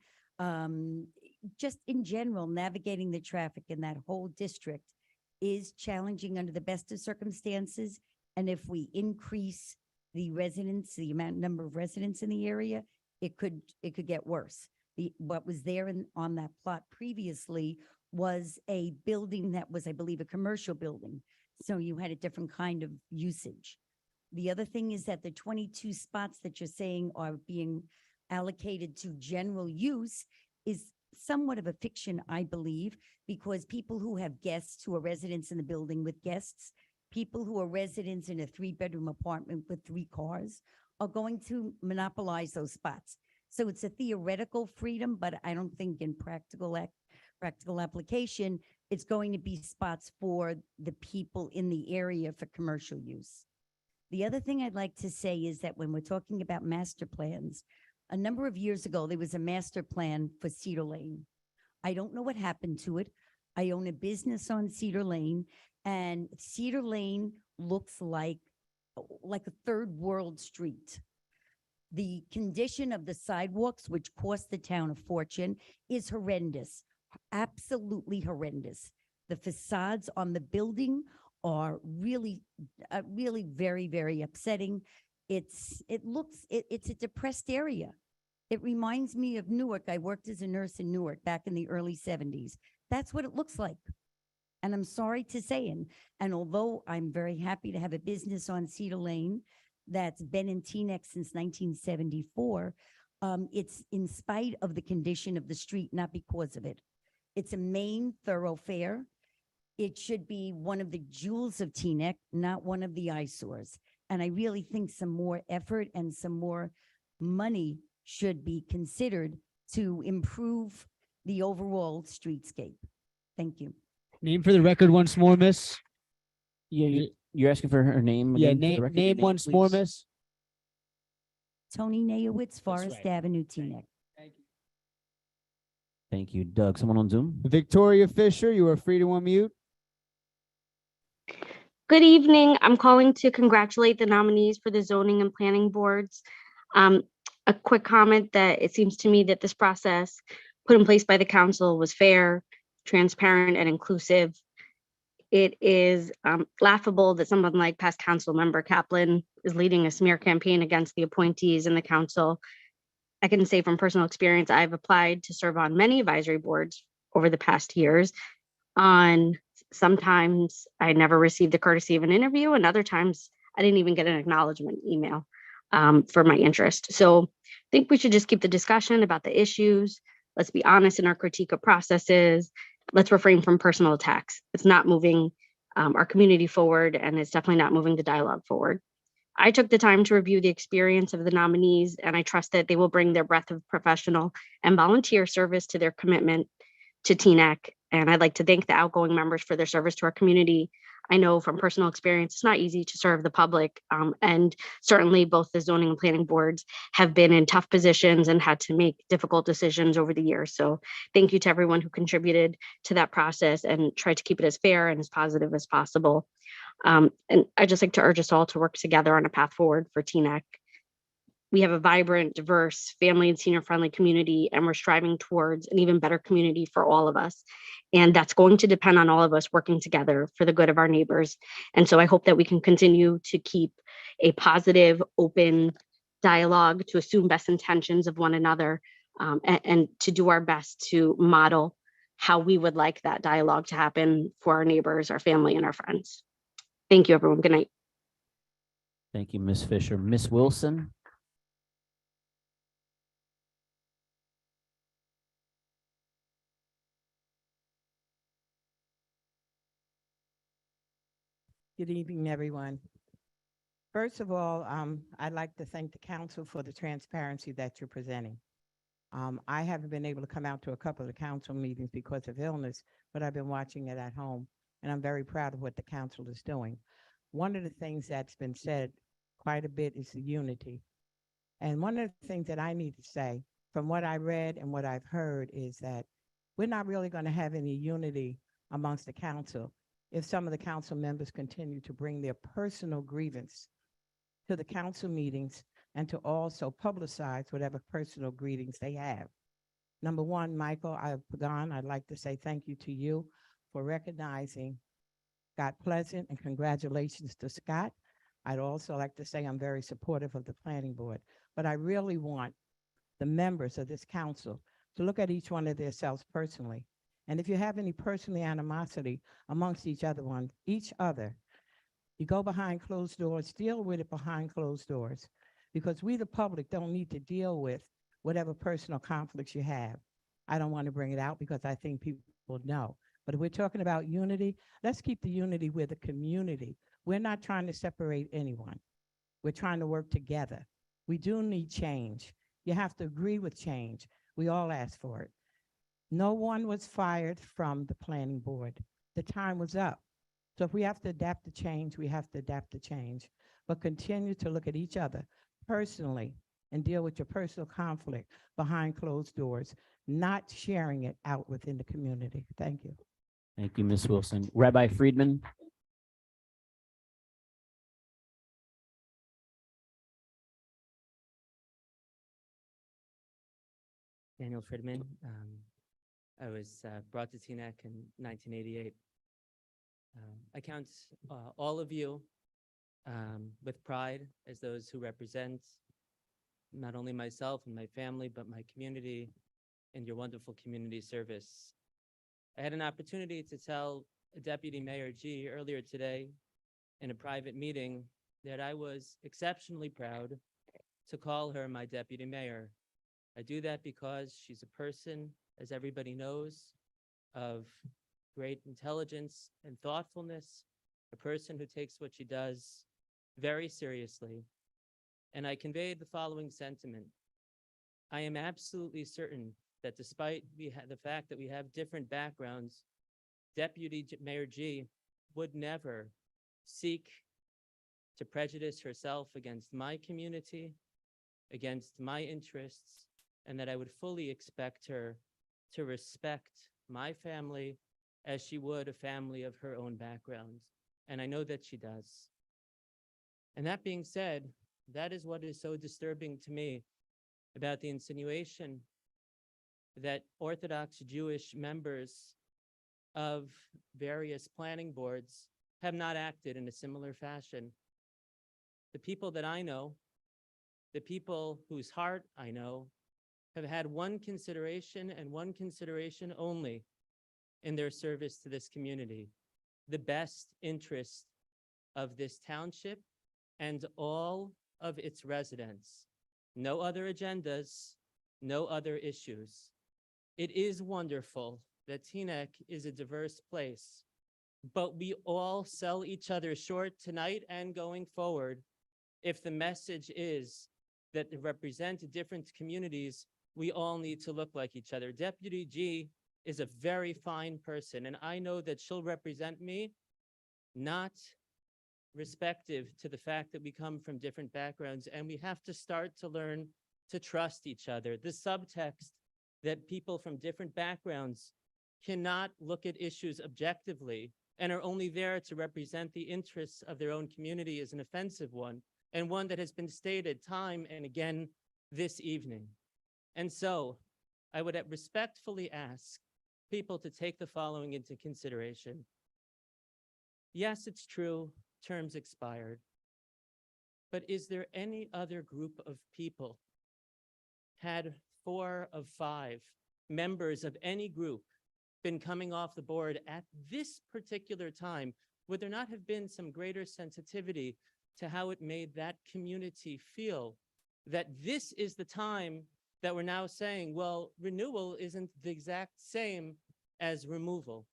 Just in general, navigating the traffic in that whole district is challenging under the best of circumstances. And if we increase the residents, the number of residents in the area, it could get worse. What was there on that plot previously was a building that was, I believe, a commercial building. So you had a different kind of usage. The other thing is that the 22 spots that you're saying are being allocated to general use is somewhat of a fiction, I believe, because people who have guests who are residents in the building with guests, people who are residents in a 3-bedroom apartment with 3 cars are going to monopolize those spots. So it's a theoretical freedom, but I don't think in practical application, it's going to be spots for the people in the area for commercial use. The other thing I'd like to say is that when we're talking about master plans, a number of years ago, there was a master plan for Cedar Lane. I don't know what happened to it. I own a business on Cedar Lane, and Cedar Lane looks like a third world street. The condition of the sidewalks, which cost the town a fortune, is horrendous, absolutely horrendous. The facades on the building are really very, very upsetting. It's a depressed area. It reminds me of Newark. I worked as a nurse in Newark back in the early 70s. That's what it looks like. And I'm sorry to say, and although I'm very happy to have a business on Cedar Lane that's been in Teaneck since 1974, it's in spite of the condition of the street, not because of it. It's a main thoroughfare. It should be one of the jewels of Teaneck, not one of the eyesores. And I really think some more effort and some more money should be considered to improve the overall streetscape. Thank you. Name for the record once more, miss. Yeah, you're asking for her name? Yeah, again for the record? name Your once more, please. miss. Tony Nayowitz, Forest right. Avenue, Teaneck. Thank you. Doug, someone on Zoom? Victoria Fisher, you are free to unmute. Good evening. I'm calling to congratulate the nominees for the zoning and planning boards. A quick comment that it seems to me that this process put in place by the council was fair, transparent, and inclusive. It is laughable that someone like past council member Kaplan is leading a smear campaign against the appointees in the council. I can say from personal experience, I've applied to serve on many advisory boards over the past years. Sometimes I never received the courtesy of an interview, and other times I didn't even get an acknowledgement email for my interest. So I think we should just keep the discussion about the issues. Let's be honest in our critique of processes. Let's refrain from personal attacks. It's not moving our community forward, and it's definitely not moving the dialogue forward. I took the time to review the experience of the nominees, and I trust that they will bring their breadth of professional and volunteer service to their commitment to Teaneck. And I'd like to thank the outgoing members for their service to our community. I know from personal experience, it's not easy to serve the public. And certainly both the zoning and planning boards have been in tough positions and had to make difficult decisions over the years. So thank you to everyone who contributed to that process and tried to keep it as fair and as positive as possible. And I'd just like to urge us all to work together on a path forward for Teaneck. We have a vibrant, diverse, family and senior-friendly community, and we're striving towards an even better community for all of us. And that's going to depend on all of us working together for the good of our neighbors. And so I hope that we can continue to keep a positive, open dialogue, to assume best intentions of one another, and to do our best to model how we would like that dialogue to happen for our neighbors, our family, and our friends. Thank you, everyone. Good night. Thank you, Ms. Fisher. Ms. Wilson? Good evening, everyone. First of all, I'd like to thank the council for the transparency that you're presenting. I haven't been able to come out to a couple of the council meetings because of illness, but I've been watching it at home, and I'm very proud of what the council is doing. One of the things that's been said quite a bit is the unity. And one of the things that I need to say, from what I read and what I've heard, is that we're not really going to have any unity amongst the council if some of the council members continue to bring their personal grievance to the council meetings and to also publicize whatever personal greetings they have. Number one, Michael Pagan, I'd like to say thank you to you for recognizing Scott Pleasant, and congratulations to Scott. I'd also like to say I'm very supportive of the planning board, but I really want the members of this council to look at each one of themselves personally. And if you have any personal animosity amongst each other, you go behind closed doors, deal with it behind closed doors, because we, the public, don't need to deal with whatever personal conflicts you have. I don't want to bring it out because I think people know. But if we're talking about unity, let's keep the unity with the community. We're not trying to separate anyone. We're trying to work together. We do need change. You have to agree with change. We all ask for it. No one was fired from the planning board. The time was up. So if we have to adapt to change, we have to adapt to change. But continue to look at each other personally and deal with your personal conflict behind closed doors, not sharing it out within the community. Thank you. Thank you, Ms. Wilson. Rabbi Friedman. Daniel Friedman. I was brought to Teaneck in 1988. I count all of you with pride as those who represent not only myself and my family, but my community and your wonderful community service. I had an opportunity to tell Deputy Mayor G earlier today in a private meeting that I was exceptionally proud to call her my deputy mayor. I do that because she's a person, as everybody knows, of great intelligence and thoughtfulness, a person who takes what she does very seriously. And I conveyed the following sentiment. I am absolutely certain that despite the fact that we have different backgrounds, Deputy Mayor G would never seek to prejudice herself against my community, against my interests, and that I would fully expect her to respect my family as she would a family of her own background. And I know that she does. And that being said, that is what is so disturbing to me about the insinuation that Orthodox Jewish members of various planning boards have not acted in a similar fashion. The people that I know, the people whose heart I know, have had one consideration and one consideration only in their service to this community: the best interest of this township and all of its residents. No other agendas, no other issues. It is wonderful that Teaneck is a diverse place, but we all sell each other short tonight and going forward if the message is that to represent different communities, we all need to look like each other. Deputy G is a very fine person, and I know that she'll represent me, not respective to the fact that we come from different backgrounds, and we have to start to learn to trust each other. The subtext that people from different backgrounds cannot look at issues objectively and are only there to represent the interests of their own community is an offensive one, and one that has been stated time and again this evening. And so I would respectfully ask people to take the following into consideration. Yes, it's true, terms expired, but is there any other group of people, had 4 of 5 members of any group been coming off the board at this particular time, would there not have been some greater sensitivity to how it made that community feel that this is the time that we're now saying, well, renewal isn't the exact same as removal?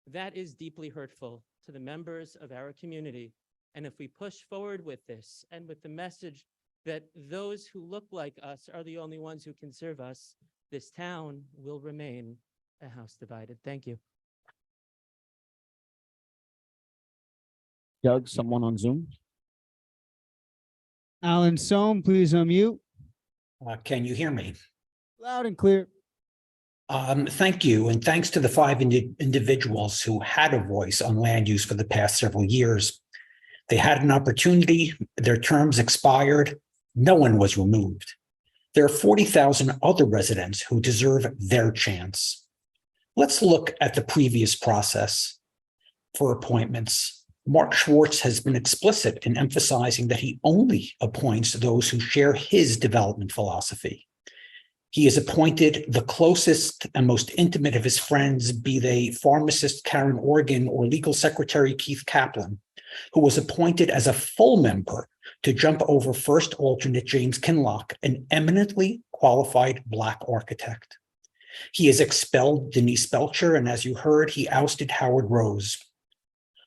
That is deeply hurtful to the members of our community. And if we push forward with this and with the message that those who look like us are the only ones who can serve us, this town will remain a house divided. Thank you. Doug, someone on Zoom? Alan Soam, please unmute. Can you hear me? Loud and clear. Thank you, and thanks to the five individuals who had a voice on land use for the past several years. They had an opportunity, their terms expired, no one was removed. There are 40,000 other residents who deserve their chance. Let's look at the previous process for appointments. Mark Schwartz has been explicit in emphasizing that he only appoints those who share his development philosophy. He has appointed the closest and most intimate of his friends, be they pharmacist Karen Organ or legal secretary Keith Kaplan, who was appointed as a full member to jump over first alternate James Kinlock, an eminently qualified Black architect. He has expelled Denise Belcher, and as you heard, he ousted Howard Rose.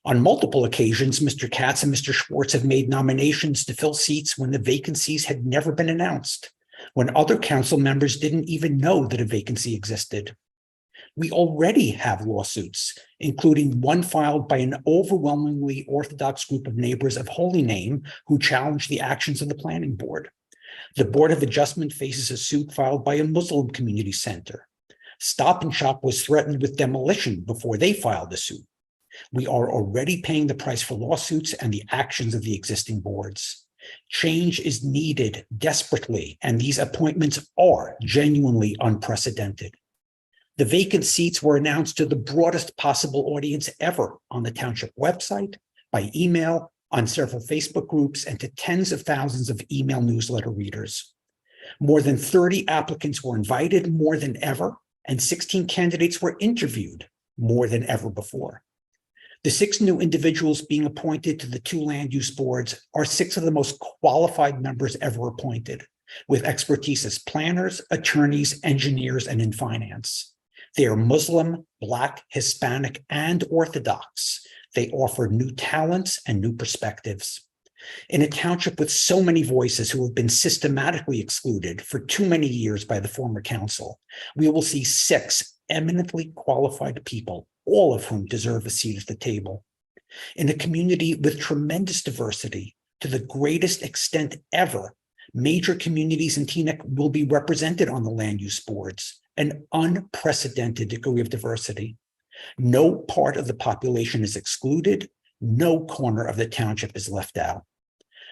On multiple occasions, Mr. Katz and Mr. Schwartz have made nominations to fill seats when the vacancies had never been announced, when other council members didn't even know that a vacancy existed. We already have lawsuits, including one filed by an overwhelmingly Orthodox group of neighbors of holy name who challenged the actions of the planning board. The Board of Adjustment faces a suit filed by a Muslim community center. Stop and Shop was threatened with demolition before they filed the suit. We are already paying the price for lawsuits and the actions of the existing boards. Change is needed desperately, and these appointments are genuinely unprecedented. The vacant seats were announced to the broadest possible audience ever on the township website, by email, on several Facebook groups, and to tens of thousands of email newsletter readers. More than 30 applicants were invited, more than ever, and 16 candidates were interviewed, more than ever before. The 6 new individuals being appointed to the 2 land use boards are 6 of the most qualified members ever appointed, with expertise as planners, attorneys, engineers, and in finance. They are Muslim, Black, Hispanic, and Orthodox. They offer new talents and new perspectives. In a township with so many voices who have been systematically excluded for too many years by the former council, we will see 6 eminently qualified people, all of whom deserve a seat at the table. In a community with tremendous diversity, to the greatest extent ever, major communities in Teaneck will be represented on the land use boards, an unprecedented degree of diversity. No part of the population is excluded. No corner of the township is left out.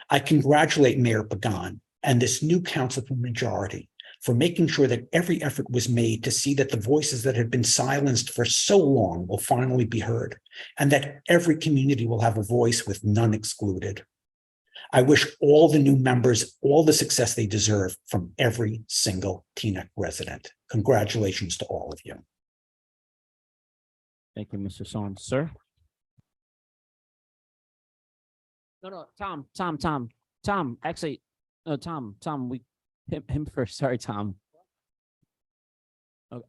I congratulate Mayor Pagan and this new council majority for making sure that every effort was made to see that the voices that had been silenced for so long will finally be heard, and that every community will have a voice with none excluded. I wish all the new members all the success they deserve from every single Teaneck resident. Congratulations to all of you. Thank you, Mr. Soam. Sir? No, Tom, actually, no, Tom, him first. Sorry, Tom.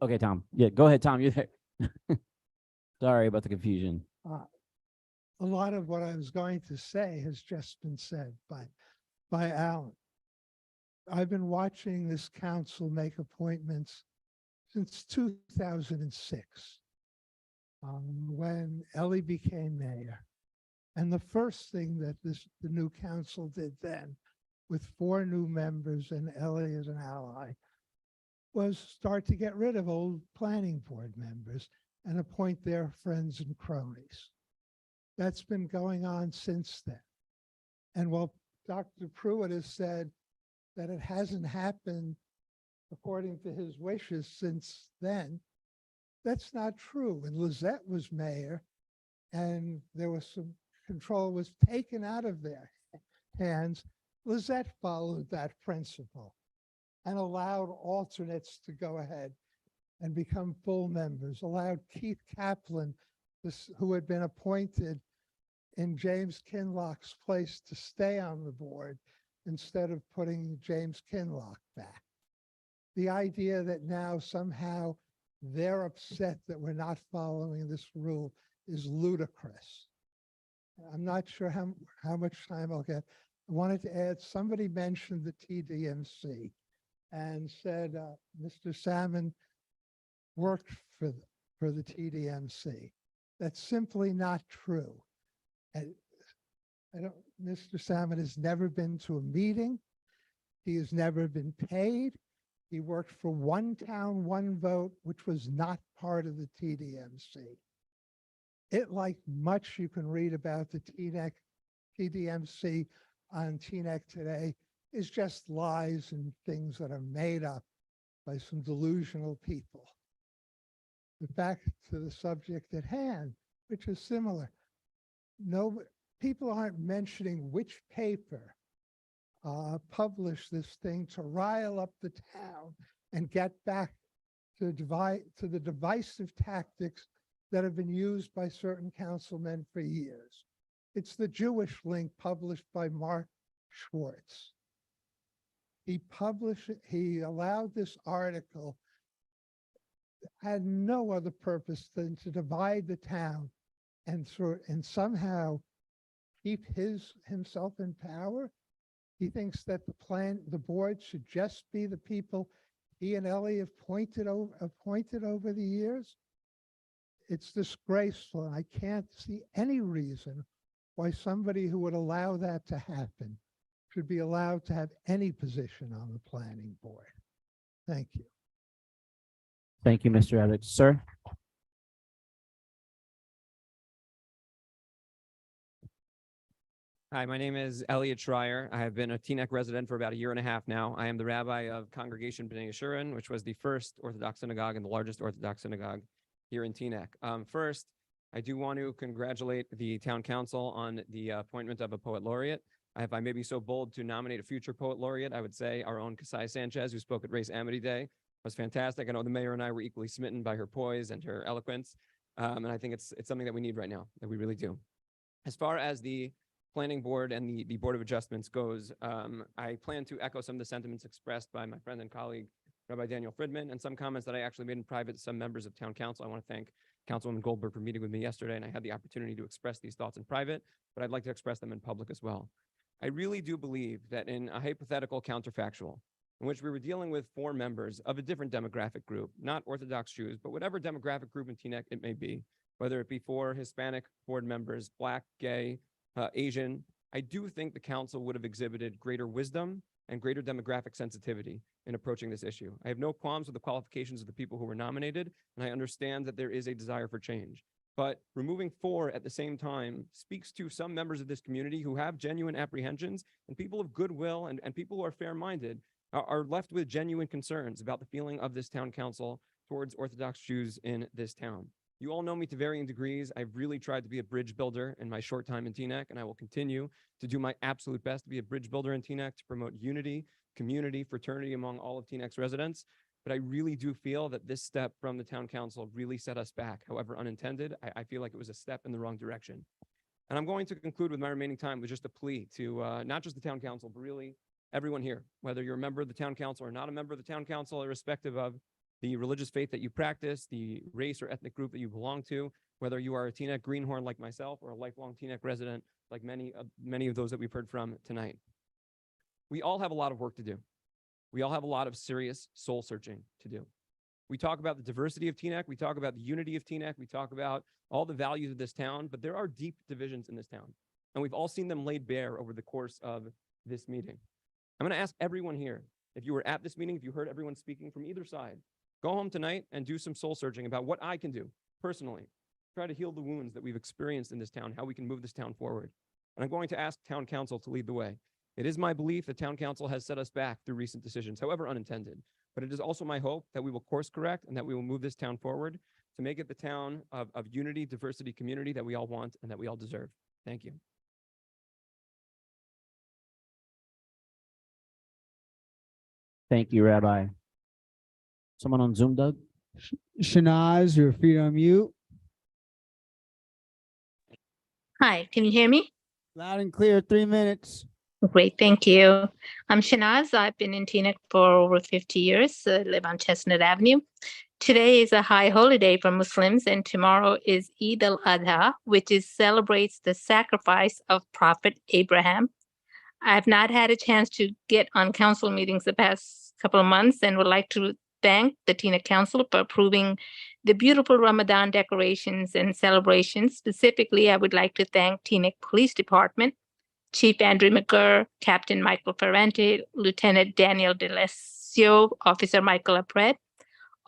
Okay, Tom. Yeah, go ahead, Tom. You're there. Sorry about the confusion. A lot of what I was going to say has just been said by Alan. I've been watching this council make appointments since 2006, when Ellie became mayor. And the first thing that the new council did then, with 4 new members and Ellie as an ally, was start to get rid of old planning board members and appoint their friends and cronies. That's been going on since then. And while Dr. Pruitt has said that it hasn't happened according to his wishes since then, that's not true. When Lizette was mayor and there was some control was taken out of their hands, Lizette followed that principle and allowed alternates to go ahead and become full members, allowed Keith Kaplan, who had been appointed in James Kinlock's place, to stay on the board instead of putting James Kinlock back. The idea that now somehow they're upset that we're not following this rule is ludicrous. I'm not sure how much time I'll get. I wanted to add, somebody mentioned the TDMC and said Mr. Salmon worked for the TDMC. That's simply not true. And Mr. Salmon has never been to a meeting. He has never been paid. He worked for One Town, One Vote, which was not part of the TDMC. It, like much you can read about the TDMC on TNEC today, is just lies and things that are made up by some delusional people. But back to the subject at hand, which is similar. No, people aren't mentioning which paper published this thing to rile up the town and get back to the divisive tactics that have been used by certain councilmen for years. It's the Jewish Link published by Mark Schwartz. He allowed this article, had no other purpose than to divide the town and somehow keep himself in power. He thinks that the board should just be the people he and Ellie have appointed over the years. It's disgraceful, and I can't see any reason why somebody who would allow that to happen should be allowed to have any position on the planning board. Thank you. Thank you, Mr. Abbott. Sir? Hi, my name is Elliot Schreier. I have been a Teaneck resident for about 1.5 years now. I am the rabbi of Congregation B'nai Yeshurun, which was the first Orthodox synagogue and the largest Orthodox synagogue here in Teaneck. First, I do want to congratulate the town council on the appointment of a poet laureate. If I may be so bold to nominate a future poet laureate, I would say our own Kasai Sanchez, who spoke at Race Amity Day, was fantastic. I know the mayor and I were equally smitten by her poise and her eloquence. And I think it's something that we need right now, that we really do. As far as the planning board and the Board of Adjustments goes, I plan to echo some of the sentiments expressed by my friend and colleague, Rabbi Daniel Friedman, and some comments that I actually made in private to some members of town council. I want to thank Councilwoman Goldberg for meeting with me yesterday, and I had the opportunity to express these thoughts in private, but I'd like to express them in public as well. I really do believe that in a hypothetical counterfactual, in which we were dealing with 4 members of a different demographic group, not Orthodox Jews, but whatever demographic group in Teaneck it may be, whether it be 4 Hispanic board members, Black, gay, Asian, I do think the council would have exhibited greater wisdom and greater demographic sensitivity in approaching this issue. I have no qualms with the qualifications of the people who were nominated, and I understand that there is a desire for change. But removing 4 at the same time speaks to some members of this community who have genuine apprehensions, and people of goodwill and people who are fair-minded are left with genuine concerns about the feeling of this town council towards Orthodox Jews in this town. You all know me to varying degrees. I've really tried to be a bridge builder in my short time in Teaneck, and I will continue to do my absolute best to be a bridge builder in Teaneck to promote unity, community, fraternity among all of Teaneck's residents. But I really do feel that this step from the town council really set us back. However unintended, I feel like it was a step in the wrong direction. And I'm going to conclude with my remaining time with just a plea to not just the town council, but really everyone here, whether you're a member of the town council or not a member of the town council, irrespective of the religious faith that you practice, the race or ethnic group that you belong to, whether you are a Teaneck greenhorn like myself or a lifelong Teaneck resident like many of those that we've heard from tonight. We all have a lot of work to do. We all have a lot of serious soul searching to do. We talk about the diversity of Teaneck. We talk about the unity of Teaneck. We talk about all the values of this town, but there are deep divisions in this town. And we've all seen them laid bare over the course of this meeting. I'm going to ask everyone here, if you were at this meeting, if you heard everyone speaking from either side, go home tonight and do some soul searching about what I can do personally, try to heal the wounds that we've experienced in this town, how we can move this town forward. And I'm going to ask town council to lead the way. It is my belief that town council has set us back through recent decisions, however unintended, but it is also my hope that we will course correct and that we will move this town forward to make it the town of unity, diversity, community that we all want and that we all deserve. Thank you. Thank you, Rabbi. Someone on Zoom, Doug? Shanaz, you're free to unmute. Hi, can you hear me? Loud and clear, 3 minutes. Great, thank you. I'm Shanaz. I've been in Teaneck for over 50 years. Live on Chestnut Avenue. Today is a high holiday for Muslims, and tomorrow is Eid al-Adha, which celebrates the sacrifice of Prophet Abraham. I've not had a chance to get on council meetings the past couple of months and would like to thank the Teaneck Council for approving the beautiful Ramadan decorations and celebrations. Specifically, I would like to thank Teaneck Police Department, Chief Andrew McGurr, Captain Michael Ferrante, Lieutenant Daniel DeLesio, Officer Michael Apret.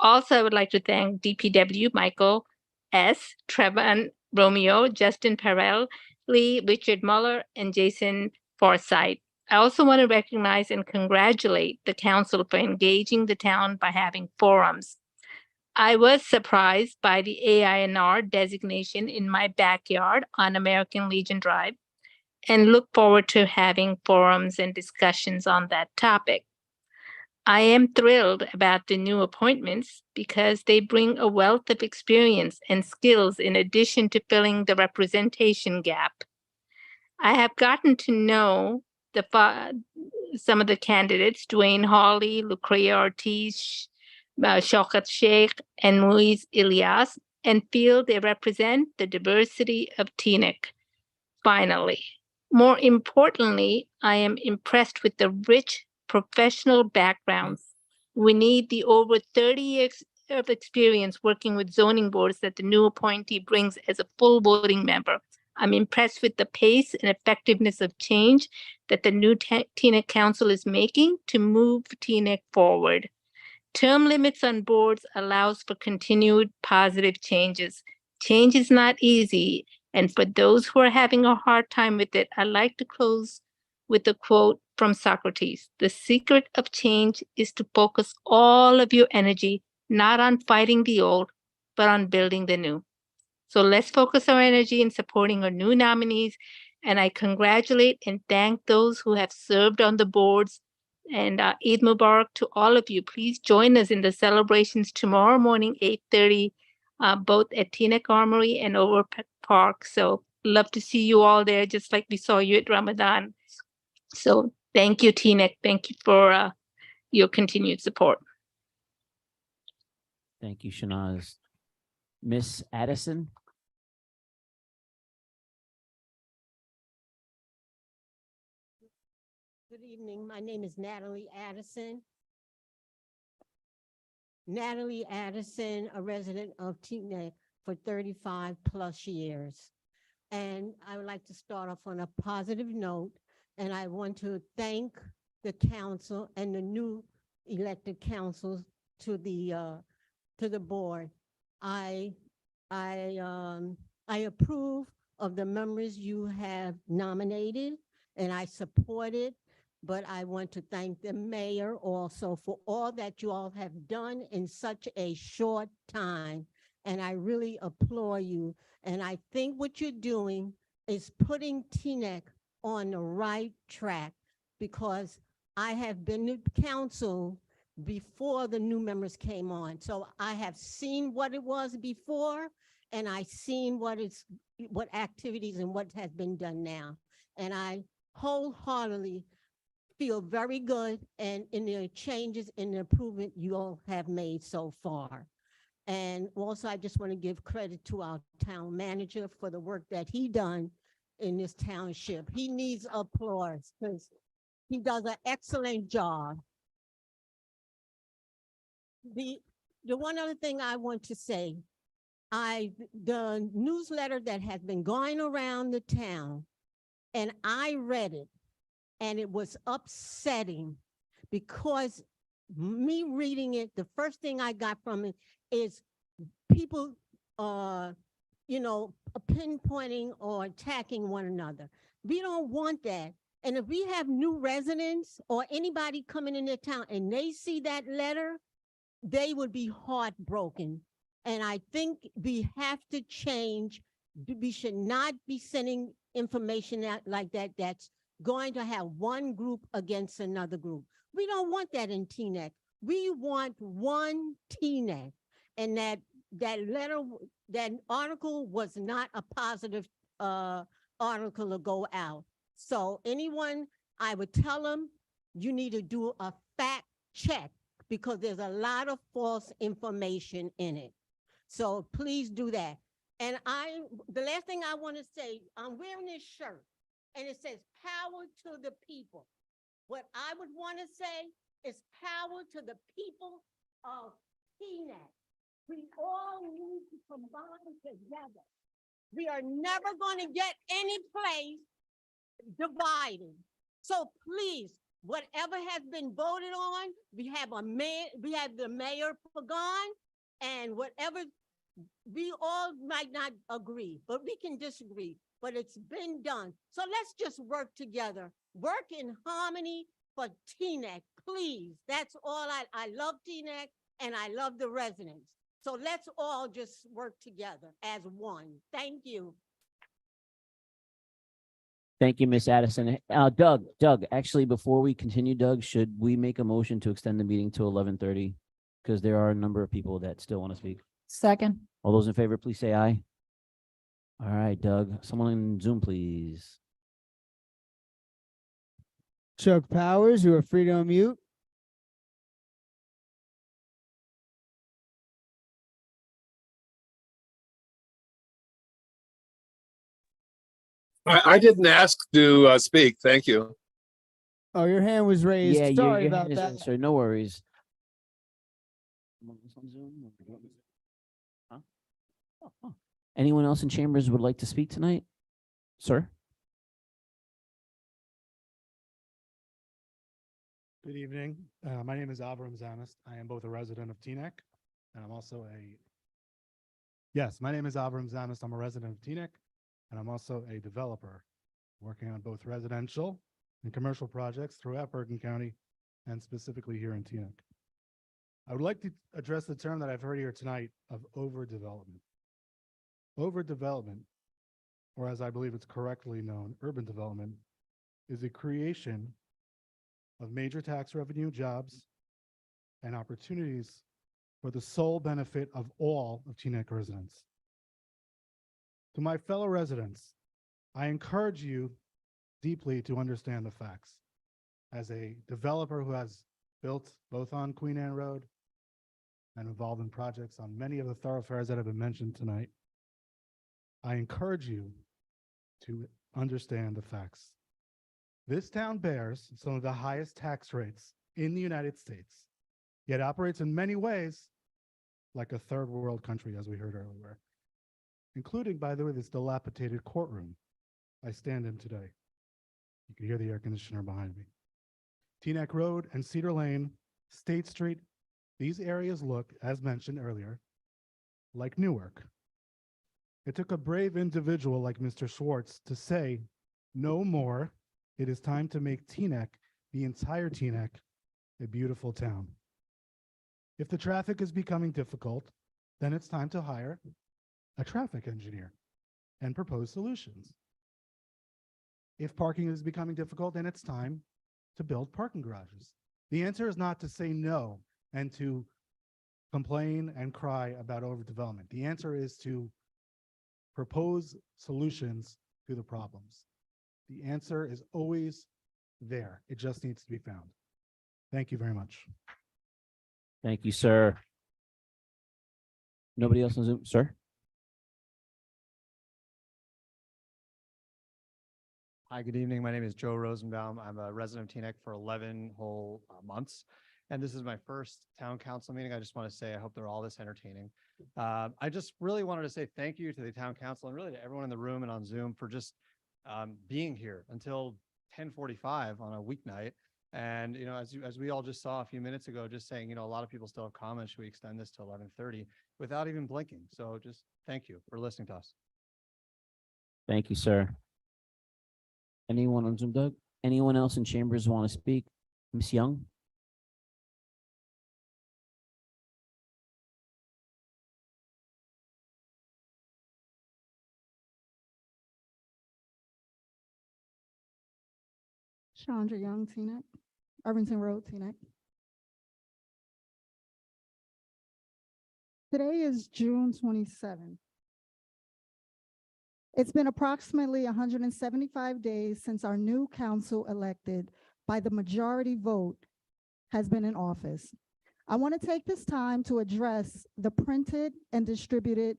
Also, I would like to thank DPW Michael S., Trevor Romeo, Justin Perel, Lee, Richard Muller, and Jason Forsythe. I also want to recognize and congratulate the council for engaging the town by having forums. I was surprised by the AINR designation in my backyard on American Legion Drive and look forward to having forums and discussions on that topic. I am thrilled about the new appointments because they bring a wealth of experience and skills in addition to filling the representation gap. I have gotten to know some of the candidates, Dwayne Hawley, Lucrea Ortiz, Shaukat Sheikh, and Muiz Ilyas, and feel they represent the diversity of Teaneck. Finally, more importantly, I am impressed with the rich professional backgrounds. We need the over 30 years of experience working with zoning boards that the new appointee brings as a full voting member. I'm impressed with the pace and effectiveness of change that the new Teaneck Council is making to move Teaneck forward. Term limits on boards allows for continued positive changes. Change is not easy, and for those who are having a hard time with it, I'd like to close with a quote from Socrates. The secret of change is to focus all of your energy not on fighting the old, but on building the new. So let's focus our energy in supporting our new nominees, and I congratulate and thank those who have served on the boards. And Eid Mubarak to all of you. Please join us in the celebrations tomorrow morning, 8:30, both at Teaneck Armory and Overpeck Park. So love to see you all there, just like we saw you at Ramadan. So thank you, Teaneck. Thank you for your continued support. Thank you, Shanaz. Miss Addison? Good evening. My name is Natalie Addison. Natalie Addison, a resident of Teaneck for 35 plus years. And I would like to start off on a positive note. And I want to thank the council and the new elected councils to the board. I approve of the members you have nominated, and I support it. But I want to thank the mayor also for all that you all have done in such a short time. And I really applaud you. And I think what you're doing is putting Teaneck on the right track, because I have been to council before the new members came on. So I have seen what it was before, and I seen what activities and what has been done now. And I wholeheartedly feel very good and in the changes and the improvement you all have made so far. And also, I just want to give credit to our town manager for the work that he done in this township. He needs applause because he does an excellent job. The one other thing I want to say, the newsletter that has been going around the town, and I read it, and it was upsetting because me reading it, the first thing I got from it is people, pinpointing or attacking one another. We don't want that. And if we have new residents or anybody coming in their town and they see that letter, they would be heartbroken. And I think we have to change. We should not be sending information out like that that's going to have one group against another group. We don't want that in Teaneck. We want one Teaneck. And that letter, that article was not a positive article to go out. So anyone, I would tell them, you need to do a fact check because there's a lot of false information in it. So please do that. And the last thing I want to say, I'm wearing this shirt and it says power to the people. What I would want to say is power to the people of Teaneck. We all need to combine together. We are never going to get any place divided. So please, whatever has been voted on, we have the Mayor Pagan, and whatever, we all might not agree, but we can disagree, but it's been done. So let's just work together, work in harmony for Teaneck, please. That's all. I love Teaneck and I love the residents. So let's all just work together as one. Thank you. Thank you, Ms. Addison. Doug, actually, before we continue, Doug, should we make a motion to extend the meeting to 11:30? Because there are a number of people that still want to speak. Second. All those in favor, please say aye. All right, Doug, someone in Zoom, please. Chuck Powers, you are free to unmute. I didn't ask to speak. Thank you. Oh, your hand was raised. Yeah, Sorry your about hand is that. raised, sir. No worries. Someone else on Zoom, or do you want me to- Huh? Oh. Anyone else in chambers would like to speak tonight? Sir? Good evening. My name is Avram Zanist. I am both a resident of Teaneck and I'm also my name is Avram Zanist. I'm a resident of Teaneck and I'm also a developer working on both residential and commercial projects throughout Bergen County and specifically here in Teaneck. I would like to address the term that I've heard here tonight of overdevelopment. Overdevelopment, or as I believe it's correctly known, urban development, is the creation of major tax revenue, jobs, and opportunities for the sole benefit of all of Teaneck residents. To my fellow residents, I encourage you deeply to understand the facts. As a developer who has built both on Queen Anne Road and involved in projects on many of the thoroughfares that have been mentioned tonight, I encourage you to understand the facts. This town bears some of the highest tax rates in the United States, yet operates in many ways like a third world country, as we heard earlier, including, by the way, this dilapidated courtroom I stand in today. You can hear the air conditioner behind me. Teaneck Road and Cedar Lane, State Street, these areas look, as mentioned earlier, like Newark. It took a brave individual like Mr. Schwartz to say, no more. It is time to make Teaneck, the entire Teaneck, a beautiful town. If the traffic is becoming difficult, then it's time to hire a traffic engineer and propose solutions. If parking is becoming difficult, then it's time to build parking garages. The answer is not to say no and to complain and cry about overdevelopment. The answer is to propose solutions to the problems. The answer is always there. It just needs to be found. Thank you very much. Thank you, sir. Nobody else on Zoom, sir? Hi, good evening. My name is Joe Rosenbaum. I'm a resident of Teaneck for 11 whole months. And this is my first town council meeting. I just want to say, I hope they're all this entertaining. I just really wanted to say thank you to the town council and really to everyone in the room and on Zoom for just being here until 10:45 on a weeknight. And, you know, as we all just saw a few minutes ago, just saying, you know, a lot of people still have comments. Should we extend this to 11:30 without even blinking? So just thank you for listening to us. Thank you, sir. Anyone on Zoom, Doug? Anyone else in chambers want to speak? Ms. Young? Chandra Young, Teaneck, Irvington Road, Teaneck. Today is June 27th. It's been approximately 175 days since our new council elected by the majority vote has been in office. I want to take this time to address the printed and distributed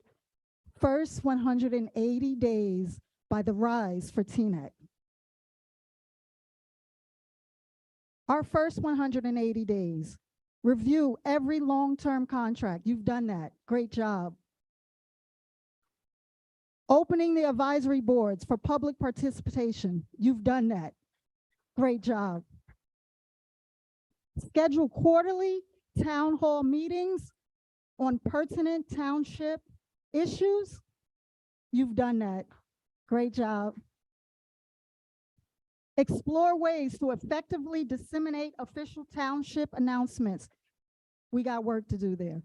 first 180 days by the Rise for Teaneck. Our first 180 days. Review every long-term contract. You've done that. Great job. Opening the advisory boards for public participation. You've done that. Great job. Schedule quarterly town hall meetings on pertinent township issues. You've done that. Great job. Explore ways to effectively disseminate official township announcements. We got work to do there.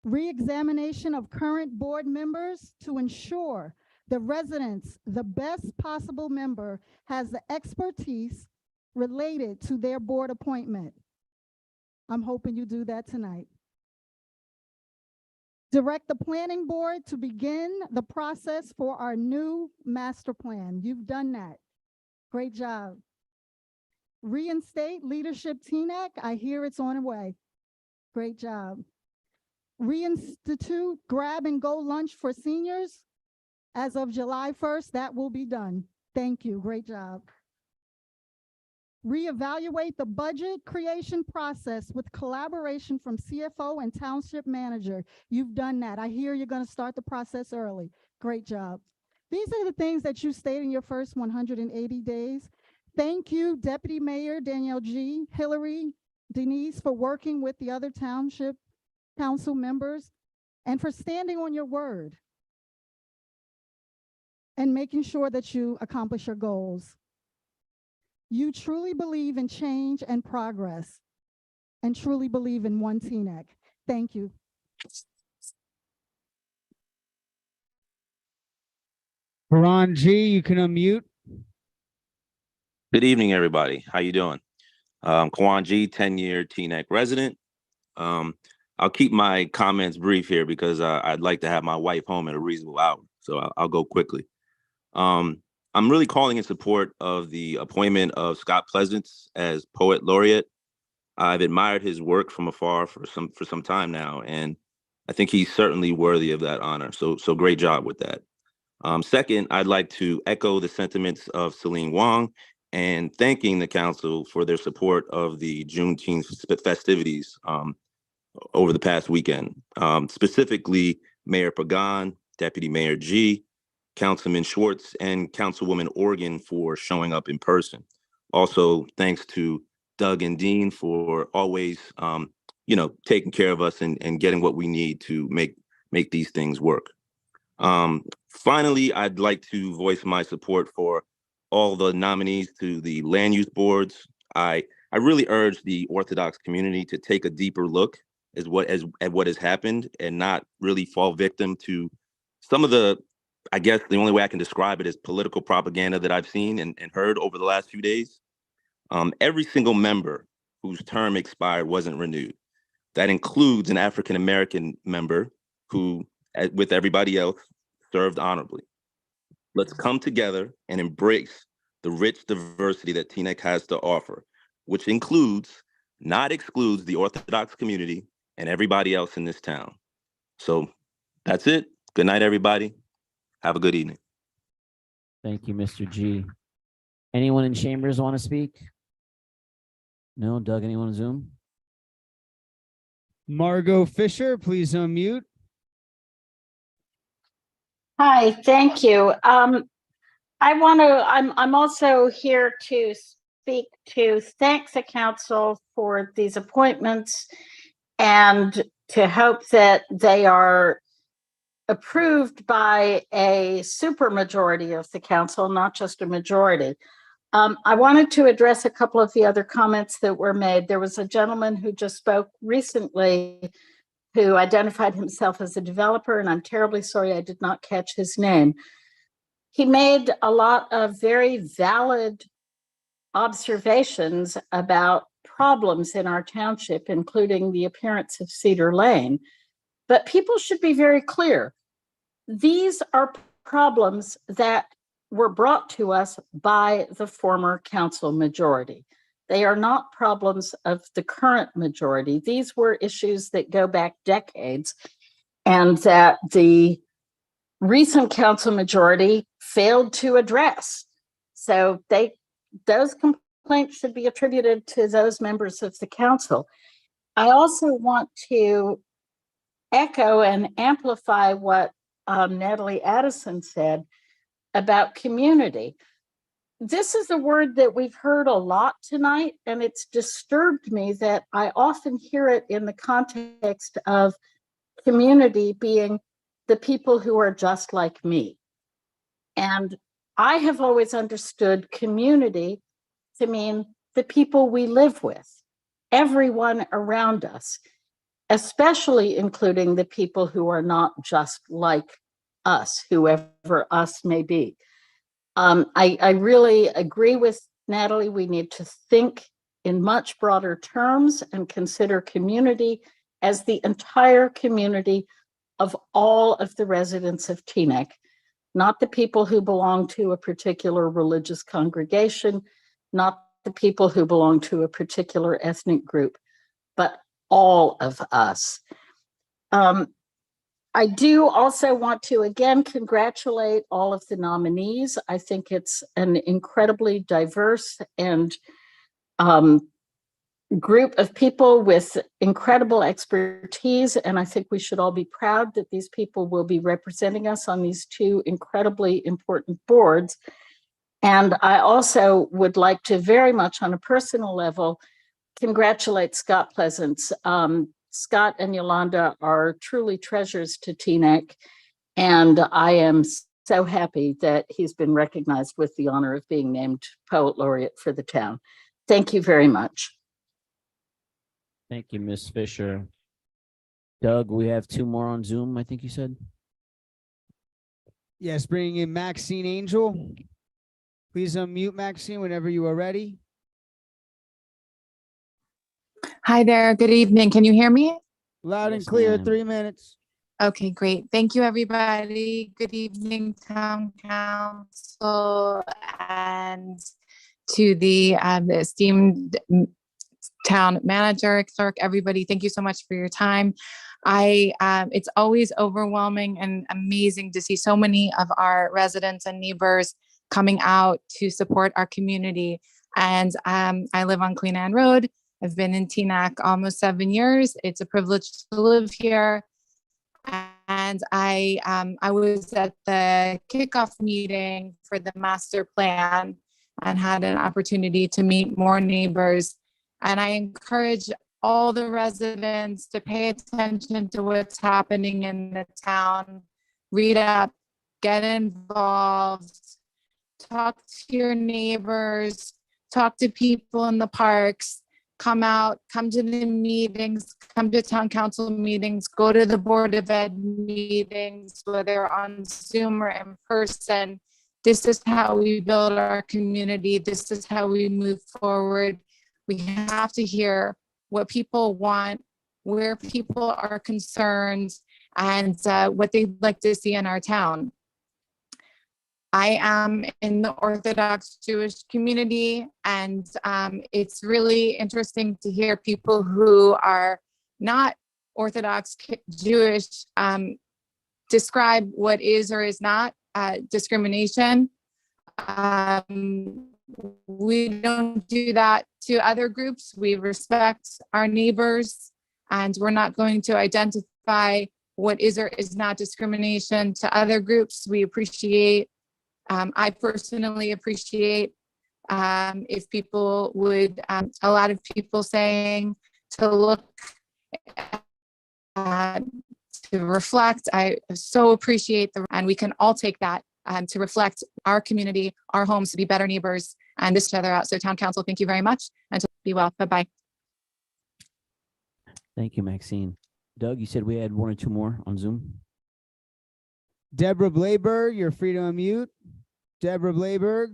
Re-examination of current board members to ensure the residents, the best possible member, has the expertise related to their board appointment. I'm hoping you do that tonight. Direct the planning board to begin the process for our new master plan. You've done that. Great job. Reinstate Leadership Teaneck. I hear it's on the way. Great job. Reinstitute grab and go lunch for seniors. As of July 1st, that will be done. Thank you. Great job. Reevaluate the budget creation process with collaboration from CFO and township manager. You've done that. I hear you're going to start the process early. Great job. These are the things that you state in your first 180 days. Thank you, Deputy Mayor Danielle G., Hillary, Denise, for working with the other township council members and for standing on your word and making sure that you accomplish your goals. You truly believe in change and progress and truly believe in one Teaneck. Thank you. Karan G, you can unmute. Good evening, everybody. How you doing? Kwan G, 10-year Teaneck resident. I'll keep my comments brief here because I'd like to have my wife home at a reasonable hour, so I'll go quickly. I'm really calling in support of the appointment of Scott Pleasance as Poet Laureate. I've admired his work from afar for some time now, and I think he's certainly worthy of that honor. So great job with that. Second, I'd like to echo the sentiments of Celine Wong and thanking the council for their support of the Juneteenth festivities over the past weekend. Specifically, Mayor Pagan, Deputy Mayor G, Councilman Schwartz, and Councilwoman Organ for showing up in person. Also, thanks to Doug and Dean for always, taking care of us and getting what we need to make these things work. Finally, I'd like to voice my support for all the nominees to the land use boards. I really urge the Orthodox community to take a deeper look at what has happened and not really fall victim to some of the, I guess the only way I can describe it is political propaganda that I've seen and heard over the last few days. Every single member whose term expired wasn't renewed. That includes an African-American member who, with everybody else, served honorably. Let's come together and embrace the rich diversity that Teaneck has to offer, which includes, not excludes, the Orthodox community and everybody else in this town. So that's it. Good night, everybody. Have a good evening. Thank you, Mr. G. Anyone in chambers want to speak? No, Doug, anyone on Zoom? Margot Fisher, please unmute. Hi, thank you. I'm also here to speak to thank the council for these appointments and to hope that they are approved by a supermajority of the council, not just a majority. I wanted to address a couple of the other comments that were made. There was a gentleman who just spoke recently who identified himself as a developer, and I'm terribly sorry I did not catch his name. He made a lot of very valid observations about problems in our township, including the appearance of Cedar Lane. But people should be very clear. These are problems that were brought to us by the former council majority. They are not problems of the current majority. These were issues that go back decades and that the recent council majority failed to address. So those complaints should be attributed to those members of the council. I also want to echo and amplify what Natalie Addison said about community. This is a word that we've heard a lot tonight, and it's disturbed me that I often hear it in the context of community being the people who are just like me. And I have always understood community to mean the people we live with, everyone around us, especially including the people who are not just like us, whoever us may be. I really agree with Natalie. We need to think in much broader terms and consider community as the entire community of all of the residents of Teaneck, not the people who belong to a particular religious congregation, not the people who belong to a particular ethnic group, but all of us. I do also want to again congratulate all of the nominees. I think it's an incredibly diverse and group of people with incredible expertise, and I think we should all be proud that these people will be representing us on these two incredibly important boards. And I also would like to very much on a personal level congratulate Scott Pleasance. Scott and Yolanda are truly treasures to Teaneck, and I am so happy that he's been recognized with the honor of being named Poet Laureate for the town. Thank you very much. Thank you, Ms. Fisher. Doug, we have two more on Zoom, I think you said. Yes, bringing in Maxine Angel. Please unmute Maxine whenever you are ready. Hi there. Good evening. Can you hear me? Loud and Yes, clear, ma'am. 3 minutes. Okay, great. Thank you, everybody. Good evening, Town Council, and to the esteemed Town Manager, Clerk, everybody. Thank you so much for your time. It's always overwhelming and amazing to see so many of our residents and neighbors coming out to support our community. And I live on Queen Anne Road. I've been in Teaneck almost 7 years. It's a privilege to live here. And I was at the kickoff meeting for the master plan and had an opportunity to meet more neighbors. And I encourage all the residents to pay attention to what's happening in the town, read up, get involved, talk to your neighbors, talk to people in the parks. Come out, come to the meetings, come to town council meetings, go to the Board of Ed meetings, whether on Zoom or in person. This is how we build our community. This is how we move forward. We have to hear what people want, where people are concerned, and what they'd like to see in our town. I am in the Orthodox Jewish community, and it's really interesting to hear people who are not Orthodox Jewish describe what is or is not discrimination. We don't do that to other groups. We respect our neighbors, and we're not going to identify what is or is not discrimination to other groups. We appreciate I personally appreciate if people would, a lot of people saying to look, to reflect. I so appreciate and we can all take that to reflect our community, our homes, to be better neighbors and this each other out. So Town Council, thank you very much and to be well. Bye-bye. Thank you, Maxine. Doug, you said we had one or two more on Zoom. Deborah Blayberg, you're free to unmute. Deborah Blayberg.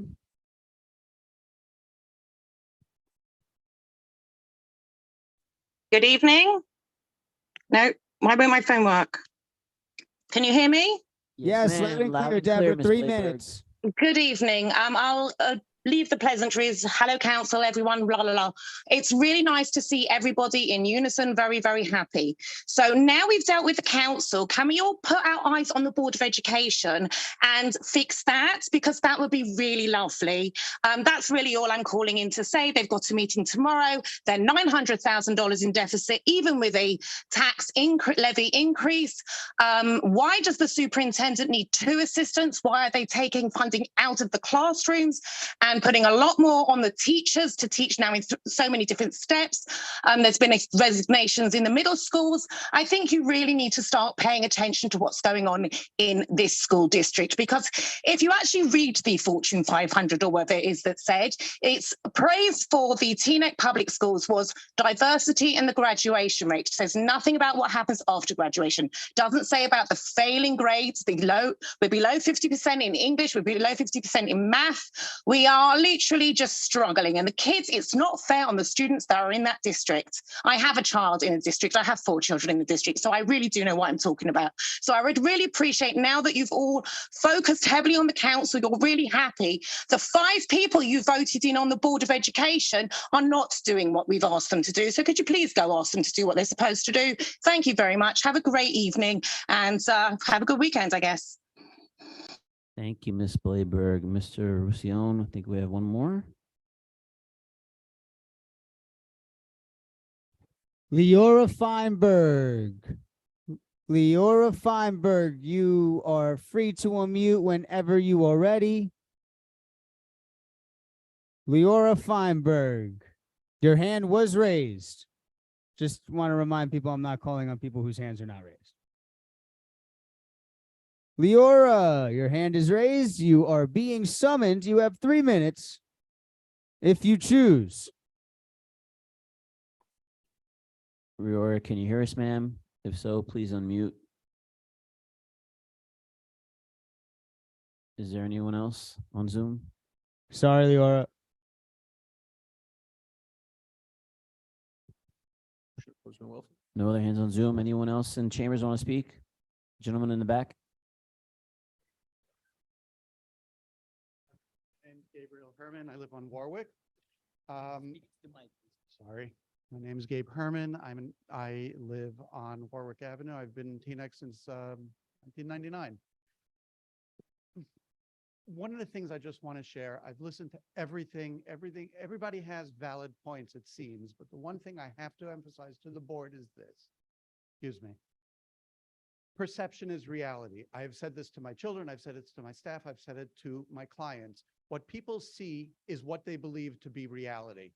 Good evening. No, why won't my phone work? Can you hear me? Yes, loud and clear, Deborah, 3 minutes. Good evening. I'll leave the pleasantries. Hello, council, everyone, blah, blah, blah. It's really nice to see everybody in unison, very, very happy. So now we've dealt with the council, can we all put our eyes on the Board of Education and fix that? Because that would be really lovely. That's really all I'm calling in to say. They've got a meeting tomorrow. They're $900,000 in deficit, even with a tax levy increase. Why does the superintendent need 2 assistants? Why are they taking funding out of the classrooms and putting a lot more on the teachers to teach now in so many different steps? There's been resignations in the middle schools. I think you really need to start paying attention to what's going on in this school district, because if you actually read the Fortune 500 or whatever it is that said, it's praise for the Teaneck Public Schools was diversity and the graduation rate. It says nothing about what happens after graduation. Doesn't say about the failing grades. We're below 50% in English. We're below 50% in math. We are literally just struggling. And the kids, it's not fair on the students that are in that district. I have a child in a district. I have 4 children in the district. So I really do know what I'm talking about. So I would really appreciate, now that you've all focused heavily on the council, you're really happy. The 5 people you voted in on the Board of Education are not doing what we've asked them to do. So could you please go ask them to do what they're supposed to do? Thank you very much. Have a great evening and have a good weekend, I guess. Thank you, Ms. Blayberg. Mr. Roussillon, I think we have one more. Leora Feinberg. Leora Feinberg, you are free to unmute whenever you are ready. Leora Feinberg, your hand was raised. Just want to remind people I'm not calling on people whose hands are not raised. Leora, your hand is raised. You are being summoned. You have 3 minutes if you choose. Leora, can you hear us, ma'am? If so, please unmute. Is there anyone else on Zoom? Sorry, Leora. No other hands on Zoom. Anyone else in chambers want to speak? Gentleman in the back. I'm Gabriel Herman. I live on Warwick. Sorry. My name is Gabe Herman. I live on Warwick Avenue. I've been in Teaneck since 1999. One of the things I just want to share, I've listened to everything, everybody has valid points, it seems, but the one thing I have to emphasize to the board is this. Excuse me. Perception is reality. I have said this to my children. I've said it to my staff. I've said it to my clients. What people see is what they believe to be reality.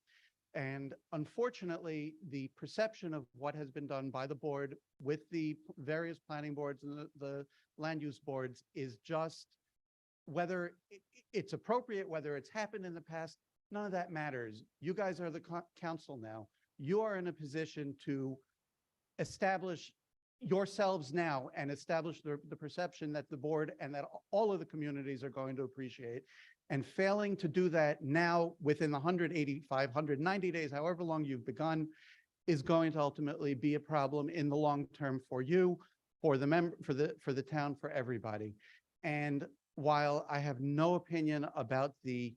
And unfortunately, the perception of what has been done by the board with the various planning boards and the land use boards is just, whether it's appropriate, whether it's happened in the past, none of that matters. You guys are the council now. You are in a position to establish yourselves now and establish the perception that the board and that all of the communities are going to appreciate. And failing to do that now within the 185, 190 days, however long you've begun, is going to ultimately be a problem in the long term for you, for the town, for everybody. And while I have no opinion about the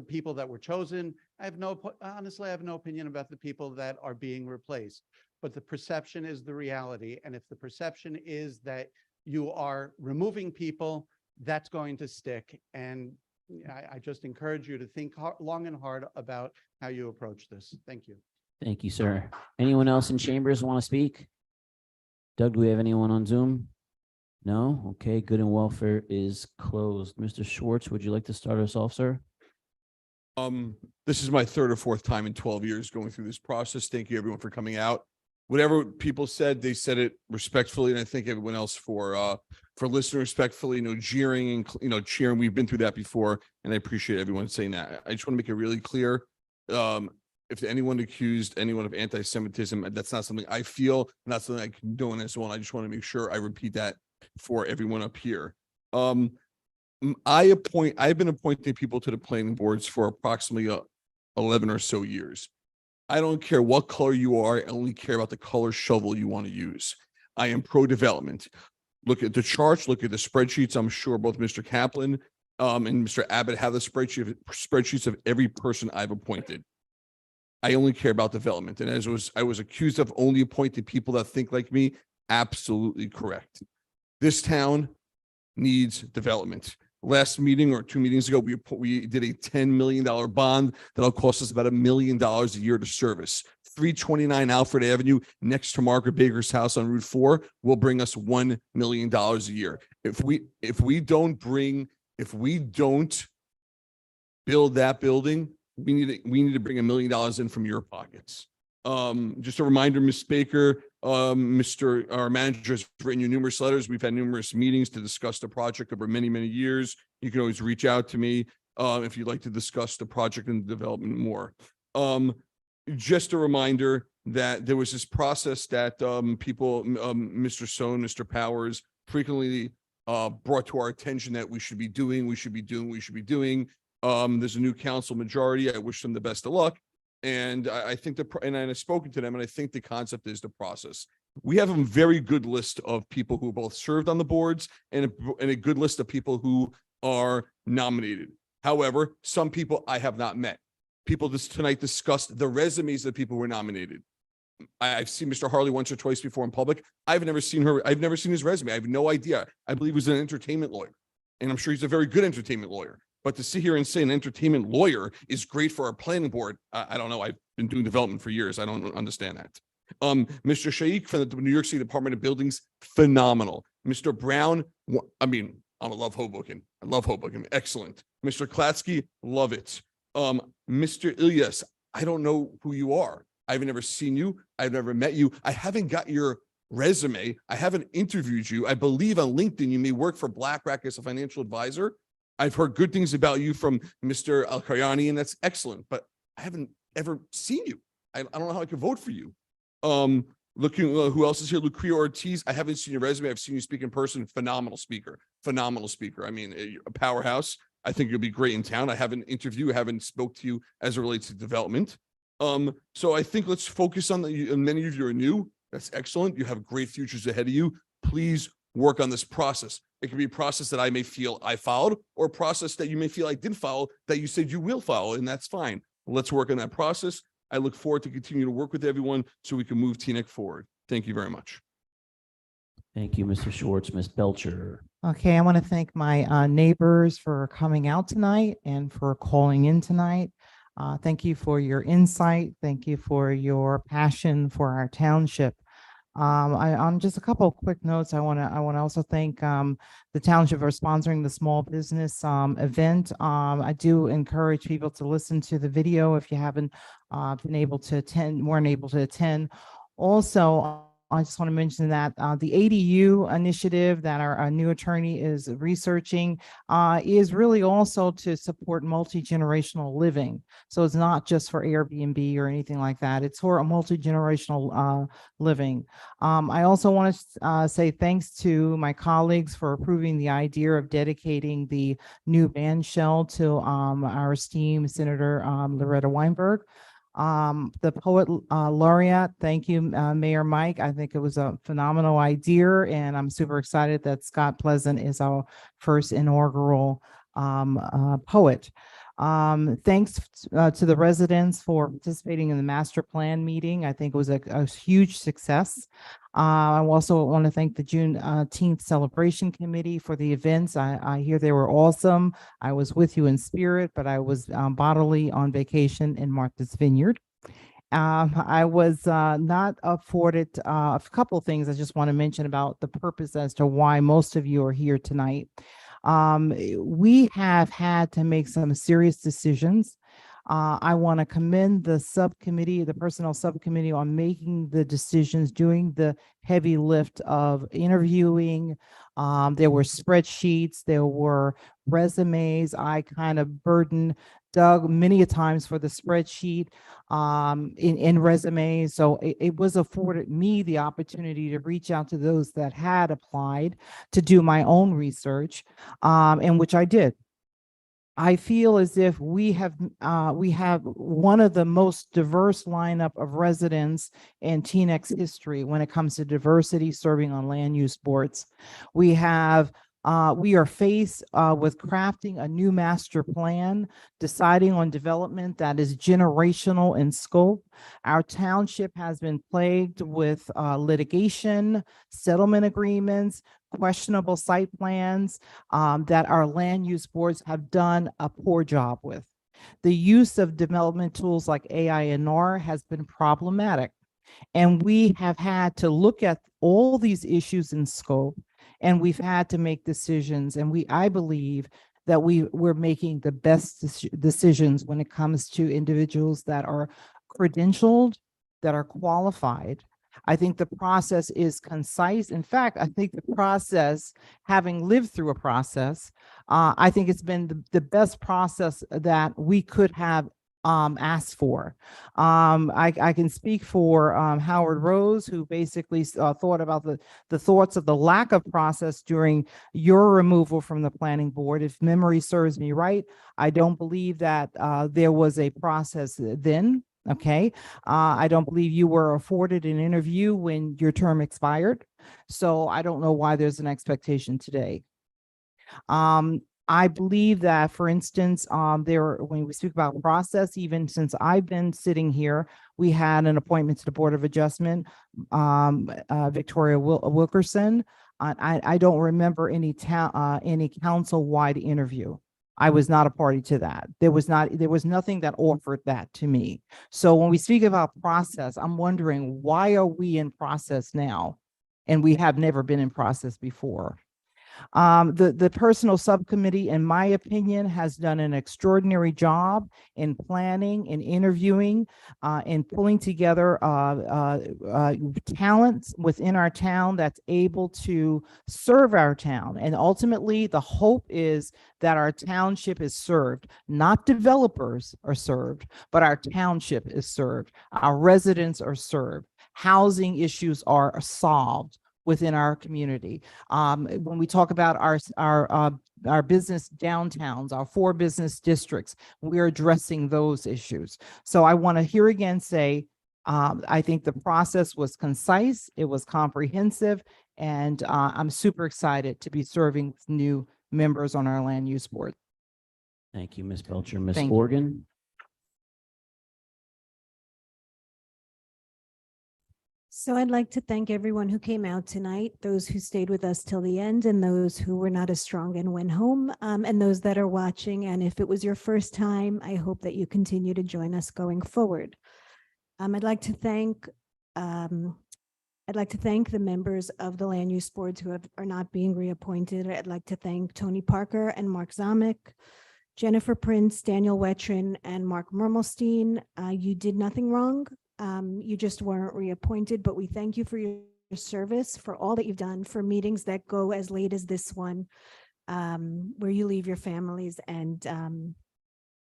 people that were chosen, honestly, I have no opinion about the people that are being replaced. But the perception is the reality. And if the perception is that you are removing people, that's going to stick. And I just encourage you to think long and hard about how you approach this. Thank you. Thank you, sir. Anyone else in chambers want to speak? Doug, do we have anyone on Zoom? No? Okay, good and welfare is closed. Mr. Schwartz, would you like to start us off, sir? This is my 3rd or 4th time in 12 years going through this process. Thank you, everyone, for coming out. Whatever people said, they said it respectfully, and I thank everyone else for listening respectfully, jeering and cheering. We've been through that before, and I appreciate everyone saying that. I just want to make it really clear. If anyone accused anyone of anti-Semitism, that's not something I feel, not something I condone as well. And I just want to make sure I repeat that for everyone up here. I've been appointing people to the planning boards for approximately 11 or so years. I don't care what color you are. I only care about the color shovel you want to use. I am pro-development. Look at the charts, look at the spreadsheets. I'm sure both Mr. Kaplan and Mr. Abbott have the spreadsheets of every person I've appointed. I only care about development. And I was accused of only appointing people that think like me. Absolutely correct. This town needs development. Last meeting or 2 meetings ago, we did a $10 million bond that'll cost us about $1 million a year to service. 329 Alfred Avenue next to Margaret Baker's house on Route 4 will bring us $1 million a year. If we don't build that building, we need to bring $1 million in from your pockets. Just a reminder, Ms. Baker, our manager has written you numerous letters. We've had numerous meetings to discuss the project over many, many years. You can always reach out to me if you'd like to discuss the project and development more. Just a reminder that there was this process that people, Mr. Sohn, Mr. Powers, frequently brought to our attention that we should be doing. There's a new council majority. I wish them the best of luck. And I think and I've spoken to them, and I think the concept is the process. We have a very good list of people who both served on the boards and a good list of people who are nominated. However, some people I have not met. People tonight discussed the resumes of people who were nominated. I've seen Mr. Harley once or twice before in public. I've never seen his resume. I have no idea. I believe he was an entertainment lawyer, and I'm sure he's a very good entertainment lawyer. But to sit here and say an entertainment lawyer is great for our planning board, I don't know. I've been doing development for years. I don't understand that. Mr. Shaikh from the New York City Department of Buildings, phenomenal. Mr. Brown, I love Hoboken. I love Hoboken. Excellent. Mr. Klatsky, love it. Mr. Ilyas, I don't know who you are. I've never seen you. I've never met you. I haven't got your resume. I haven't interviewed you. I believe on LinkedIn, you may work for BlackRock as a financial advisor. I've heard good things about you from Mr. Al-Karyani, and that's excellent, but I haven't ever seen you. I don't know how I can vote for you. Looking who else is here? Lucria Ortiz. I haven't seen your resume. I've seen you speak in person. Phenomenal speaker. I mean, a powerhouse. I think you'll be great in town. I haven't interviewed, I haven't spoke to you as it relates to development. So I think let's focus on many of you are new. That's excellent. You have great futures ahead of you. Please work on this process. It can be a process that I may feel I followed, or a process that you may feel I didn't follow that you said you will follow, and that's fine. Let's work on that process. I look forward to continue to work with everyone so we can move Teaneck forward. Thank you very much. Thank you, Mr. Schwartz. Ms. Belcher. Okay, I want to thank my neighbors for coming out tonight and for calling in tonight. Thank you for your insight. Thank you for your passion for our township. On just a couple of quick notes, I want to also thank the township for sponsoring the small business event. I do encourage people to listen to the video if you haven't weren't able to attend. Also, I just want to mention that the ADU initiative that our new attorney is researching is really also to support multi-generational living. So it's not just for Airbnb or anything like that. It's for a multi-generational living. I also want to say thanks to my colleagues for approving the idea of dedicating the new band shell to our esteemed Senator Loretta Weinberg. The poet laureate, thank you, Mayor Mike. I think it was a phenomenal idea, and I'm super excited that Scott Pleasant is our first inaugural poet. Thanks to the residents for participating in the master plan meeting. I think it was a huge success. I also want to thank the Juneteenth celebration committee for the events. I hear they were awesome. I was with you in spirit, but I was bodily on vacation in Martha's Vineyard. I was not afforded a couple of things I just want to mention about the purpose as to why most of you are here tonight. We have had to make some serious decisions. I want to commend the subcommittee, the personnel subcommittee, on making the decisions, doing the heavy lift of interviewing. There were spreadsheets, there were resumes. I kind of burdened Doug many a times for the spreadsheet in resumes. So it was afforded me the opportunity to reach out to those that had applied to do my own research, and which I did. I feel as if we have one of the most diverse lineup of residents in Teaneck's history when it comes to diversity serving on land use boards. We have We are faced with crafting a new master plan, deciding on development that is generational in scope. Our township has been plagued with litigation, settlement agreements, questionable site plans that our land use boards have done a poor job with. The use of development tools like AINR has been problematic. And we have had to look at all these issues in scope, and we've had to make decisions. And I believe that we're making the best decisions when it comes to individuals that are credentialed, that are qualified. I think the process is concise. In fact, I think the process, having lived through a process, I think it's been the best process that we could have asked for. I can speak for Howard Rose, who basically thought about the thoughts of the lack of process during your removal from the planning board. If memory serves me right, I don't believe that there was a process then. Okay. I don't believe you were afforded an interview when your term expired. So I don't know why there's an expectation today. I believe that, for instance, when we speak about process, even since I've been sitting here, we had an appointment to the Board of Adjustment, Victoria Wilkerson. I don't remember any council-wide interview. I was not a party to that. There was nothing that offered that to me. So when we speak about process, I'm wondering, why are we in process now? And we have never been in process before. The personal subcommittee, in my opinion, has done an extraordinary job in planning and interviewing and pulling together talents within our town that's able to serve our town. And ultimately, the hope is that our township is served, not developers are served, but our township is served. Our residents are served. Housing issues are solved within our community. When we talk about our business downtowns, our 4 business districts, we're addressing those issues. So I want to here again say, I think the process was concise, it was comprehensive, and I'm super excited to be serving with new members on our land use board. Thank you, Ms. Belcher. Ms. Thank you. Morgan? So I'd like to thank everyone who came out tonight, those who stayed with us till the end, and those who were not as strong and went home, and those that are watching. And if it was your first time, I hope that you continue to join us going forward. I'd like to thank the members of the land use boards who are not being reappointed. I'd like to thank Tony Parker and Mark Zamek, Jennifer Prince, Daniel Wetrin, and Mark Mermelstein. You did nothing wrong. You just weren't reappointed, but we thank you for your service, for all that you've done, for meetings that go as late as this one, where you leave your families and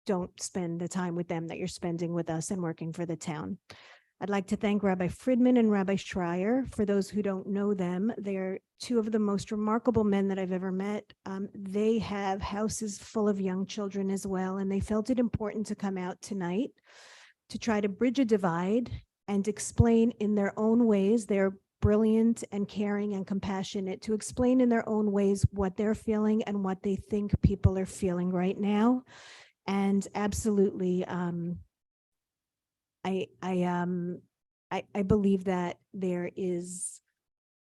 don't spend the time with them that you're spending with us and working for the town. I'd like to thank Rabbi Friedman and Rabbi Schreier. For those who don't know them, they're 2 of the most remarkable men that I've ever met. They have houses full of young children as well, and they felt it important to come out tonight to try to bridge a divide and explain in their own ways. They're brilliant and caring and compassionate, to explain in their own ways what they're feeling and what they think people are feeling right now. And absolutely, I believe that there is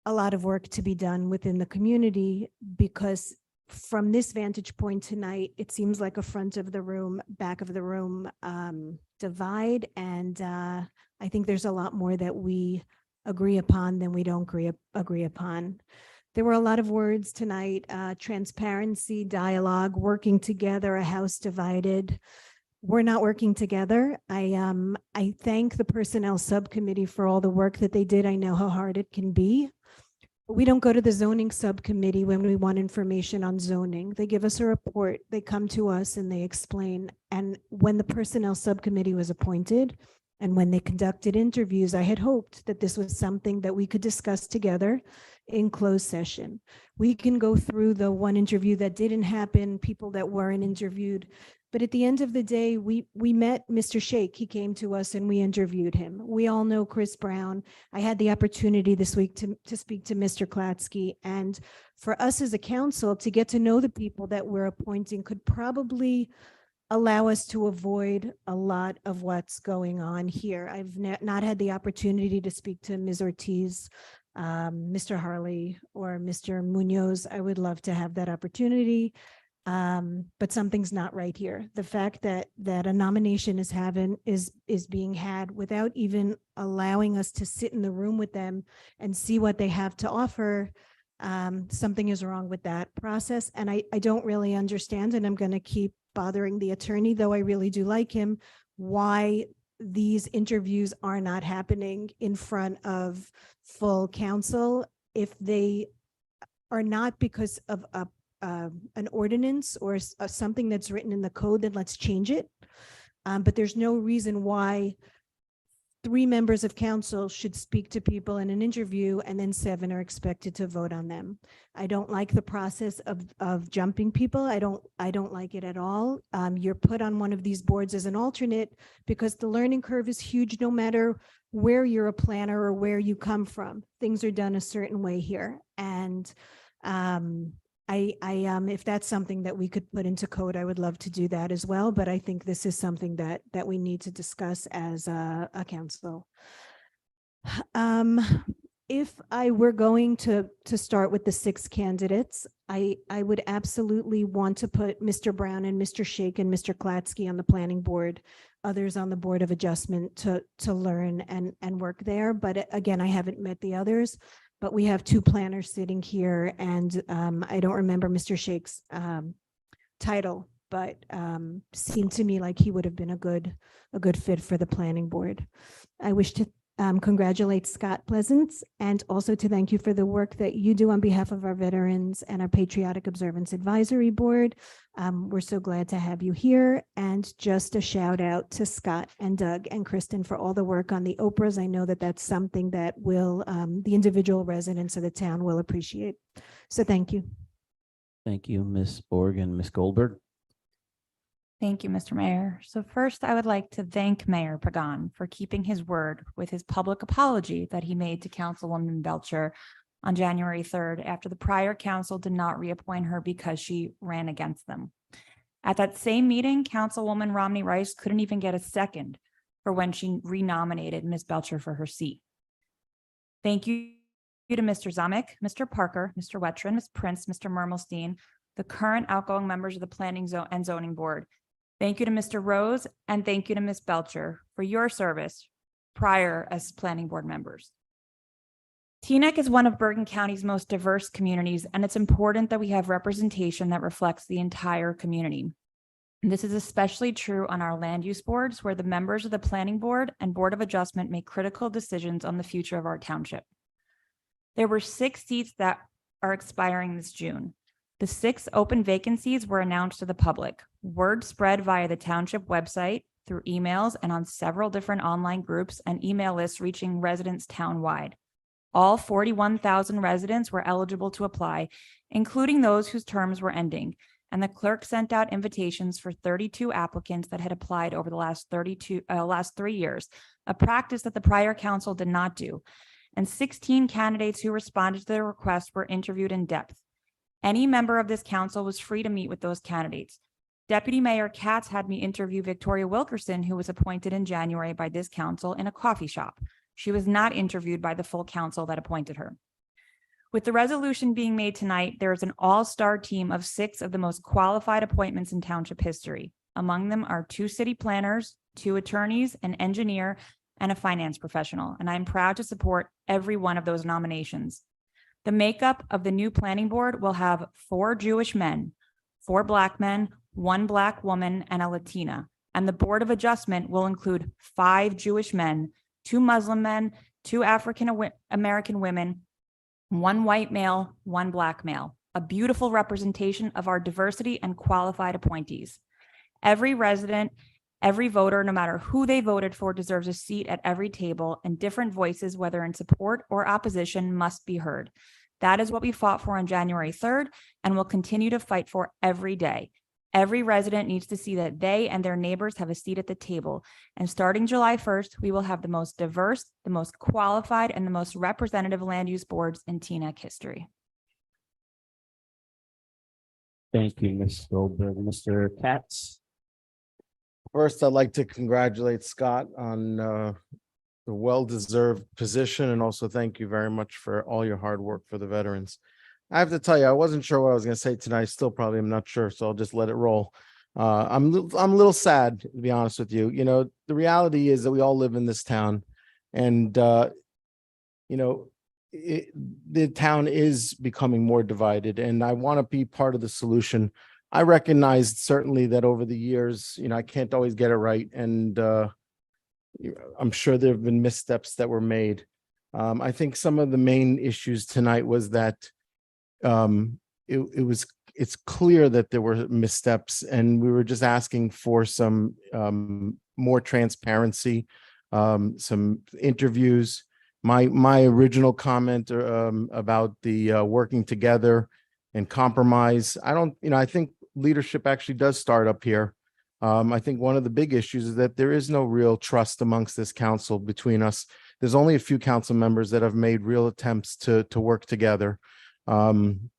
a lot of work to be done within the community, because from this vantage point tonight, it seems like a front of the room, back of the room divide. And I think there's a lot more that we agree upon than we don't agree upon. There were a lot of words tonight: transparency, dialogue, working together, a house divided. We're not working together. I thank the personnel subcommittee for all the work that they did. I know how hard it can be. We don't go to the zoning subcommittee when we want information on zoning. They give us a report, they come to us and they explain. And when the personnel subcommittee was appointed and when they conducted interviews, I had hoped that this was something that we could discuss together in closed session. We can go through the one interview that didn't happen, people that weren't interviewed. But at the end of the day, we met Mr. Shake. He came to us and we interviewed him. We all know Chris Brown. I had the opportunity this week to speak to Mr. Klatsky. And for us as a council to get to know the people that we're appointing could probably allow us to avoid a lot of what's going on here. I've not had the opportunity to speak to Ms. Ortiz, Mr. Harley, or Mr. Munoz. I would love to have that opportunity. But something's not right here. The fact that a nomination is being had without even allowing us to sit in the room with them and see what they have to offer, something is wrong with that process. And I don't really understand, and I'm going to keep bothering the attorney, though I really do like him, why these interviews are not happening in front of full council. If they are not because of an ordinance or something that's written in the code, then let's change it. But there's no reason why 3 members of council should speak to people in an interview and then 7 are expected to vote on them. I don't like the process of jumping people. I don't like it at all. You're put on one of these boards as an alternate because the learning curve is huge no matter where you're a planner or where you come from. Things are done a certain way here. And if that's something that we could put into code, I would love to do that as well. But I think this is something that we need to discuss as a council. If I were going to start with the 6 candidates, I would absolutely want to put Mr. Brown and Mr. Shake and Mr. Klatsky on the planning board, others on the Board of Adjustment to learn and work there. But again, I haven't met the others. But we have 2 planners sitting here, and I don't remember Mr. Shake's title, but seemed to me like he would have been a good fit for the planning board. I wish to congratulate Scott Pleasance and also to thank you for the work that you do on behalf of our veterans and our Patriotic Observance Advisory Board. We're so glad to have you here. And just a shout out to Scott and Doug and Kristen for all the work on the Oprahs. I know that that's something that will the individual residents of the town will appreciate. So thank you. Thank you, Ms. Borg and Ms. Goldberg. Thank you, Mr. Mayor. So first, I would like to thank Mayor Pagan for keeping his word with his public apology that he made to Councilwoman Belcher on January 3rd after the prior council did not reappoint her because she ran against them. At that same meeting, Councilwoman Romney Rice couldn't even get a second for when she renominated Ms. Belcher for her seat. Thank you to Mr. Zamek, Mr. Parker, Mr. Wetrin, Ms. Prince, Mr. Mermelstein, the current outgoing members of the Planning and Zoning Board. Thank you to Mr. Rose, and thank you to Ms. Belcher for your service prior as planning board members. Teaneck is one of Bergen County's most diverse communities, and it's important that we have representation that reflects the entire community. And this is especially true on our land use boards, where the members of the Planning Board and Board of Adjustment make critical decisions on the future of our township. There were 6 seats that are expiring this June. The 6 open vacancies were announced to the public. Word spread via the township website, through emails, and on several different online groups and email lists reaching residents townwide. All 41,000 residents were eligible to apply, including those whose terms were ending, and the clerk sent out invitations for 32 applicants that had applied over the last 3 years, a practice that the prior council did not do. And 16 candidates who responded to the request were interviewed in depth. Any member of this council was free to meet with those candidates. Deputy Mayor Katz had me interview Victoria Wilkerson, who was appointed in January by this council in a coffee shop. She was not interviewed by the full council that appointed her. With the resolution being made tonight, there is an all-star team of 6 of the most qualified appointments in township history. Among them are 2 city planners, 2 attorneys, an engineer, and a finance professional, and I'm proud to support every one of those nominations. The makeup of the new planning board will have 4 Jewish men, 4 Black men, 1 Black woman, and a Latina. And the Board of Adjustment will include 5 Jewish men, 2 Muslim men, 2 African American women, 1 white male, 1 Black male. A beautiful representation of our diversity and qualified appointees. Every resident, every voter, no matter who they voted for, deserves a seat at every table, and different voices, whether in support or opposition, must be heard. That is what we fought for on January 3rd and will continue to fight for every day. Every resident needs to see that they and their neighbors have a seat at the table. And starting July 1st, we will have the most diverse, the most qualified, and the most representative land use boards in Teaneck history. Thank you, Ms. Goldberg. Mr. Katz? First, I'd like to congratulate Scott on the well-deserved position, and also thank you very much for all your hard work for the veterans. I have to tell you, I wasn't sure what I was going to say tonight. Still probably am not sure, so I'll just let it roll. I'm a little sad, to be honest with you. You know, the reality is that we all live in this town, and you know, the town is becoming more divided, and I want to be part of the solution. I recognized certainly that over the years, you know, I can't always get it right, and I'm sure there have been missteps that were made. I think some of the main issues tonight was that it's clear that there were missteps, and we were just asking for some more transparency, some interviews. My original comment about the working together and compromise, I think leadership actually does start up here. I think one of the big issues is that there is no real trust amongst this council between us. There's only a few council members that have made real attempts to work together. And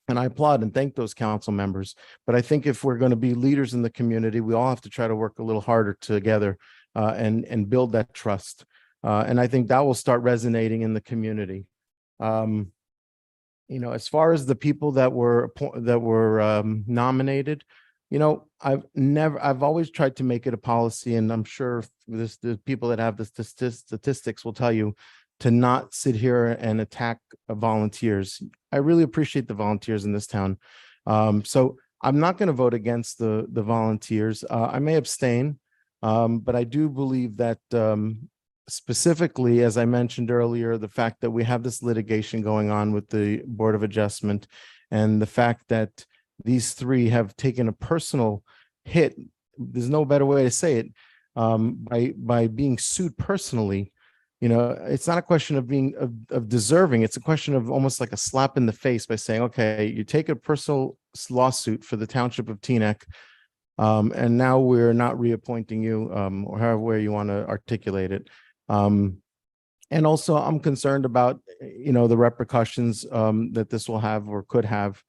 I applaud and thank those council members. But I think if we're going to be leaders in the community, we all have to try to work a little harder together and build that trust. And I think that will start resonating in the community. You know, as far as the people that were nominated, you know, I've always tried to make it a policy, and I'm sure the people that have the statistics will tell you, to not sit here and attack volunteers. I really appreciate the volunteers in this town. So I'm not going to vote against the volunteers. I may abstain, but I do believe that specifically, as I mentioned earlier, the fact that we have this litigation going on with the Board of Adjustment, and the fact that these three have taken a personal hit, there's no better way to say it, by being sued personally. You know, it's not a question of being of deserving. It's a question of almost like a slap in the face by saying, okay, you take a personal lawsuit for the township of Teaneck, and now we're not reappointing you, or however you want to articulate it. And also, I'm concerned about, you know, the repercussions that this will have or could have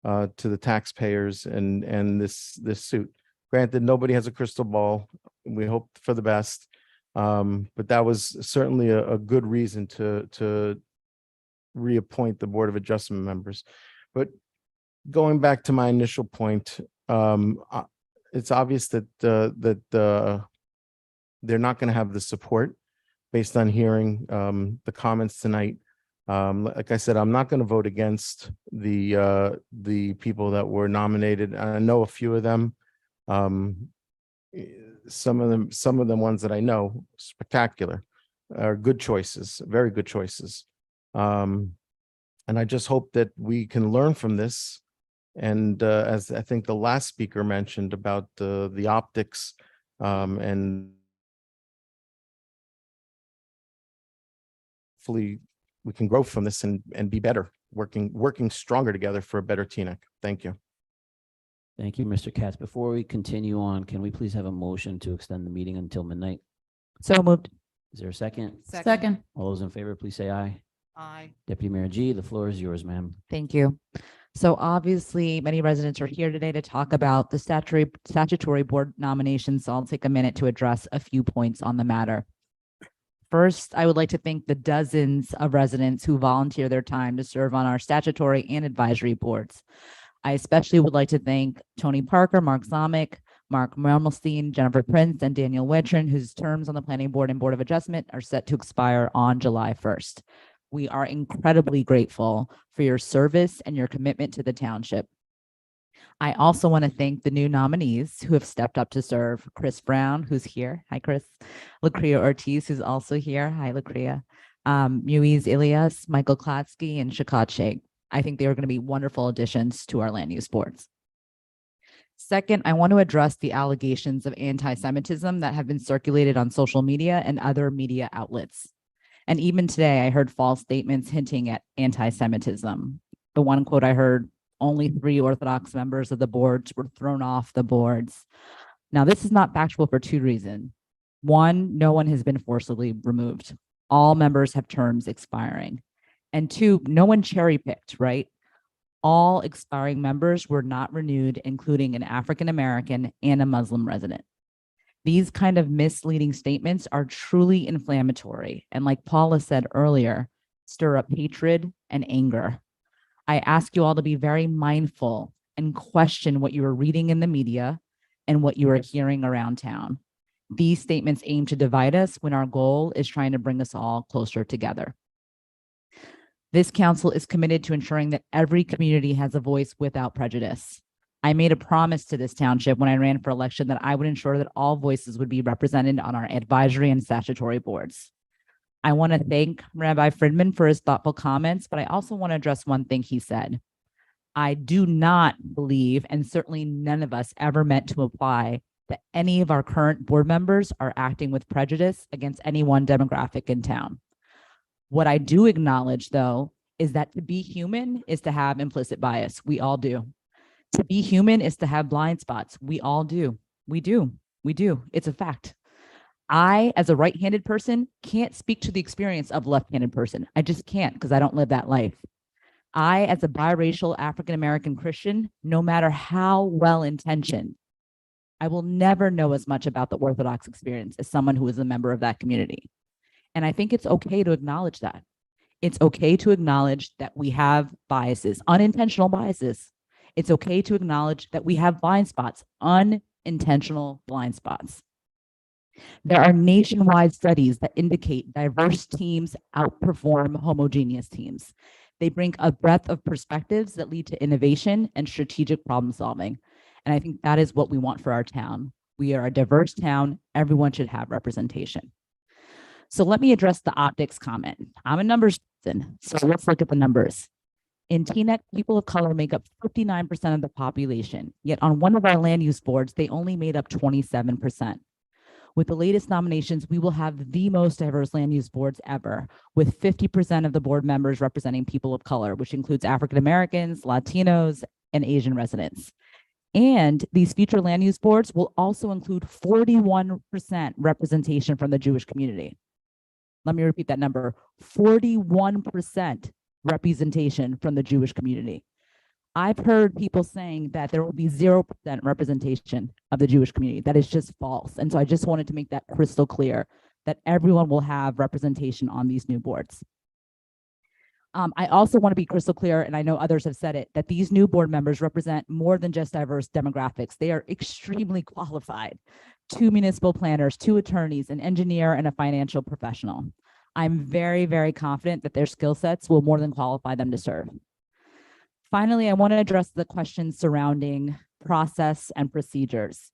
to the taxpayers and this suit. Granted, nobody has a crystal ball. We hope for the best. But that was certainly a good reason to reappoint the Board of Adjustment members. But going back to my initial point, it's obvious that they're not going to have the support based on hearing the comments tonight. Like I said, I'm not going to vote against the people that were nominated. I know a few of them. Some of the ones that I know, spectacular, are good choices, very good choices. And I just hope that we can learn from this. And as I think the last speaker mentioned about the optics, and hopefully we can grow from this and be better, working stronger together for a better Teaneck. Thank you. Thank you, Mr. Katz. Before we continue on, can we please have a motion to extend the meeting until midnight? So moved. Is there a second? Second. All those in favor, please say aye. Aye. Deputy Mayor G, the floor is yours, ma'am. Thank you. So obviously, many residents are here today to talk about the statutory board nominations. So I'll take a minute to address a few points on the matter. First, I would like to thank the dozens of residents who volunteer their time to serve on our statutory and advisory boards. I especially would like to thank Tony Parker, Mark Zomick, Mark Mermelstein, Jennifer Prince, and Daniel Wetrin, whose terms on the Planning Board and Board of Adjustment are set to expire on July 1st. We are incredibly grateful for your service and your commitment to the township. I also want to thank the new nominees who have stepped up to serve. Chris Brown, who's here. Hi, Chris. Lacria Ortiz, who's also here. Hi, Lacria. Muiz Ilias, Michael Klatsky, and Shakat Sheikh. I think they are going to be wonderful additions to our land use boards. Second, I want to address the allegations of anti-Semitism that have been circulated on social media and other media outlets. And even today, I heard false statements hinting at anti-Semitism. The one quote I heard only 3 Orthodox members of the boards were thrown off the boards. Now, this is not factual for 2 reasons. 1, no one has been forcibly removed. All members have terms expiring. And 2, no one cherry picked, right? All expiring members were not renewed, including an African-American and a Muslim resident. These kind of misleading statements are truly inflammatory. And like Paula said earlier, stir up hatred and anger. I ask you all to be very mindful and question what you are reading in the media and what you are hearing around town. These statements aim to divide us when our goal is trying to bring us all closer together. This council is committed to ensuring that every community has a voice without prejudice. I made a promise to this township when I ran for election that I would ensure that all voices would be represented on our advisory and statutory boards. I want to thank Rabbi Friedman for his thoughtful comments, but I also want to address one thing he said. I do not believe, and certainly none of us ever meant to imply, that any of our current board members are acting with prejudice against any one demographic in town. What I do acknowledge, though, is that to be human is to have implicit bias. We all do. To be human is to have blind spots. We all do. We do. It's a fact. I, as a right-handed person, can't speak to the experience of a left-handed person. I just can't because I don't live that life. I, as a biracial African-American Christian, no matter how well-intentioned, I will never know as much about the Orthodox experience as someone who is a member of that community. And I think it's okay to acknowledge that. It's okay to acknowledge that we have biases, unintentional biases. It's okay to acknowledge that we have blind spots, unintentional blind spots. There are nationwide studies that indicate diverse teams outperform homogeneous teams. They bring a breadth of perspectives that lead to innovation and strategic problem solving. And I think that is what we want for our town. We are a diverse town. Everyone should have representation. So let me address the optics comment. I'm a numbers person, so let's look at the numbers. In Teaneck, people of color make up 59% of the population, yet on one of our land use boards, they only made up 27%. With the latest nominations, we will have the most diverse land use boards ever, with 50% of the board members representing people of color, which includes African Americans, Latinos, and Asian residents. And these future land use boards will also include 41% representation from the Jewish community. Let me repeat that number, 41% representation from the Jewish community. I've heard people saying that there will be 0% representation of the Jewish community. That is just false. And so I just wanted to make that crystal clear that everyone will have representation on these new boards. I also want to be crystal clear, and I know others have said it, that these new board members represent more than just diverse demographics. They are extremely qualified. 2 municipal planners, 2 attorneys, an engineer, and a financial professional. I'm very, very confident that their skill sets will more than qualify them to serve. Finally, I want to address the questions surrounding process and procedures.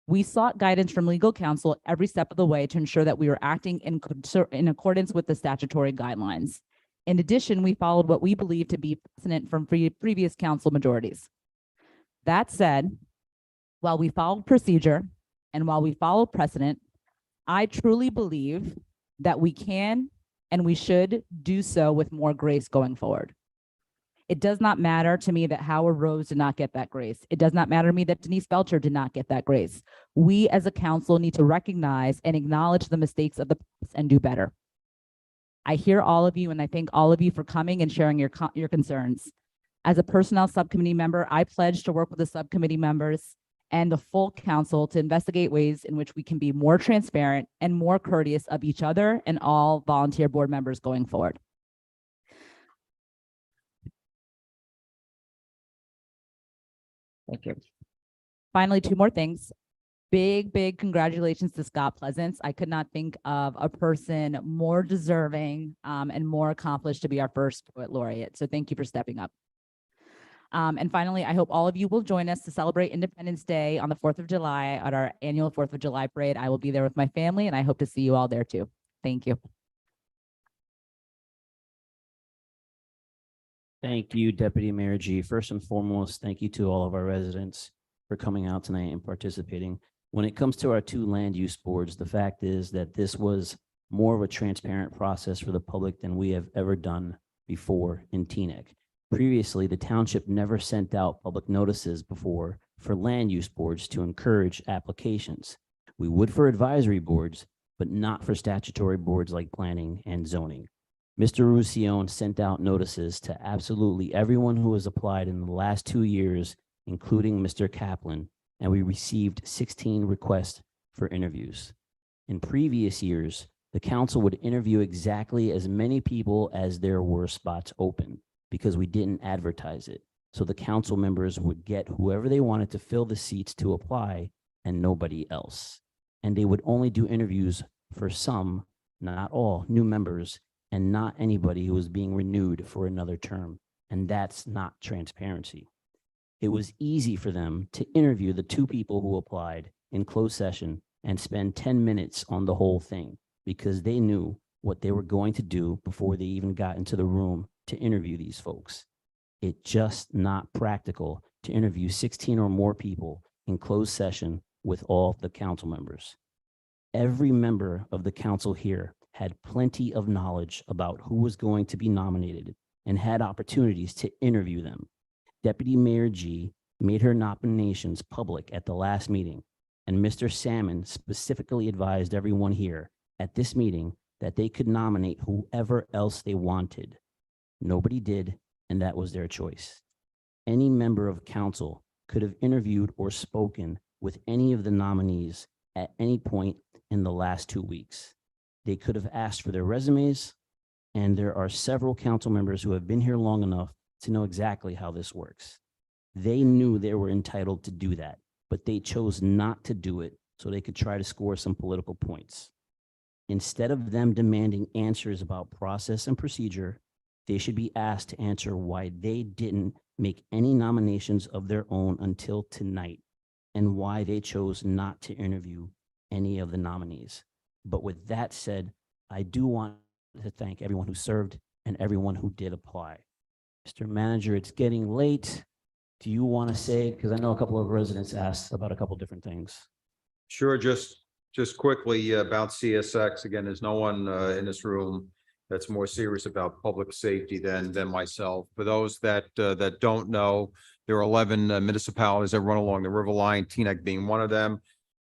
We sought guidance from legal counsel every step of the way to ensure that we were acting in accordance with the statutory guidelines. In addition, we followed what we believe to be precedent from previous council majorities. That said, while we followed procedure and while we followed precedent, I truly believe that we can and we should do so with more grace going forward. It does not matter to me that Howard Rose did not get that grace. It does not matter to me that Denise Belcher did not get that grace. We as a council need to recognize and acknowledge the mistakes of the past and do better. I hear all of you and I thank all of you for coming and sharing your concerns. As a personnel subcommittee member, I pledge to work with the subcommittee members and the full council to investigate ways in which we can be more transparent and more courteous of each other and all volunteer board members going forward. Thank you. Finally, 2 more things. Big congratulations to Scott Pleasance. I could not think of a person more deserving and more accomplished to be our first poet laureate. So thank you for stepping up. And finally, I hope all of you will join us to celebrate Independence Day on the 4th of July at our annual 4th of July parade. I will be there with my family and I hope to see you all there too. Thank you. Thank you, Deputy Mayor G. First and foremost, thank you to all of our residents for coming out tonight and participating. When it comes to our 2 land use boards, the fact is that this was more of a transparent process for the public than we have ever done before in Teaneck. Previously, the township never sent out public notices before for land use boards to encourage applications. We would for advisory boards, but not for statutory boards like planning and zoning. Mr. Roussillon sent out notices to absolutely everyone who has applied in the last 2 years, including Mr. Kaplan, and we received 16 requests for interviews. In previous years, the council would interview exactly as many people as there were spots open because we didn't advertise it. So the council members would get whoever they wanted to fill the seats to apply and nobody else. And they would only do interviews for some, not all, new members and not anybody who was being renewed for another term. And that's not transparency. It was easy for them to interview the 2 people who applied in closed session and spend 10 minutes on the whole thing because they knew what they were going to do before they even got into the room to interview these folks. It's just not practical to interview 16 or more people in closed session with all the council members. Every member of the council here had plenty of knowledge about who was going to be nominated and had opportunities to interview them. Deputy Mayor G made her nominations public at the last meeting, and Mr. Salmon specifically advised everyone here at this meeting that they could nominate whoever else they wanted. Nobody did, and that was their choice. Any member of council could have interviewed or spoken with any of the nominees at any point in the last 2 weeks. They could have asked for their resumes, and there are several council members who have been here long enough to know exactly how this works. They knew they were entitled to do that, but they chose not to do it so they could try to score some political points. Instead of them demanding answers about process and procedure, they should be asked to answer why they didn't make any nominations of their own until tonight and why they chose not to interview any of the nominees. But with that said, I do want to thank everyone who served and everyone who did apply. Mr. Manager, it's getting late. Do you want to say, because I know a couple of residents asked about a couple of different things. Sure, just quickly about CSX. Again, there's no one in this room that's more serious about public safety than myself. For those that don't know, there are 11 municipalities that run along the river line, Teaneck being one of them.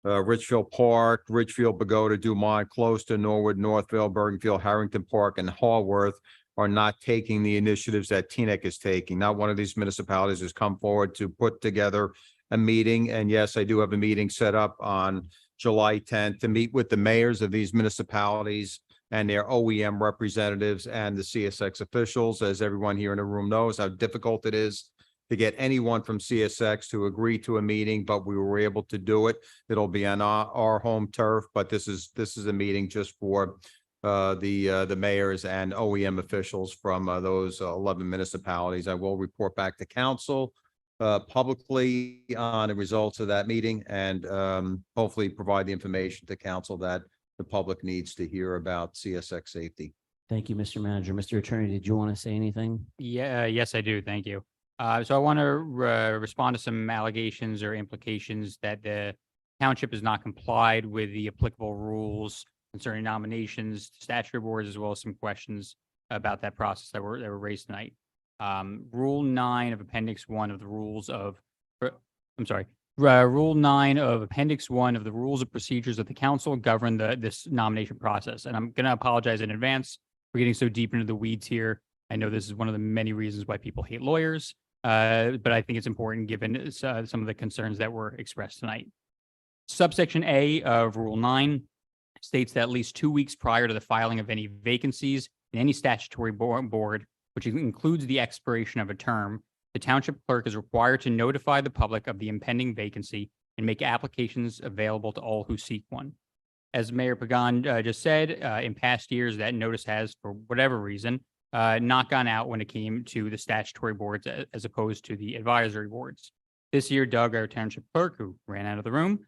Richfield Park, Richfield, Pagoda, Dumont, Closter, Norwood, Northville, Bergenfield, Harrington Park, and Haworth are not taking the initiatives that Teaneck is taking. Not one of these municipalities has come forward to put together a meeting. And yes, I do have a meeting set up on July 10th to meet with the mayors of these municipalities and their OEM representatives and the CSX officials. As everyone here in the room knows how difficult it is to get anyone from CSX to agree to a meeting, but we were able to do it. It'll be on our home turf, but this is a meeting just for the mayors and OEM officials from those 11 municipalities. I will report back to council publicly on the results of that meeting and hopefully provide the information to council that the public needs to hear about CSX safety. Thank you, Mr. Manager. Mr. Attorney, did you want to say anything? Yeah, yes, I do. Thank you. So I want to respond to some allegations or implications that the township has not complied with the applicable rules concerning nominations, statutory boards, as well as some questions about that process that were raised tonight. Rule 9 of Appendix 1 of the rules of, Rule 9 of Appendix 1 of the Rules of Procedures of the Council govern this nomination process. And I'm going to apologize in advance for getting so deep into the weeds here. I know this is one of the many reasons why people hate lawyers, but I think it's important given some of the concerns that were expressed tonight. Subsection A of Rule 9 states that at least 2 weeks prior to the filing of any vacancies in any statutory board, which includes the expiration of a term, the township clerk is required to notify the public of the impending vacancy and make applications available to all who seek one. As Mayor Pagan just said, in past years, that notice has, for whatever reason, not gone out when it came to the statutory boards as opposed to the advisory boards. This year, Doug, our township clerk, who ran out of the room,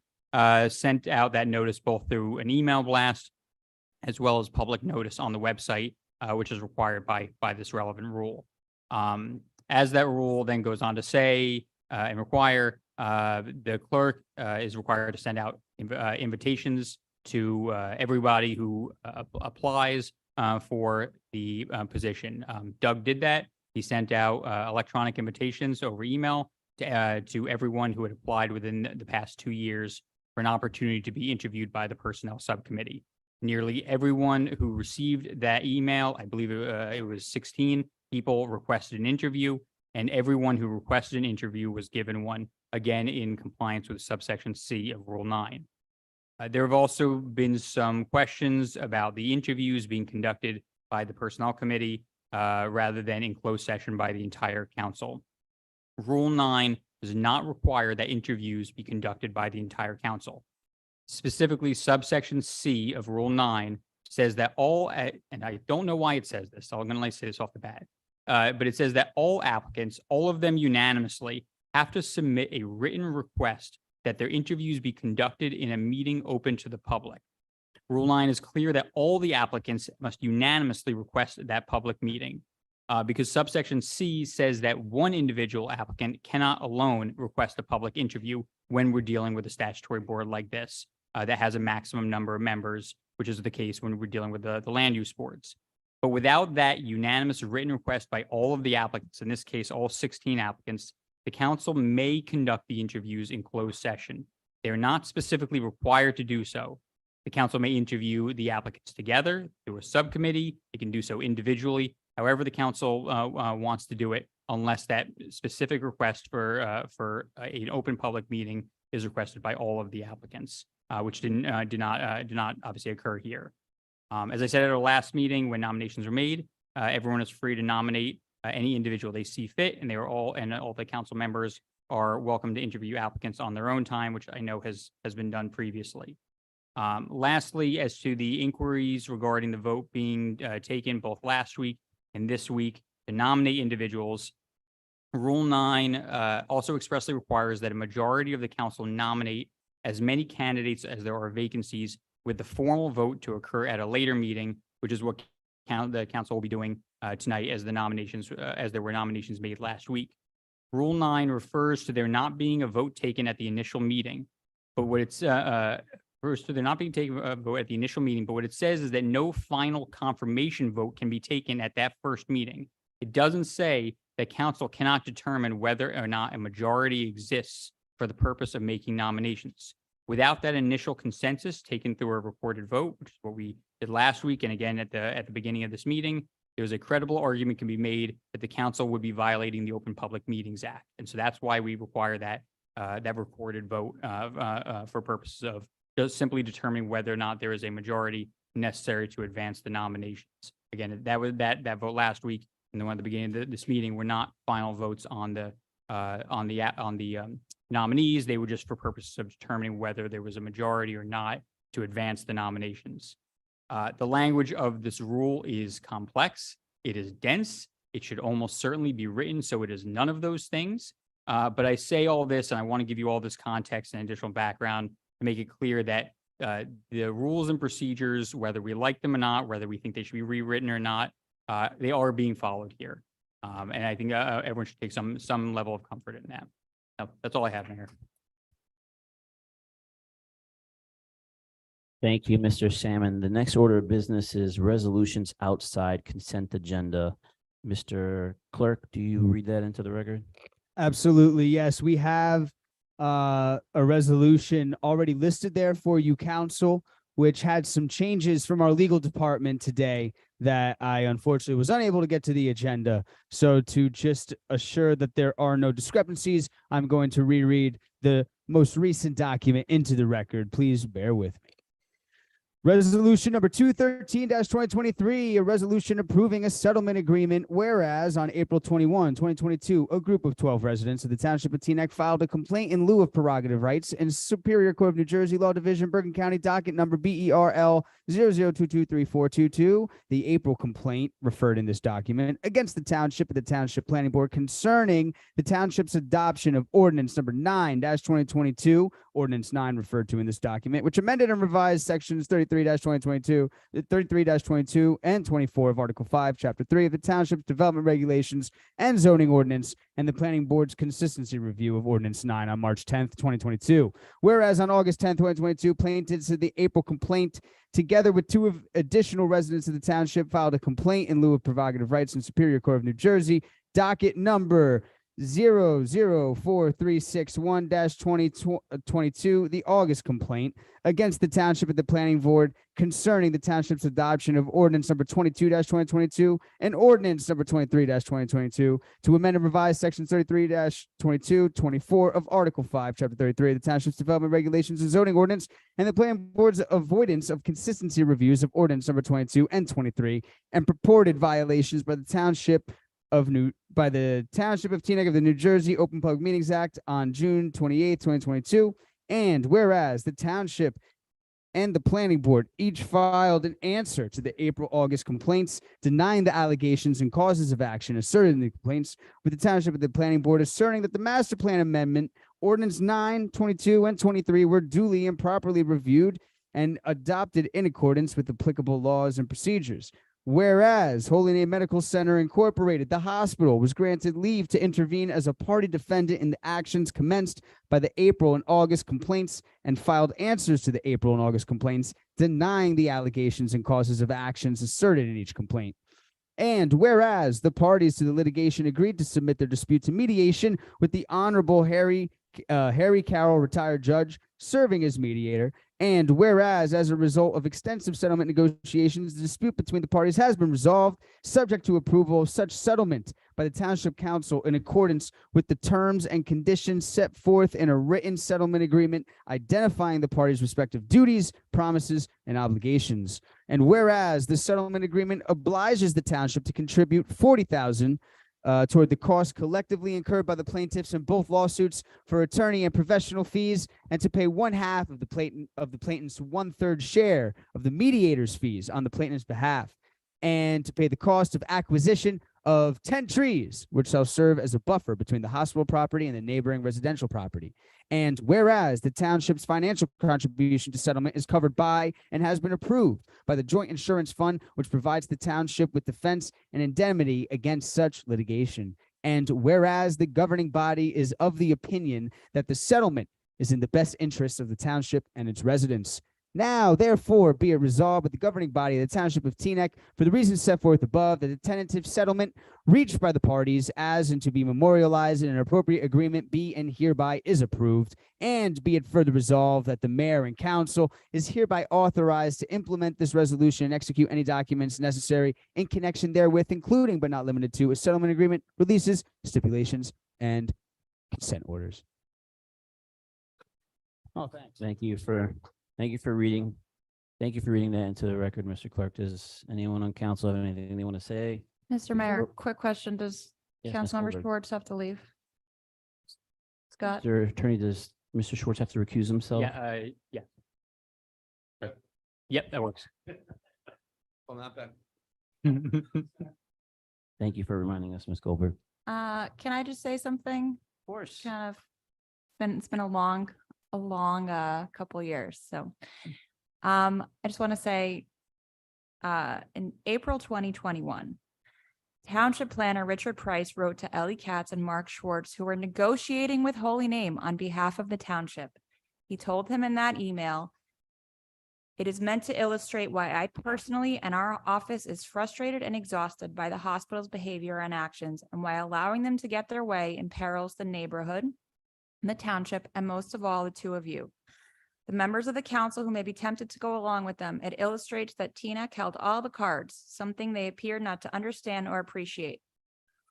sent out that notice both through an email blast as well as public notice on the website, which is required by this relevant rule. As that rule then goes on to say and require, the clerk is required to send out invitations to everybody who applies for the position. Doug did that. He sent out electronic invitations over email to everyone who had applied within the past 2 years for an opportunity to be interviewed by the Personnel Subcommittee. Nearly everyone who received that email, I believe it was 16 people, requested an interview, and everyone who requested an interview was given one, again, in compliance with subsection C of Rule 9. There have also been some questions about the interviews being conducted by the Personnel Committee rather than in closed session by the entire council. Rule 9 does not require that interviews be conducted by the entire council. Specifically, subsection C of Rule 9 says that and I don't know why it says this, so I'm going to say this off the bat, but it says that all applicants, all of them unanimously, have to submit a written request that their interviews be conducted in a meeting open to the public. Rule 9 is clear that all the applicants must unanimously request that public meeting. Because subsection C says that one individual applicant cannot alone request a public interview when we're dealing with a statutory board like this that has a maximum number of members, which is the case when we're dealing with the land use boards. But without that unanimous written request by all of the applicants, in this case, all 16 applicants, the council may conduct the interviews in closed session. They're not specifically required to do so. The council may interview the applicants together through a subcommittee. It can do so individually. However, the council wants to do it, unless that specific request for an open public meeting is requested by all of the applicants, which did not obviously occur here. As I said at our last meeting, when nominations are made, everyone is free to nominate any individual they see fit, and all the council members are welcome to interview applicants on their own time, which I know has been done previously. Lastly, as to the inquiries regarding the vote being taken both last week and this week to nominate individuals, Rule 9 also expressly requires that a majority of the council nominate as many candidates as there are vacancies, with the formal vote to occur at a later meeting, which is what the council will be doing tonight as there were nominations made last week. Rule 9 refers to there not being a vote taken at the initial meeting, but what it's refers to there not being taken a vote at the initial meeting, but what it says is that no final confirmation vote can be taken at that first meeting. It doesn't say that council cannot determine whether or not a majority exists for the purpose of making nominations. Without that initial consensus taken through a recorded vote, which is what we did last week, and again at the beginning of this meeting, there's a credible argument can be made that the council would be violating the Open Public Meetings Act. And so that's why we require that recorded vote for purposes of just simply determining whether or not there is a majority necessary to advance the nominations. Again, that was that vote last week, and the one at the beginning of this meeting were not final votes on the nominees. They were just for purposes of determining whether there was a majority or not to advance the nominations. The language of this rule is complex. It is dense. It should almost certainly be written so it is none of those things. But I say all this, and I want to give you all this context and additional background to make it clear that the rules and procedures, whether we like them or not, whether we think they should be rewritten or not, they are being followed here. And I think everyone should take some level of comfort in that. So that's all I have, Mayor. Thank you, Mr. Salmon. The next order of business is resolutions outside consent agenda. Mr. Clerk, do you read that into the record? Absolutely, yes. We have a resolution already listed there for you, council, which had some changes from our legal department today that I unfortunately was unable to get to the agenda. So to just assure that there are no discrepancies, I'm going to reread the most recent document into the record. Please bear with me. Resolution number 213-2023, a resolution approving a settlement agreement, whereas on April 21, 2022, a group of 12 residents of the Township of Teaneck filed a complaint in lieu of prerogative rights in Superior Court of New Jersey, Law Division, Bergen County, docket number BERL 00223422. The April complaint referred in this document against the Township and the Township Planning Board concerning the Township's adoption of Ordinance number 9-2022, Ordinance 9 referred to in this document, which amended and revised sections 33-2022, 33-22, and 24 of Article 5, Chapter 3 of the Township's Development Regulations and Zoning Ordinance, and the Planning Board's consistency review of Ordinance 9 on March 10th, 2022. Whereas on August 10th, 2022, plaintiffs of the April complaint, together with two additional residents of the Township, filed a complaint in lieu of prerogative rights in Superior Court of New Jersey, docket number 004361-2022, the August complaint against the township and the planning board concerning the township's adoption of ordinance number 22-2022 and ordinance number 23-2022 to amend and revise section 33-22-24 of Article 5, Chapter 33 of the Township's Development Regulations and Zoning Ordinance, and the planning board's avoidance of consistency reviews of ordinance number 22 and 23 and purported violations by the Township of Teaneck of the New Jersey Open Public Meetings Act on June 28, 2022. And whereas the township and the planning board each filed an answer to the April-August complaints, denying the allegations and causes of action asserted in the complaints, with the township and the planning board asserting that the master plan amendment, ordinance 9, 22, and 23 were duly and properly reviewed and adopted in accordance with applicable laws and procedures. Whereas Holy Name Medical Center Incorporated, the hospital, was granted leave to intervene as a party defendant in the actions commenced by the April and August complaints and filed answers to the April and August complaints, denying the allegations and causes of actions asserted in each complaint. And whereas the parties to the litigation agreed to submit their dispute to mediation with the Honorable Harry Carroll, retired judge, serving as mediator. And whereas, as a result of extensive settlement negotiations, the dispute between the parties has been resolved, subject to approval of such settlement by the Township Council in accordance with the terms and conditions set forth in a written settlement agreement identifying the parties' respective duties, promises, and obligations. And whereas the settlement agreement obliges the township to contribute $40,000 toward the cost collectively incurred by the plaintiffs in both lawsuits for attorney and professional fees, and to pay 1/2 of the plaintiff's 1/3 share of the mediator's fees on the plaintiff's behalf, and to pay the cost of acquisition of 10 trees, which shall serve as a buffer between the hospital property and the neighboring residential property. And whereas the township's financial contribution to settlement is covered by and has been approved by the Joint Insurance Fund, which provides the township with defense and indemnity against such litigation. And whereas the governing body is of the opinion that the settlement is in the best interest of the township and its residents. Now, therefore, be it resolved with the governing body of the Township of Teaneck, for the reasons set forth above, that the tentative settlement reached by the parties as and to be memorialized in an appropriate agreement be and hereby is approved. And be it further resolved that the mayor and council is hereby authorized to implement this resolution and execute any documents necessary in connection therewith, including but not limited to a settlement agreement, releases, stipulations, and consent orders. Oh, thanks. Thank you for reading. Thank you for reading that into the record, Mr. Clerk. Does anyone on council have anything they want to say? Mr. Mayor, quick question. Does Yes, Ms. Councilmember Goldberg. Schwartz have to leave? Scott? Mr. Attorney, does Mr. Schwartz have to recuse himself? Yeah, yeah. Yep, that works. Well, not bad. Thank you for reminding us, Ms. Goldberg. Can I just say something? Of course. It's been a long couple years. So I just want to say in April 2021, Township Planner Richard Price wrote to Ellie Katz and Mark Schwartz, who were negotiating with Holy Name on behalf of the township. He told him in that email, "It is meant to illustrate why I personally and our office is frustrated and exhausted by the hospital's behavior and actions, and why allowing them to get their way imperils the neighborhood, the township, and most of all, the two of you. The members of the council who may be tempted to go along with them. It illustrates that Teaneck held all the cards, something they appeared not to understand or appreciate.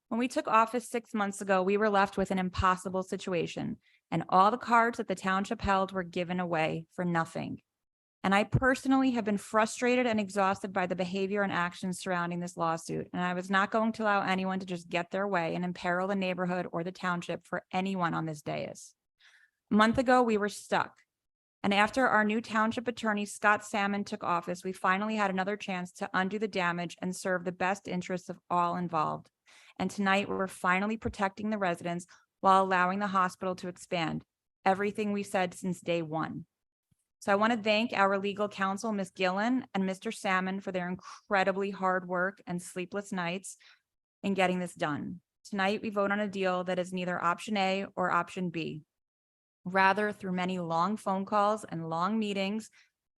When we took office 6 months ago, we were left with an impossible situation, and all the cards that the township held were given away for nothing. And I personally have been frustrated and exhausted by the behavior and actions surrounding this lawsuit, and I was not going to allow anyone to just get their way and imperil the neighborhood or the township for anyone on this dais. A month ago, we were stuck. And after our new township attorney, Scott Salmon, took office, we finally had another chance to undo the damage and serve the best interests of all involved. And tonight, we're finally protecting the residents while allowing the hospital to expand. Everything we said since day one. So I want to thank our legal counsel, Ms. Gillen and Mr. Salmon, for their incredibly hard work and sleepless nights in getting this done. Tonight, we vote on a deal that is neither option A or option B. Rather, through many long phone calls and long meetings,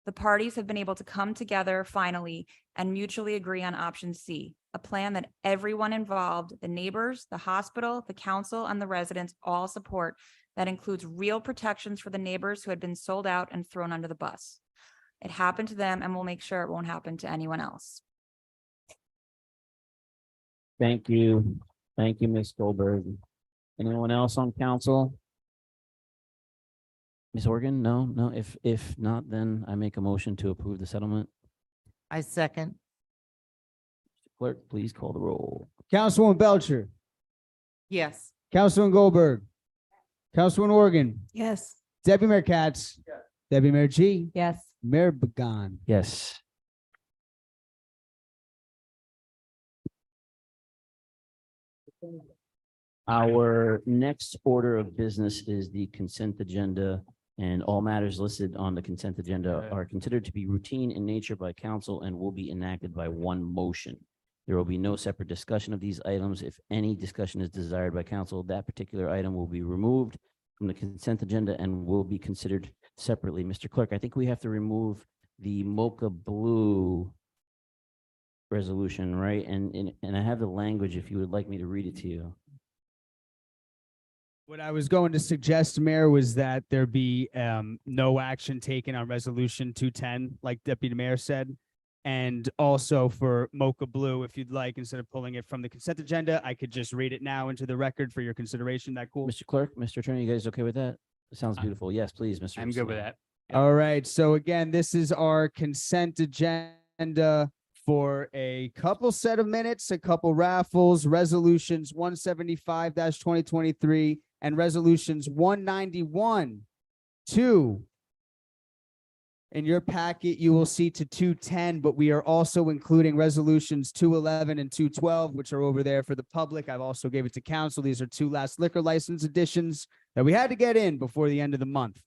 the parties have been able to come together finally and mutually agree on option C, a plan that everyone involved, the neighbors, the hospital, the council, and the residents all support, that includes real protections for the neighbors who had been sold out and thrown under the bus. It happened to them, and we'll make sure it won't happen to anyone else. Thank you. Thank you, Ms. Goldberg. Anyone else on council? Ms. Organ? No. If not, then I make a motion to approve the settlement. I second. Clerk, please call the roll. Councilwoman Belcher, Yes. Councilwoman Goldberg, Councilwoman Organ, Yes. Deputy Mayor Katz, Deputy Mayor G, Yes. Mayor Began. Yes. Our next order of business is the consent agenda, and all matters listed on the consent agenda are considered to be routine in nature by council and will be enacted by one motion. There will be no separate discussion of these items. If any discussion is desired by council, that particular item will be removed from the consent agenda and will be considered separately. Mr. Clerk, I think we have to remove the Mocha Blue resolution, right? And I have the language if you would like me to read it to you. What I was going to suggest, Mayor, was that there be no action taken on resolution 210, like Deputy Mayor said. And also for Mocha Blue, if you'd like, instead of pulling it from the consent agenda, I could just read it now into the record for your consideration. That cool? Mr. Clerk, Mr. Attorney, you guys okay with that? It sounds beautiful. Yes, please, Mr. I'm good with Rossini. that. All right. So again, this is our consent agenda for a couple set of minutes, a couple raffles, resolutions 175-2023 and resolutions 191, 2. In your packet, you will see to 210, but we are also including resolutions 211 and 212, which are over there for the public. I've also gave it to council. These are 2 last liquor license additions that we had to get in before the end of the month.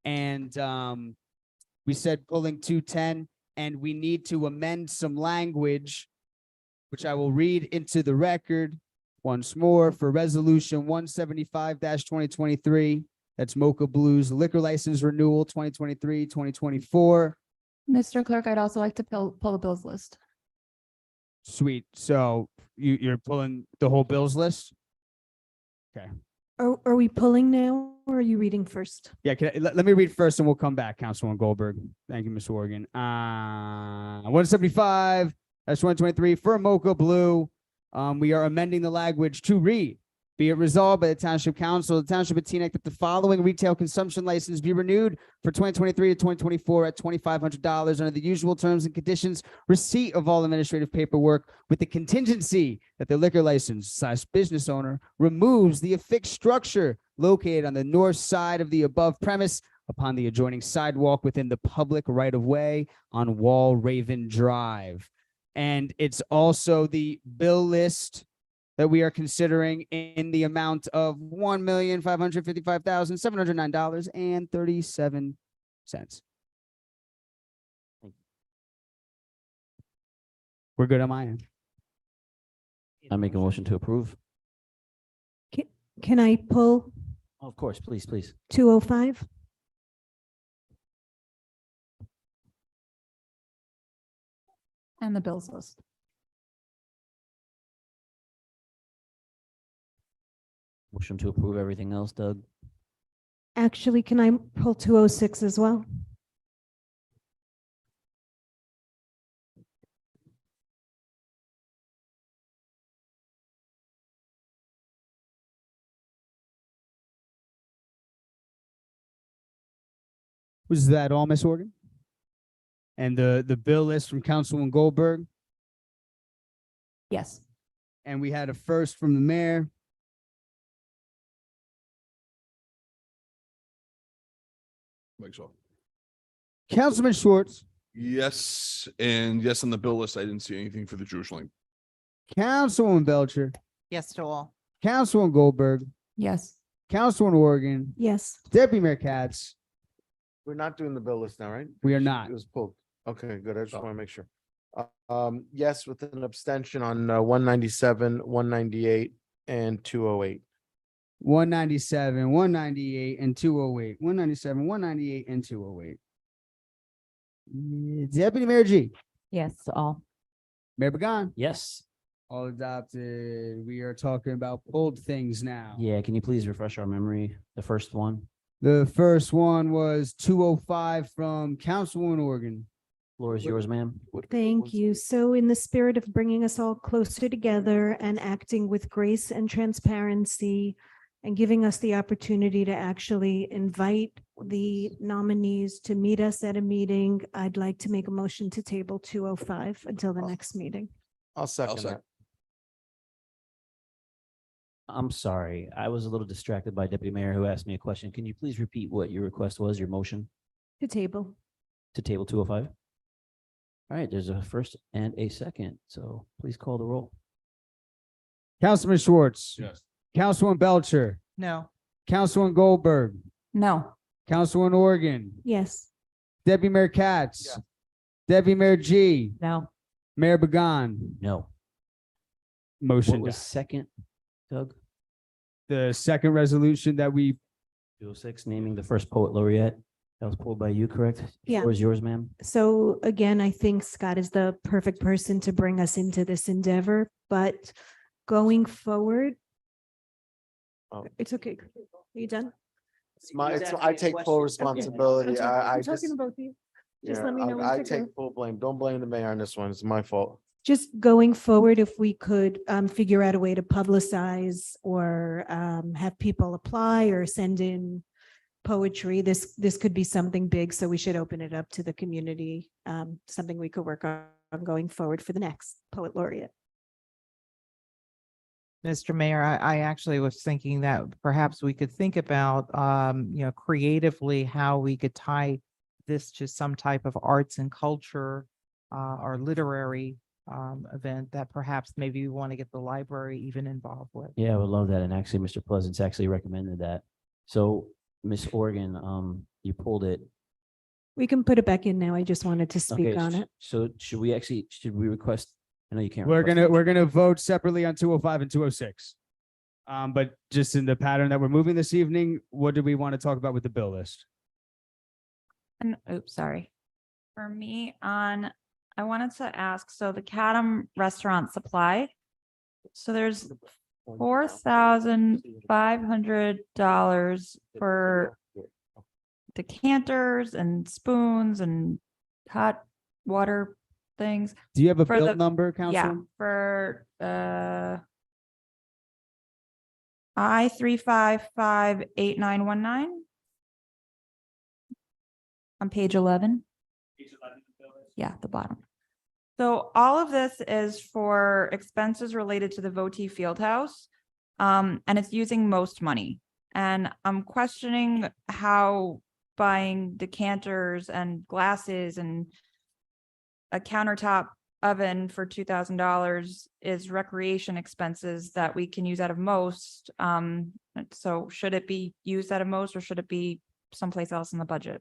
And we said pulling 210, and we need to amend some language, which I will read into the record once more for resolution 175-2023. That's Mocha Blues liquor license renewal 2023-2024. Mr. Clerk, I'd also like to pull the bills list. Sweet. So you're pulling the whole bills list? Okay. Are we pulling now or are you reading first? Yeah, let me read first and we'll come back, Councilwoman Goldberg. Thank you, Ms. Organ. 175, that's 2023 for Mocha Blue. We are amending the language to read. Be it resolved by the Township Council of the Township of Teaneck that the following retail consumption license be renewed for 2023 to 2024 at $2,500 under the usual terms and conditions, receipt of all administrative paperwork with the contingency that the liquor license / business owner removes the affixed structure located on the north side of the above premise upon the adjoining sidewalk within the public right-of-way on Wall Raven Drive. And it's also the bill list that we are considering in the amount of $1,555,709.37. We're good on my end. I make a motion to approve. Can I pull Of course, please. 205? And the bills list. Motion to approve everything else, Doug. Actually, can I pull 206 as well? Was that all, Ms. Organ? And the bill list from Councilwoman Goldberg? Yes. And we had a first from the mayor. Mike's off. Councilman Schwartz, Yes, and yes, on the bill list, I didn't see anything for the Jewish link. Councilwoman Belcher, Yes to all. Councilwoman Goldberg, Yes. Councilwoman Oregon, Yes. Deputy Mayor Katz. We're not doing the bill list now, right? We are not. It was pulled. Okay, good. I just want to make sure. Yes, with an abstention on 197, 198, and 208. 197, 198, and 208. 197, 198, and 208. Deputy Mayor G. Yes to all. Mayor Began. Yes. All adopted. We are talking about pulled things now. Yeah, can you please refresh our memory? The first one, The first one was 205 from Councilwoman Oregon. floor is yours, ma'am. Thank you. So in the spirit of bringing us all closer together and acting with grace and transparency and giving us the opportunity to actually invite the nominees to meet us at a meeting, I'd like to make a motion to table 205 until the next meeting. I'll second second. that. I'm sorry, I was a little distracted by Deputy Mayor who asked me a question. Can you please repeat what your request was, your motion To table. to table 205? All right, there's a first and a second, so please call the roll. Councilman Schwartz. Yes. Councilwoman Belcher. No. Councilwoman Goldberg. No. Councilwoman Oregon. Yes. Deputy Mayor Katz. Deputy Mayor G. No. Mayor Began. No. Motion What was dies. second, Doug? The second resolution that we 206, naming the first poet laureate. That was pulled by you, correct? Yeah. Floor is yours, ma'am. So again, I think Scott is the perfect person to bring us into this endeavor, but going forward. Oh. It's okay. Are you done? I take full responsibility. I I'm just, talking to both of you. Just yeah, let me know. when I to go. take full blame. Don't blame the mayor on this one. It's my fault. Just going forward, if we could figure out a way to publicize or have people apply or send in poetry, this could be something big. So we should open it up to the community, something we could work on going forward for the next poet laureate. Mr. Mayor, I actually was thinking that perhaps we could think about, creatively how we could tie this to some type of arts and culture or literary event that perhaps maybe we want to get the library even involved with. Yeah, I would love that. And actually, Mr. Pleasance actually recommended that. So, Miss Oregon, you pulled it. We can put it back in now. I just wanted to speak Okay, on it. So should we request? I know you can't. we're request gonna vote separately on 205 and 206. But just in the pattern that we're moving this evening, what do we want to talk about with the bill list? And oops, sorry. For me I wanted to ask, so the Cadam Restaurant Supply. So there's $4,500 for decanters and spoons and hot water things. Do you have a For bill the- number, Yeah, Council? for I-355-8919. On page 11. Yeah, the bottom. So all of this is for expenses related to the Voti Fieldhouse. And it's using most money. And I'm questioning how buying decanters and glasses and a countertop oven for $2,000 is recreation expenses that we can use out of most. So should it be used out of most or should it be someplace else in the budget?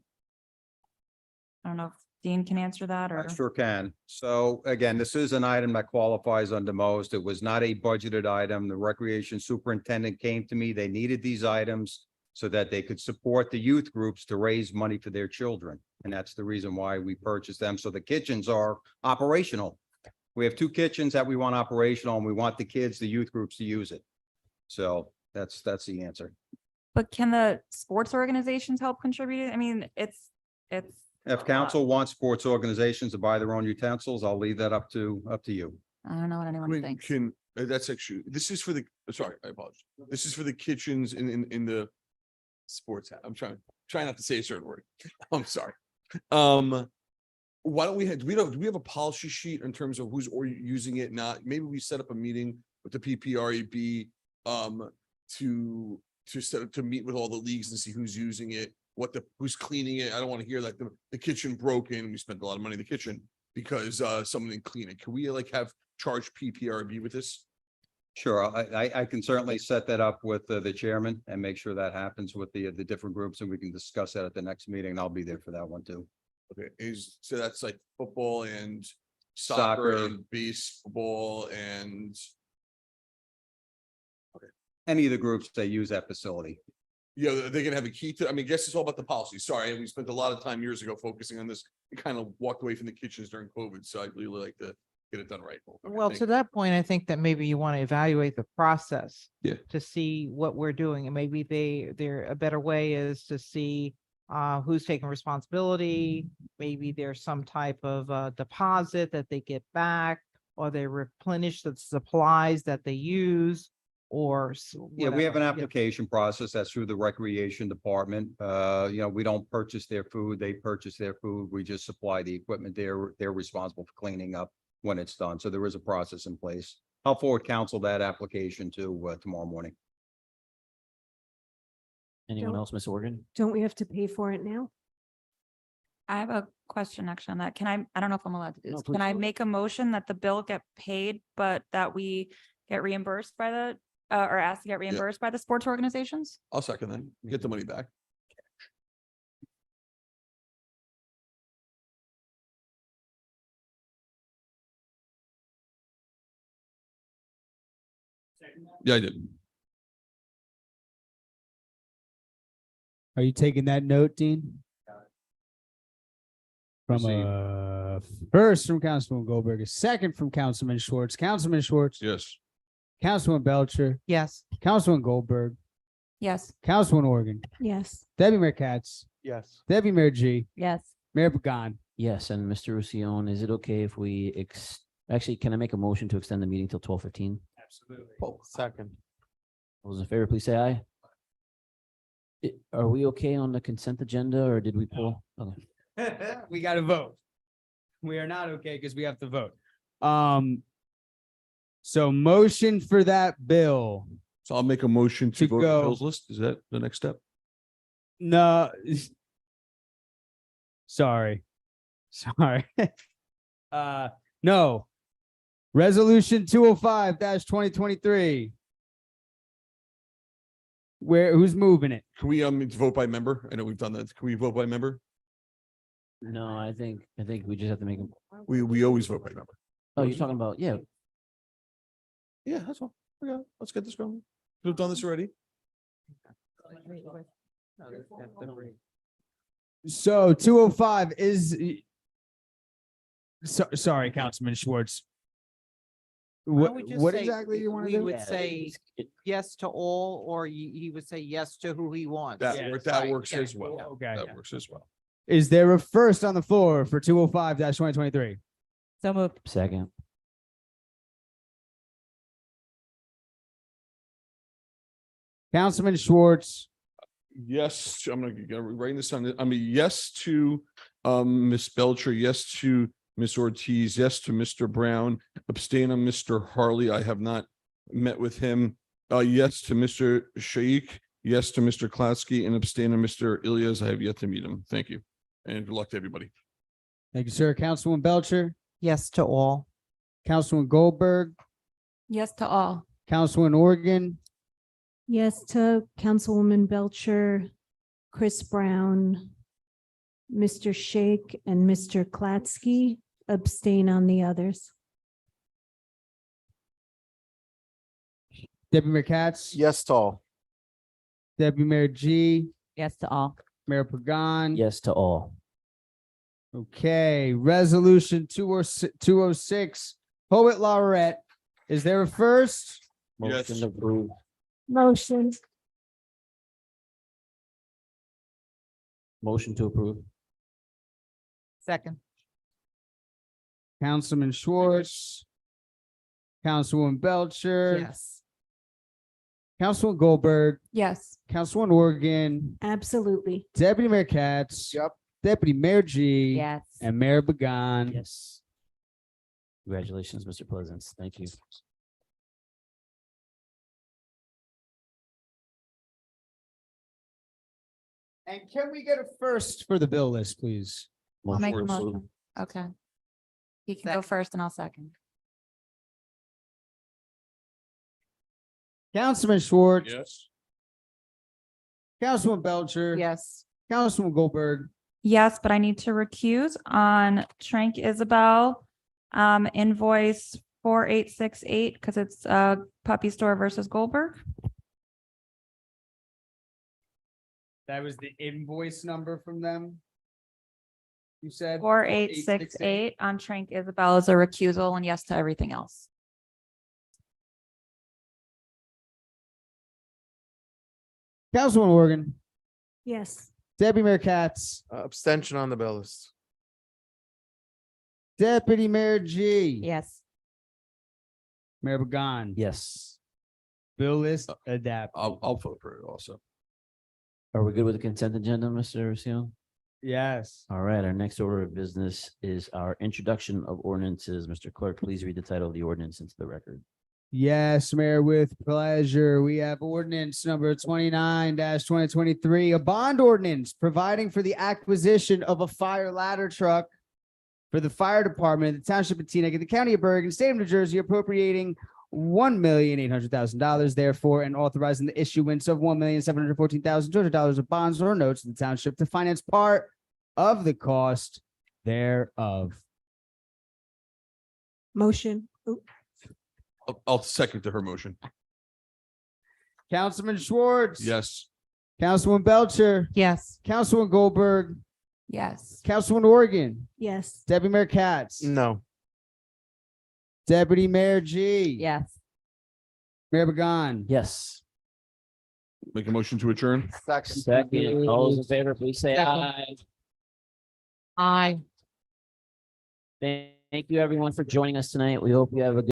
I don't know if Dean can answer that or. I sure can. So again, this is an item that qualifies under most. It was not a budgeted item. The recreation superintendent came to me. They needed these items so that they could support the youth groups to raise money for their children. And that's the reason why we purchased them. So the kitchens are operational. We have 2 kitchens that we want operational and we want the kids, the youth groups to use it. So that's the answer. But can the sports organizations help contribute? I mean, it's. If council wants sports organizations to buy their own utensils, I'll leave that up to you. I don't know what anyone Wait, thinks. That's actually, this is for the, sorry, I apologize. This is for the kitchens in the sports. I'm trying not to say a certain word. I'm sorry. Why don't we have, do we have a policy sheet in terms of who's using it? Not, maybe we set up a meeting with the PPREB to meet with all the leagues and see who's using it, who's cleaning it. I don't want to hear like the kitchen broken. We spent a lot of money in the kitchen because someone didn't clean it. Can we have charge PPRB with this? Sure, I can certainly set that up with the chairman and make sure that happens with the different groups and we can discuss that at the next meeting. And I'll be there for that one too. Okay, so that's like football and soccer Soccer. and baseball and Any of the groups that use that facility. yeah, they're gonna have a key to, I mean, I guess it's all about the policy. Sorry, we spent a lot of time years ago focusing on this. We kind of walked away from the kitchens during COVID, so I'd really like to get it done right. I Well, think. to that point, I think that maybe you want to evaluate the process. Yeah. To see what we're doing, and maybe a better way is to see who's taking responsibility. Maybe there's some type of deposit that they get back, or they replenish the supplies that they use, or Yeah, we have whatever. an Yeah. application process that's through the Recreation Department. We don't purchase their food, they purchase their food. We just supply the equipment. They're responsible for cleaning up when it's done. So there is a process in place. I'll forward counsel that application to tomorrow morning. Anyone Don't- else, Ms. Organ? Don't we have to pay for it now? I have a question actually on that. I don't know if I'm allowed to do No, this. please Can I go. make a motion that the bill get paid, but that we get reimbursed by or asked to get reimbursed by the sports organizations? I'll second that. Get the money back. Yeah, I did. Are you taking that note, Dean? From first from Councilman Goldberg, a second from Councilman Schwartz. Councilman Schwartz, Yes. Councilman Belcher, Yes. Councilman Goldberg, Yes. Councilman Organ, Yes. Deputy Mayor Katz, Yes. Deputy Mayor G, Yes. Mayor Pagan. Yes, and Mr. Roussillon, is it okay if we actually, can I make a motion to extend the meeting till 12:15? Absolutely. Second. Those in favor, please say aye. Are we okay on the consent agenda or did we pull? Okay. We got to vote. We are not okay because we have to vote. So motion for that bill. So I'll make a motion to To vote on the go. bills list. Is that the next step? No. Sorry. No. Resolution 205-2023. Who's moving it? Can we vote by member? I know we've done that. Can we vote by member? No, I think we just have to make them. We always vote by member. Oh, you're talking about, yeah. Yeah, that's all. Okay, let's get this going. We've done this already. So 205 is. Sorry, Councilman Schwartz. Why don't we just What say exactly do you want to We do? would say yes to all, or he would say yes to who he wants. That Right, works yeah. as well. Okay. That works as well. Is there a first on the floor for 205-2023? So moved. Second. Councilman Schwartz, Yes, I'm gonna get writing this on. I mean, yes to Ms. Belcher, yes to Ms. Ortiz, yes to Mr. Brown, abstain on Mr. Harley. I have not met with him. Yes to Mr. Shaik, yes to Mr. Klatsky, and abstain on Mr. Ilias. I have yet to meet him. Thank you. And good luck to everybody. thank you, sir. Councilwoman Belcher, Yes to all. Councilman Goldberg, Yes to all. Councilman Organ, Yes to Councilwoman Belcher, Chris Brown, Mr. Shake, and Mr. Klatsky. Abstain on the others. Deputy Mayor Katz, Yes to all. Deputy Mayor G, Yes to all. Mayor Pagan. Yes to all. Okay, resolution 206, Poet Laureate. Is there a first? Motion Yes. approved. Motion. Motion to approve. Second. Councilman Schwartz, Councilwoman Belcher. Yes. Councilman Goldberg, Yes. Councilman Organ, Absolutely. Deputy Mayor Katz. Yep. Deputy Mayor G. Yes. And Mayor Pagan. Yes. Congratulations, Mr. Pleasance. Thank you. And can we get a first for the bill list, please? I'll make a Motion approved. motion. Okay. You can go first and I'll second. Councilman Schwartz. Yes. Councilman Belcher. Yes. Councilman Goldberg. Yes, but I need to recuse on Trank Isabel, invoice 4868, because it's Puppy Store versus Goldberg. That was the invoice number from them. You said 4868 on Trank Isabel is a recusal and yes to everything else. Councilwoman Morgan, Yes. Deputy Mayor Katz, Abstention on the bill list. Deputy Mayor G. Yes. Mayor Began. Yes. Bill list adapt. I'll vote for it also. Are we good with the consent agenda, Mr. Seal? Yes. All right, our next order of business is our introduction of ordinances. Mr. Clerk, please read the title of the ordinance into the record. Yes, Mayor, with pleasure. We have ordinance number 29-2023, a bond ordinance providing for the acquisition of a fire ladder truck for the fire department of the township of Teaneck in the county of Bergen, state of New Jersey, appropriating $1,800,000, therefore, and authorizing the issuance of $1,714,200 of bonds or notes to the township to finance part of the cost thereof. Motion. Oop. I'll second to her motion. Councilman Schwartz. Yes. Councilwoman Belcher. Yes. Councilwoman Goldberg. Yes. Councilwoman Oregon. Yes. Deputy Mayor Katz. No. Deputy Mayor G. Yes. Mayor Began. Yes. Make a motion to adjourn. Second, all those in favor, please say aye. Aye. Thank you, everyone, for joining us tonight. We hope you have a good